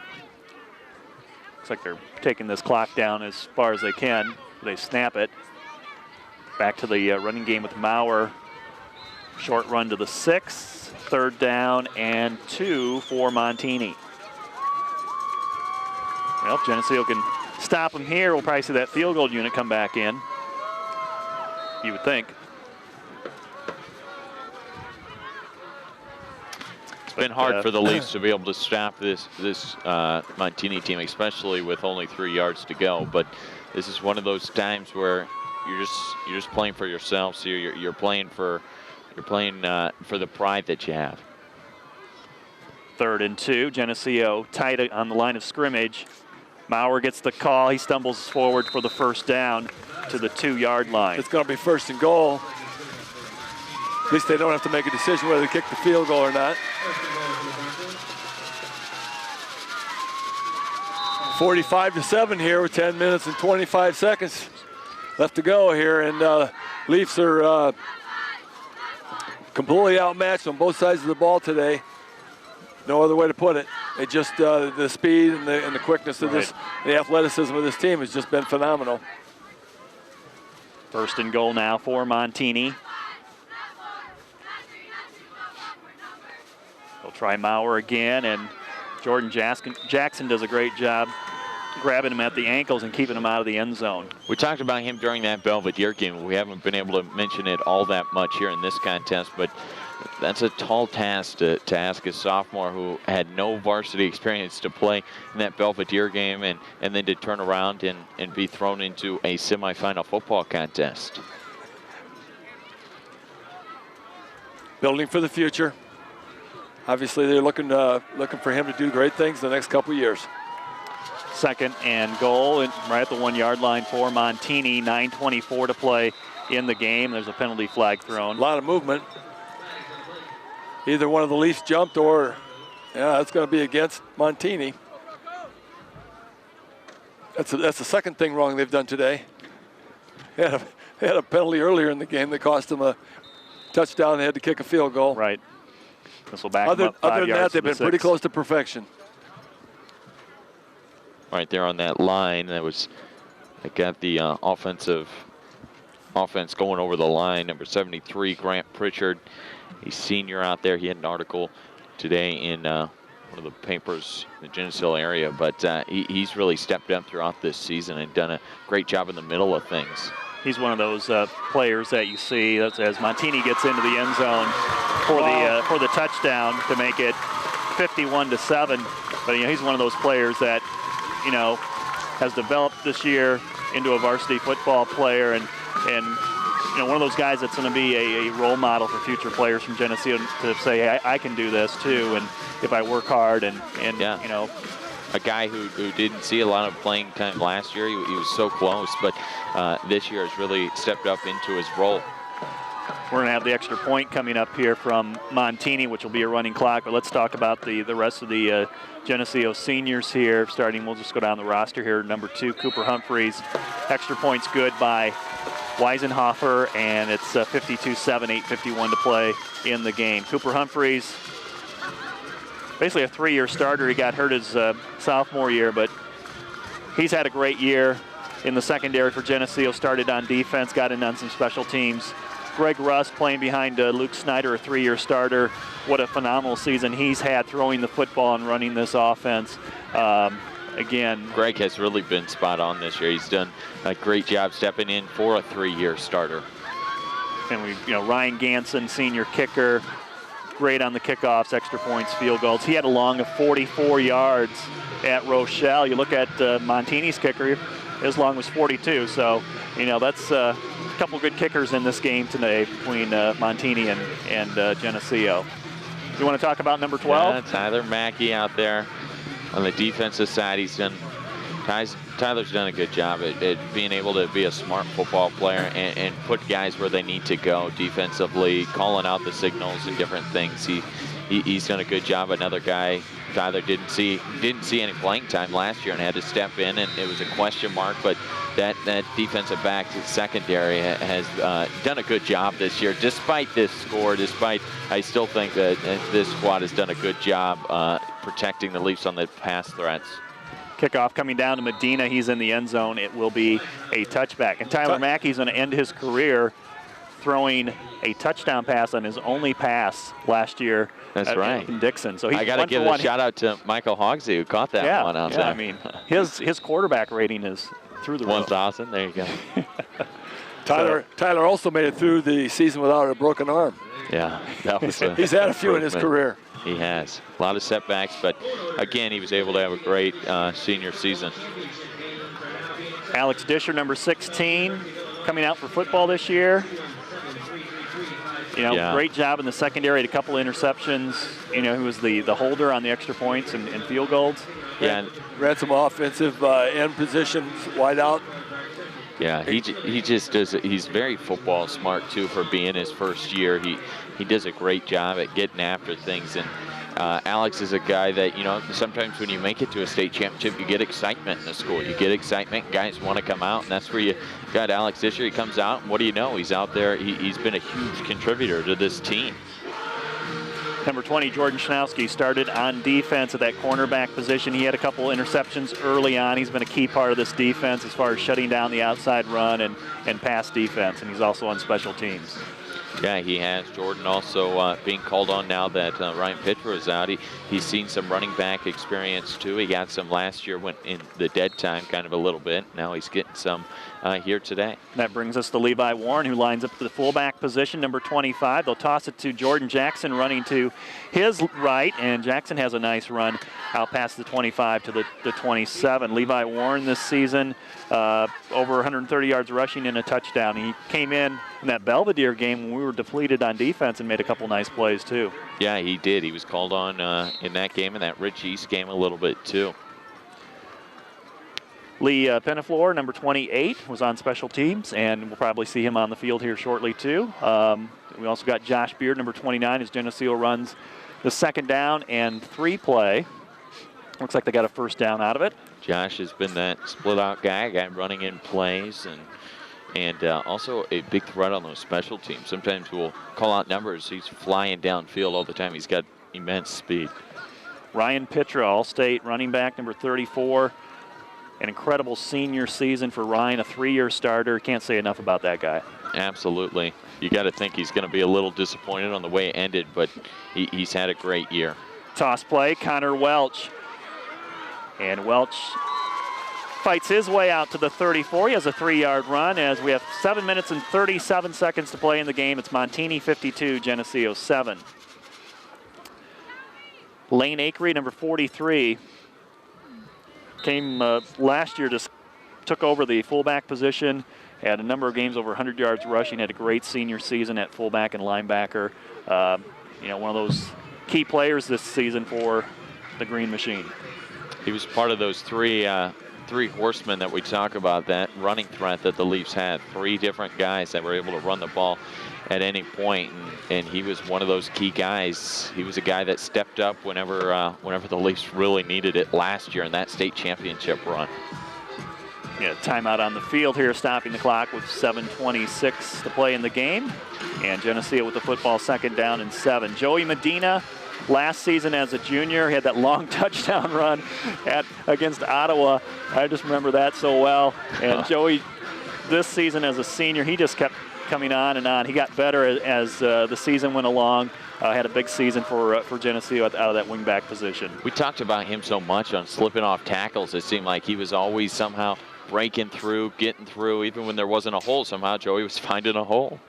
S1: looks like they're taking this clock down as far as they can. They snap it. Back to the running game with Maurer. Short run to the 6. 3rd down and 2 for Montini. Well, if Geneseo can stop him here, we'll probably see that field goal unit come back in. You would think.
S3: It's been hard for the Leafs to be able to stop this Montini team, especially with only 3 yards to go. But this is one of those times where you're just playing for yourself. So you're playing for the pride that you have.
S1: 3rd and 2. Geneseo tight on the line of scrimmage. Maurer gets the call. He stumbles forward for the first down to the 2-yard line.
S2: It's going to be 1st and goal. At least they don't have to make a decision whether to kick the field goal or not. 45-7 here with 10 minutes and 25 seconds left to go here, and Leafs are completely outmatched on both sides of the ball today. No other way to put it. It just the speed and the quickness of this, the athleticism of this team has just been phenomenal.
S1: 1st and goal now for Montini. They'll try Maurer again, and Jordan Jackson does a great job grabbing him at the ankles and keeping him out of the end zone.
S3: We talked about him during that Belvedere game. We haven't been able to mention it all that much here in this contest, but that's a tall task to ask a sophomore who had no varsity experience to play in that Belvedere game and then to turn around and be thrown into a semifinal football contest.
S2: Building for the future. Obviously, they're looking for him to do great things the next couple years.
S1: 2nd and goal, and right at the 1-yard line for Montini. 9:24 to play in the game. There's a penalty flag thrown.
S2: A lot of movement. Either one of the Leafs jumped, or that's going to be against Montini. That's the second thing wrong they've done today. They had a penalty earlier in the game that cost them a touchdown. They had to kick a field goal.
S1: Right. This will back them up 5
S2: other than
S1: yards
S2: that, they've been pretty close to perfection.
S3: Right there on that line, that got the offensive offense going over the line. Number 73, Grant Pritchard, a senior out there. He had an article today in one of the papers in the Geneseo area, but he's really stepped up throughout this season and done a great job in the middle of things.
S1: He's one of those players that you see as Montini gets into the end zone for the touchdown to make it 51-7. But he's one of those players that has developed this year into a varsity football player, and one of those guys that's going to be a role model for future players from Geneseo to say, hey, I can do this too, and if I work hard and
S3: yeah. A guy who didn't see a lot of playing time last year. He was so close, but this year has really stepped up into his role.
S1: We're going to have the extra point coming up here from Montini, which will be a running clock. But let's talk about the rest of the Geneseo seniors here. Starting, we'll just go down the roster here. Number 2, Cooper Humphreys. Extra points good by Weisenhofer, and it's 52-7, 8:51 to play in the game. Cooper Humphreys, basically a 3-year starter. He got hurt his sophomore year, but he's had a great year in the secondary for Geneseo. Started on defense, got in on some special teams. Greg Rust playing behind Luke Snyder, a 3-year starter. What a phenomenal season he's had throwing the football and running this offense. Again,
S3: Greg has really been spot on this year. He's done a great job stepping in for a 3-year starter.
S1: And Ryan Ganson, senior kicker, great on the kickoffs, extra points, field goals. He had a long of 44 yards at Rochelle. You look at Montini's kicker, his long was 42. So, that's a couple good kickers in this game today between Montini and Geneseo. You want to talk about number 12?
S3: Yeah, Tyler Mackey out there on the defensive side. Tyler's done a good job at being able to be a smart football player and put guys where they need to go defensively, calling out the signals and different things. He's done a good job. Another guy, Tyler didn't see any playing time last year and had to step in, and it was a question mark, but that defensive back secondary has done a good job this year. Despite this score, I still think that this squad has done a good job protecting the Leafs on the pass threats.
S1: Kickoff coming down to Medina. He's in the end zone. It will be a touchback. And Tyler Mackey's going to end his career throwing a touchdown pass on his only pass last year.
S3: That's right.
S1: In Dixon. So I
S3: got to give a shout out to Michael Hogsey who caught that one out there.
S1: I mean, his quarterback rating is through the roof.
S3: 1,000. There you go.
S2: Tyler also made it through the season without a broken arm.
S3: Yeah, that was.
S2: He's had a few in his career.
S3: He has a lot of setbacks, but again, he was able to have a great senior season.
S1: Alex Disher, number 16, coming out for football this year. Great job in the secondary, had a couple interceptions. He was the holder on the extra points and field goals.
S3: Yeah,
S2: ran some offensive end positions, wide out.
S3: Yeah, he just does. He's very football smart too for being his first year. He does a great job at getting after things, and Alex is a guy that sometimes when you make it to a state championship, you get excitement in the school. You get excitement, guys want to come out, and that's where you got Alex this year. He comes out, and what do you know? He's out there. He's been a huge contributor to this team.
S1: Number 20, Jordan Schnowski, started on defense at that cornerback position. He had a couple interceptions early on. He's been a key part of this defense as far as shutting down the outside run and pass defense, and he's also on special teams.
S3: Yeah, he has. Jordan also being called on now that Ryan Pitcher is out. He's seen some running back experience too. He got some last year, went in the dead time kind of a little bit. Now he's getting some here today. That
S1: brings us to Levi Warren, who lines up to the fullback position, number 25. They'll toss it to Jordan Jackson running to his right, and Jackson has a nice run out past the 25 to the 27. Levi Warren this season, over 130 yards rushing and a touchdown. He came in that Belvedere game when we were depleted on defense and made a couple nice plays too.
S3: Yeah, he did. He was called on in that game and that Rich East game a little bit too.
S1: Lee Penaflor, number 28, was on special teams, and we'll probably see him on the field here shortly too. We also got Josh Beard, number 29, as Geneseo runs the second down and 3 play. Looks like they got a first down out of it.
S3: Josh has been that split out guy running in plays and also a big threat on those special teams. Sometimes we'll call out numbers. He's flying downfield all the time. He's got immense speed.
S1: Ryan Pitra, All-State running back, number 34. An incredible senior season for Ryan, a 3-year starter. Can't say enough about that guy.
S3: Absolutely. You got to think he's going to be a little disappointed on the way it ended, but he's had a great year.
S1: Toss play, Connor Welch. And Welch fights his way out to the 34. He has a 3-yard run as we have 7 minutes and 37 seconds to play in the game. It's Montini 52, Geneseo 7. Lane Akery, number 43, came last year, just took over the fullback position, had a number of games over 100 yards rushing, had a great senior season at fullback and linebacker. One of those key players this season for the Green Machine.
S3: He was part of those three horsemen that we talk about, that running threat that the Leafs had. 3 different guys that were able to run the ball at any point, and he was one of those key guys. He was a guy that stepped up whenever the Leafs really needed it last year in that state championship run.
S1: Yeah, timeout on the field here, stopping the clock with 7:26 to play in the game. And Geneseo with the football, 2nd down and 7. Joey Medina, last season as a junior, he had that long touchdown run against Ottawa. I just remember that so well. And Joey, this season as a senior, he just kept coming on and on. He got better as the season went along. Had a big season for Geneseo out of that wingback position.
S3: We talked about him so much on slipping off tackles. It seemed like he was always somehow breaking through, getting through. Even when there wasn't a hole, somehow Joey was finding a hole.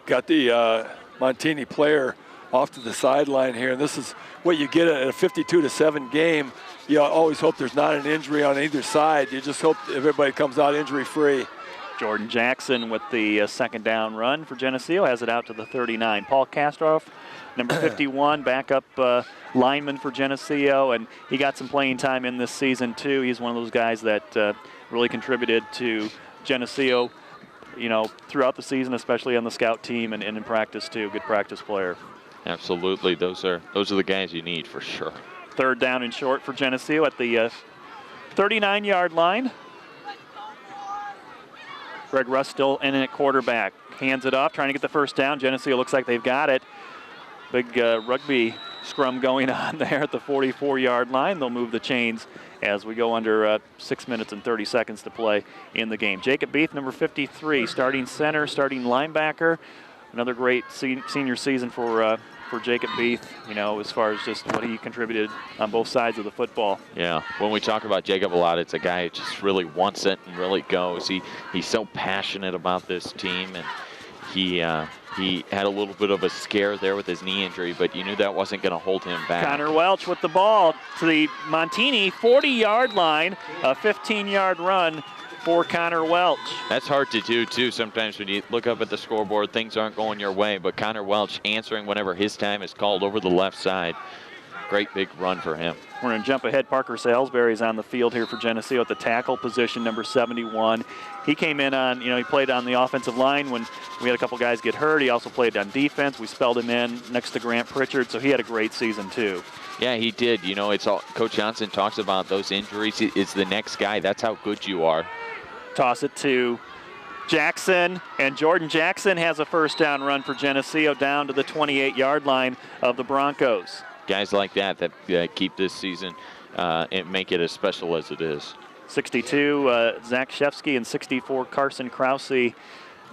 S2: Got the Montini player off to the sideline here, and this is what you get at a 52-7 game. You always hope there's not an injury on either side. You just hope everybody comes out injury-free.
S1: Jordan Jackson with the 2nd down run for Geneseo, has it out to the 39. Paul Kastroff, number 51, backup lineman for Geneseo, and he got some playing time in this season too. He's one of those guys that really contributed to Geneseo, throughout the season, especially on the scout team and in practice too. Good practice player.
S3: Absolutely, those are the guys you need for sure.
S1: 3rd down and short for Geneseo at the 39-yard line. Greg Russ still in at quarterback. Hands it off, trying to get the 1st down. Geneseo looks like they've got it. Big rugby scrum going on there at the 44-yard line. They'll move the chains as we go under 6 minutes and 30 seconds to play in the game. Jacob Beeth, number 53, starting center, starting linebacker. Another great senior season for Jacob Beeth, as far as just what he contributed on both sides of the football.
S3: Yeah, when we talk about Jacob a lot, it's a guy who just really wants it and really goes. He's so passionate about this team, and he had a little bit of a scare there with his knee injury, but you knew that wasn't going to hold him back.
S1: Connor Welch with the ball to the Montini 40-yard line, a 15-yard run for Connor Welch.
S3: That's hard to do too. Sometimes when you look up at the scoreboard, things aren't going your way, but Connor Welch answering whenever his time is called over the left side. Great big run for him.
S1: We're going to jump ahead. Parker Salisbury is on the field here for Geneseo at the tackle position, number 71. He came in on, he played on the offensive line when we had a couple guys get hurt. He also played on defense. We spelled him in next to Grant Pritchard, so he had a great season too.
S3: Yeah, he did. It's all Coach Johnson talks about those injuries. It's the next guy. That's how good you are.
S1: Toss it to Jackson, and Jordan Jackson has a 1st down run for Geneseo down to the 28-yard line of the Broncos.
S3: Guys like that keep this season and make it as special as it is.
S1: 62, Zach Shefsky, and 64, Carson Krause,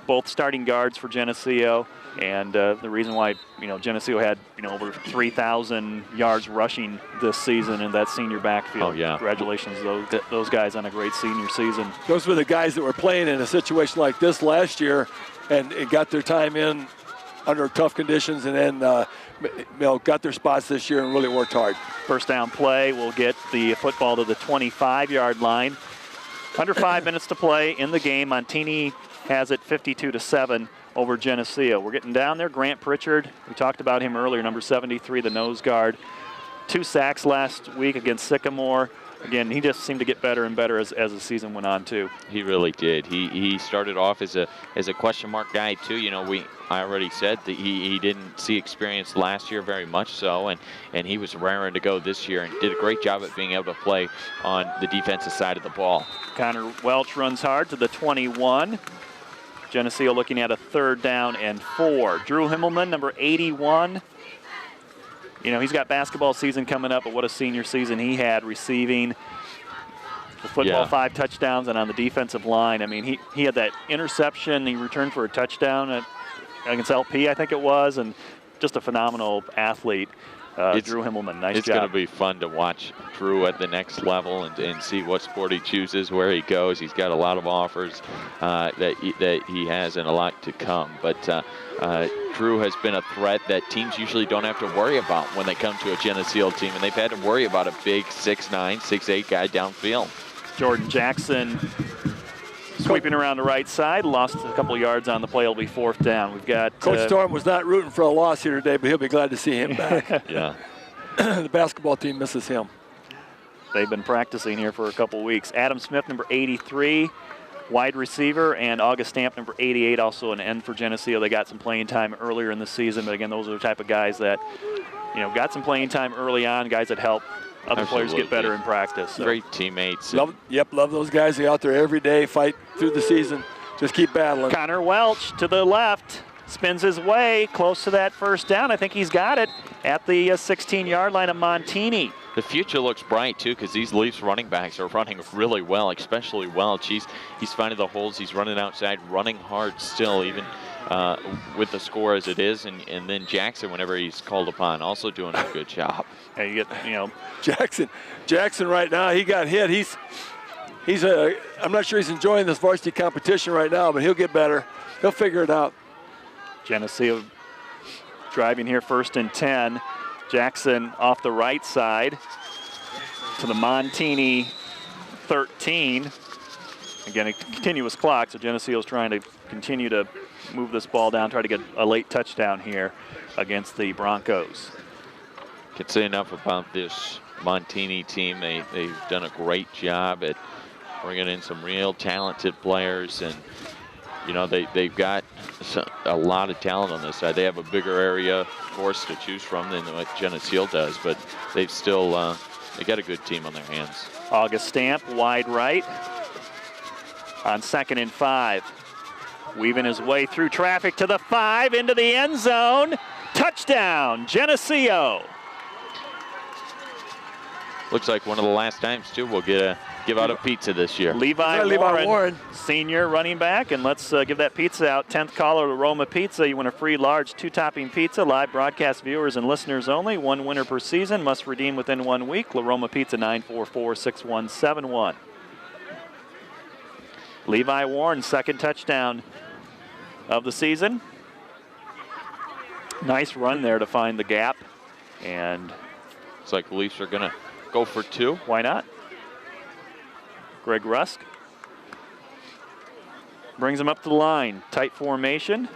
S1: both starting guards for Geneseo. And the reason why, Geneseo had, over 3,000 yards rushing this season in that senior backfield.
S3: Oh, yeah.
S1: Congratulations to those guys on a great senior season.
S2: Those were the guys that were playing in a situation like this last year and got their time in under tough conditions and then, got their spots this year and really worked hard.
S1: 1st down play will get the football to the 25-yard line. Under 5 minutes to play in the game. Montini has it 52-7. Over Geneseo. We're getting down there. Grant Pritchard, we talked about him earlier, number 73, the nose guard. 2 sacks last week against Sycamore. Again, he just seemed to get better and better as the season went on too.
S3: He really did. He started off as a question mark guy too. I already said that he didn't see experience last year very much so, and he was raring to go this year and did a great job at being able to play on the defensive side of the ball.
S1: Connor Welch runs hard to the 21. Geneseo looking at a 3rd down and 4. Drew Himmelman, number 81. He's got basketball season coming up, but what a senior season he had receiving. The football, 5 touchdowns, and on the defensive line, I mean, he had that interception. He returned for a touchdown against LP, I think it was, and just a phenomenal athlete. Drew Himmelman, nice job.
S3: It's going to be fun to watch Drew at the next level and see what sport he chooses, where he goes. He's got a lot of offers that he has and a lot to come. But Drew has been a threat that teams usually don't have to worry about when they come to a Geneseo team, and they've had to worry about a big 6'9", 6'8" guy downfield.
S1: Jordan Jackson sweeping around the right side, lost a couple yards on the play. It'll be 4th down. We've got
S2: Coach Storm was not rooting for a loss here today, but he'll be glad to see him back.
S3: Yeah.
S2: The basketball team misses him.
S1: They've been practicing here for a couple weeks. Adam Smith, number 83, wide receiver, and August Stamp, number 88, also an end for Geneseo. They got some playing time earlier in the season, but again, those are the type of guys that, got some playing time early on, guys that help other players get better in practice. So.
S3: Great teammates.
S2: Love those guys. They're out there every day, fight through the season. Just keep battling.
S1: Connor Welch to the left, spins his way close to that 1st down. I think he's got it at the 16-yard line of Montini.
S3: The future looks bright, too, because these Leafs running backs are running really well, especially Welch. He's finding the holes. He's running outside, running hard still, even with the score as it is. And then Jackson, whenever he's called upon, also doing a good job.
S1: And you get,
S2: Jackson right now, he got hit. I'm not sure he's enjoying this varsity competition right now, but he'll get better. He'll figure it out.
S1: Geneseo driving here 1st and 10. Jackson off the right side to the Montini 13. Again, a continuous clock, so Geneseo's trying to continue to move this ball down, try to get a late touchdown here against the Broncos.
S3: Can't say enough about this Montini team. They've done a great job at bringing in some real talented players, and they've got a lot of talent on this side. They have a bigger area, of course, to choose from than what Geneseo does, but they've still they got a good team on their hands.
S1: August Stamp, wide right on 2nd and 5. Weaving his way through traffic to the 5, into the end zone. Touchdown, Geneseo.
S3: Looks like one of the last times, too, we'll give out a pizza this year.
S1: Levi Warren, senior running back, and let's give that pizza out. 10th caller to Roma Pizza. You win a free large 2-topping pizza. Live broadcast viewers and listeners only. 1 winner per season. Must redeem within 1 week. La Roma Pizza, 944-6171. Levi Warren, 2nd touchdown of the season. Nice run there to find the gap. And
S3: looks like the Leafs are going to go for 2.
S1: Why not? Greg Rusk brings him up to the line. Tight formation.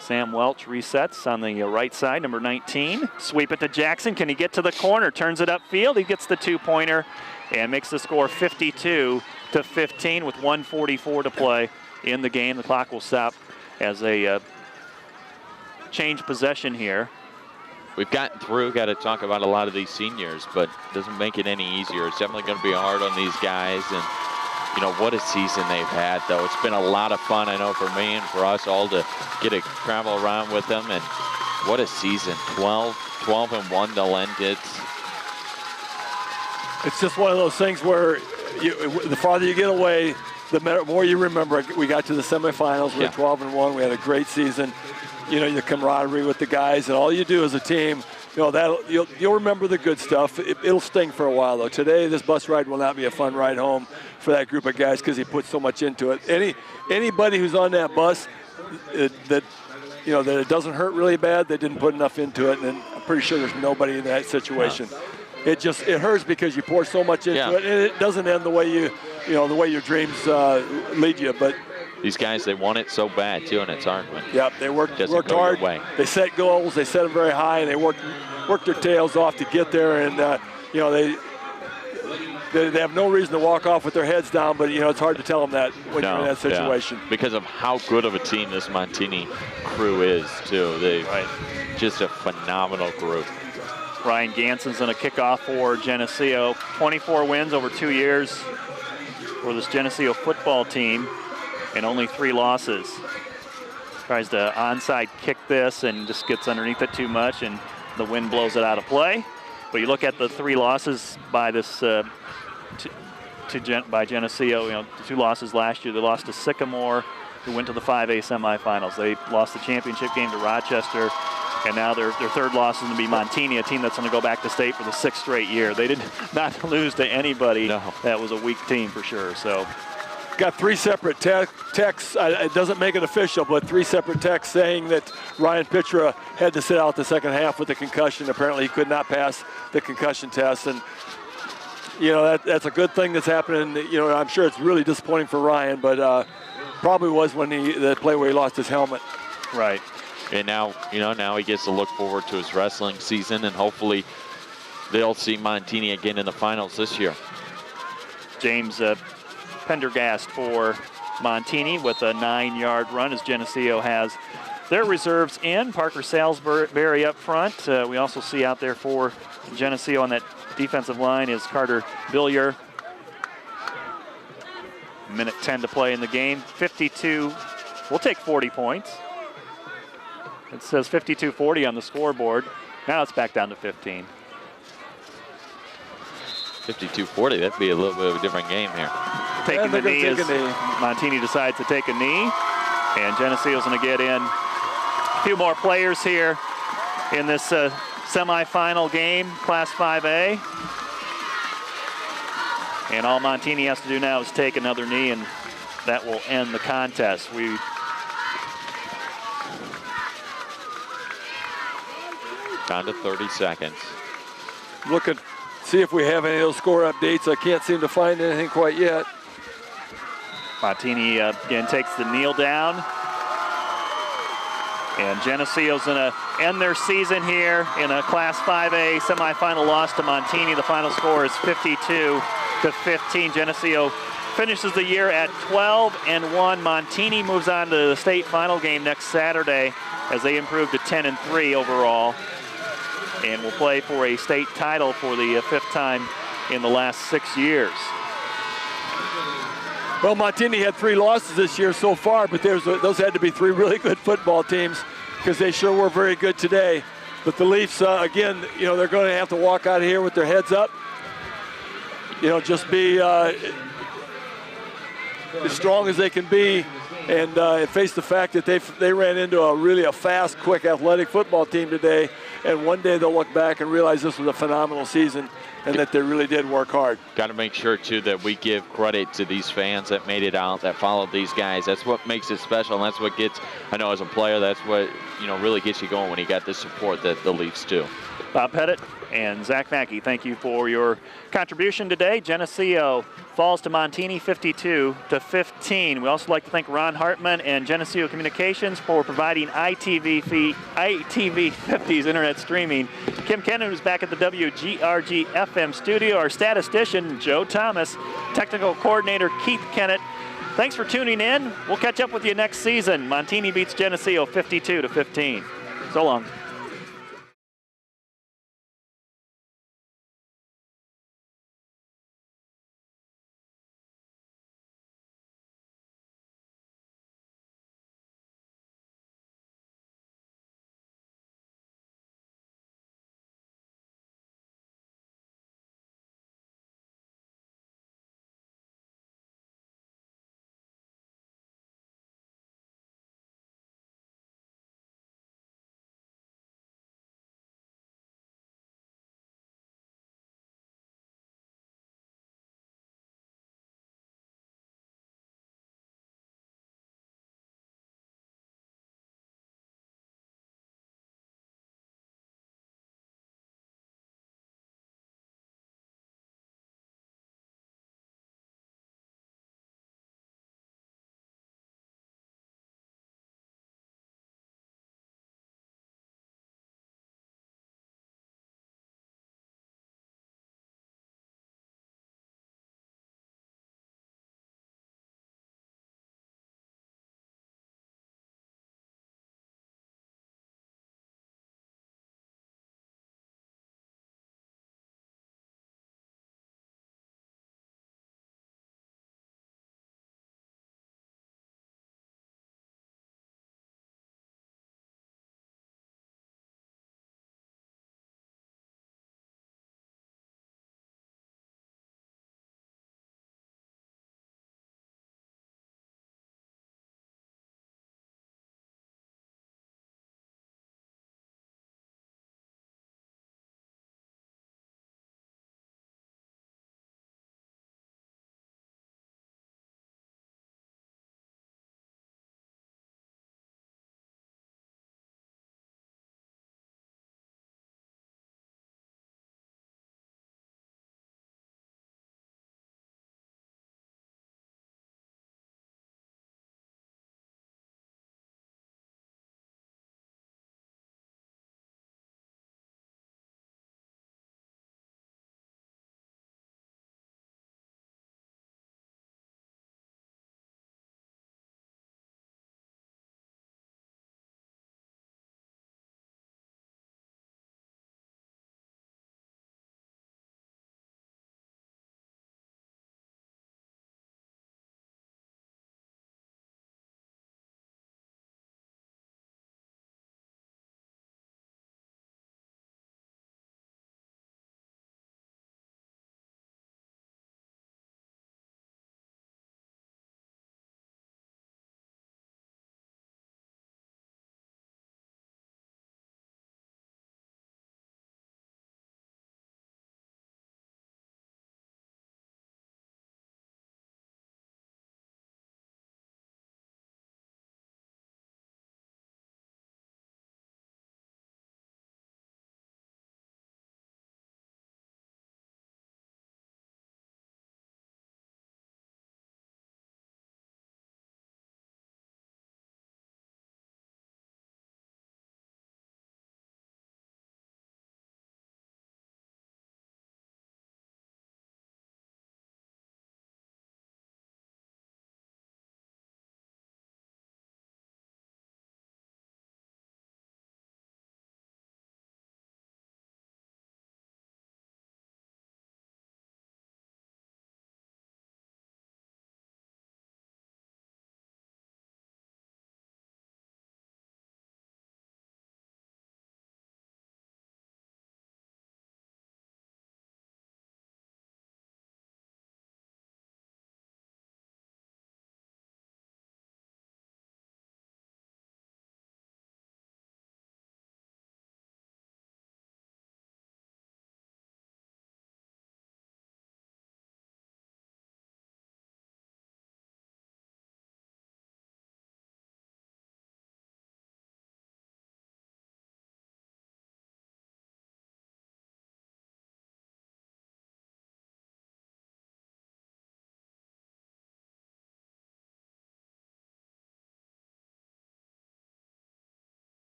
S1: Sam Welch resets on the right side, number 19. Sweep it to Jackson. Can he get to the corner? Turns it upfield. He gets the 2-pointer and makes the score 52-15 with 1:44 to play in the game. The clock will stop as they change possession here.
S3: We've gotten through, got to talk about a lot of these seniors, but doesn't make it any easier. It's definitely going to be hard on these guys, and what a season they've had, though. It's been a lot of fun, I know, for me and for us all to get to travel around with them, and what a season. 12-1 they'll end it.
S2: It's just one of those things where the farther you get away, the more you remember. We got to the semifinals, we were 12-1, we had a great season. The camaraderie with the guys, and all you do as a team, you'll remember the good stuff. It'll sting for a while, though. Today, this bus ride will not be a fun ride home for that group of guys because he put so much into it. Anybody who's on that bus that it doesn't hurt really bad, they didn't put enough into it, and I'm pretty sure there's nobody in that situation. No. It hurts because you pour so much into it, and it doesn't end the way the way your dreams lead you, but.
S3: These guys, they want it so bad, too, and it's hard.
S2: Yep, they worked hard. They set goals. They set them very high, and they worked their tails off to get there. And, they have no reason to walk off with their heads down, but, it's hard to tell them that when you're in that situation.
S3: Yeah. Because of how good of a team this Montini crew is, too. Just a phenomenal group.
S1: Ryan Ganson's on a kickoff for Geneseo. 24 wins over 2 years for this Geneseo football team. And only 3 losses. Tries to onside kick this and just gets underneath it too much, and the wind blows it out of play. But you look at the 3 losses by this by Geneseo. You know, the 2 losses last year. They lost to Sycamore, who went to the 5A semifinals. They lost the championship game to Rochester, and now their 3rd loss is going to be Montini, a team that's going to go back to state for the 6th straight year. They did not lose to anybody.
S3: No.
S1: That was a weak team for sure. So.
S2: Got 3 separate texts. It doesn't make it official, but 3 separate texts saying that Ryan Pitra had to sit out the second half with a concussion. Apparently, he could not pass the concussion test, and you know that's a good thing that's happening. You know, I'm sure it's really disappointing for Ryan, but probably was when the play where he lost his helmet.
S3: Right. And now, you know, now he gets to look forward to his wrestling season, and hopefully they'll see Montini again in the finals this year.
S1: James Pendergast for Montini with a 9-yard run as Geneseo has their reserves in. Parker Salisbury up front. We also see out there for Geneseo on that defensive line is Carter Billier. Minute 10 to play in the game. 52, we'll take 40 points. It says 52-40 on the scoreboard. Now it's back down to 15.
S3: 52-40, that'd be a little bit of a different game here.
S1: Taking the knee as Montini decides to take a knee. And Geneseo's going to get in a few more players here in this semifinal game, Class 5A. And all Montini has to do now is take another knee, and that will end the contest.
S3: Down to 30 seconds.
S2: Looking, see if we have any of those score updates. I can't seem to find anything quite yet.
S1: Montini again takes the kneel down. And Geneseo's going to end their season here in a Class 5A semifinal loss to Montini. The final score is 52-15. Geneseo finishes the year at 12-1. Montini moves on to the state final game next Saturday as they improve to 10-3 overall. And will play for a state title for the 5th time in the last 6 years.
S2: Well, Montini had 3 losses this year so far, but those had to be 3 really good football teams because they sure were very good today. But the Leafs, again, you know, they're going to have to walk out of here with their heads up. You know, just be as strong as they can be and face the fact that they ran into a fast, quick, athletic football team today. And one day they'll look back and realize this was a phenomenal season and that they really did work hard.
S3: Got to make sure, too, that we give credit to these fans that made it out, that followed these guys. That's what makes it special, and that's what gets, I know as a player, that's what, you know, really gets you going when you got the support that the Leafs do.
S1: Bob Pettit and Zach Mackey, thank you for your contribution today. Geneseo falls to Montini 52-15. We also like to thank Ron Hartman and Geneseo Communications for providing ITV 50's internet streaming. Kim Kennan is back at the WGRG FM studio. Our statistician, Joe Thomas. Technical coordinator, Keith Kennett. Thanks for tuning in. We'll catch up with you next season. Montini beats Geneseo 52-15. So long.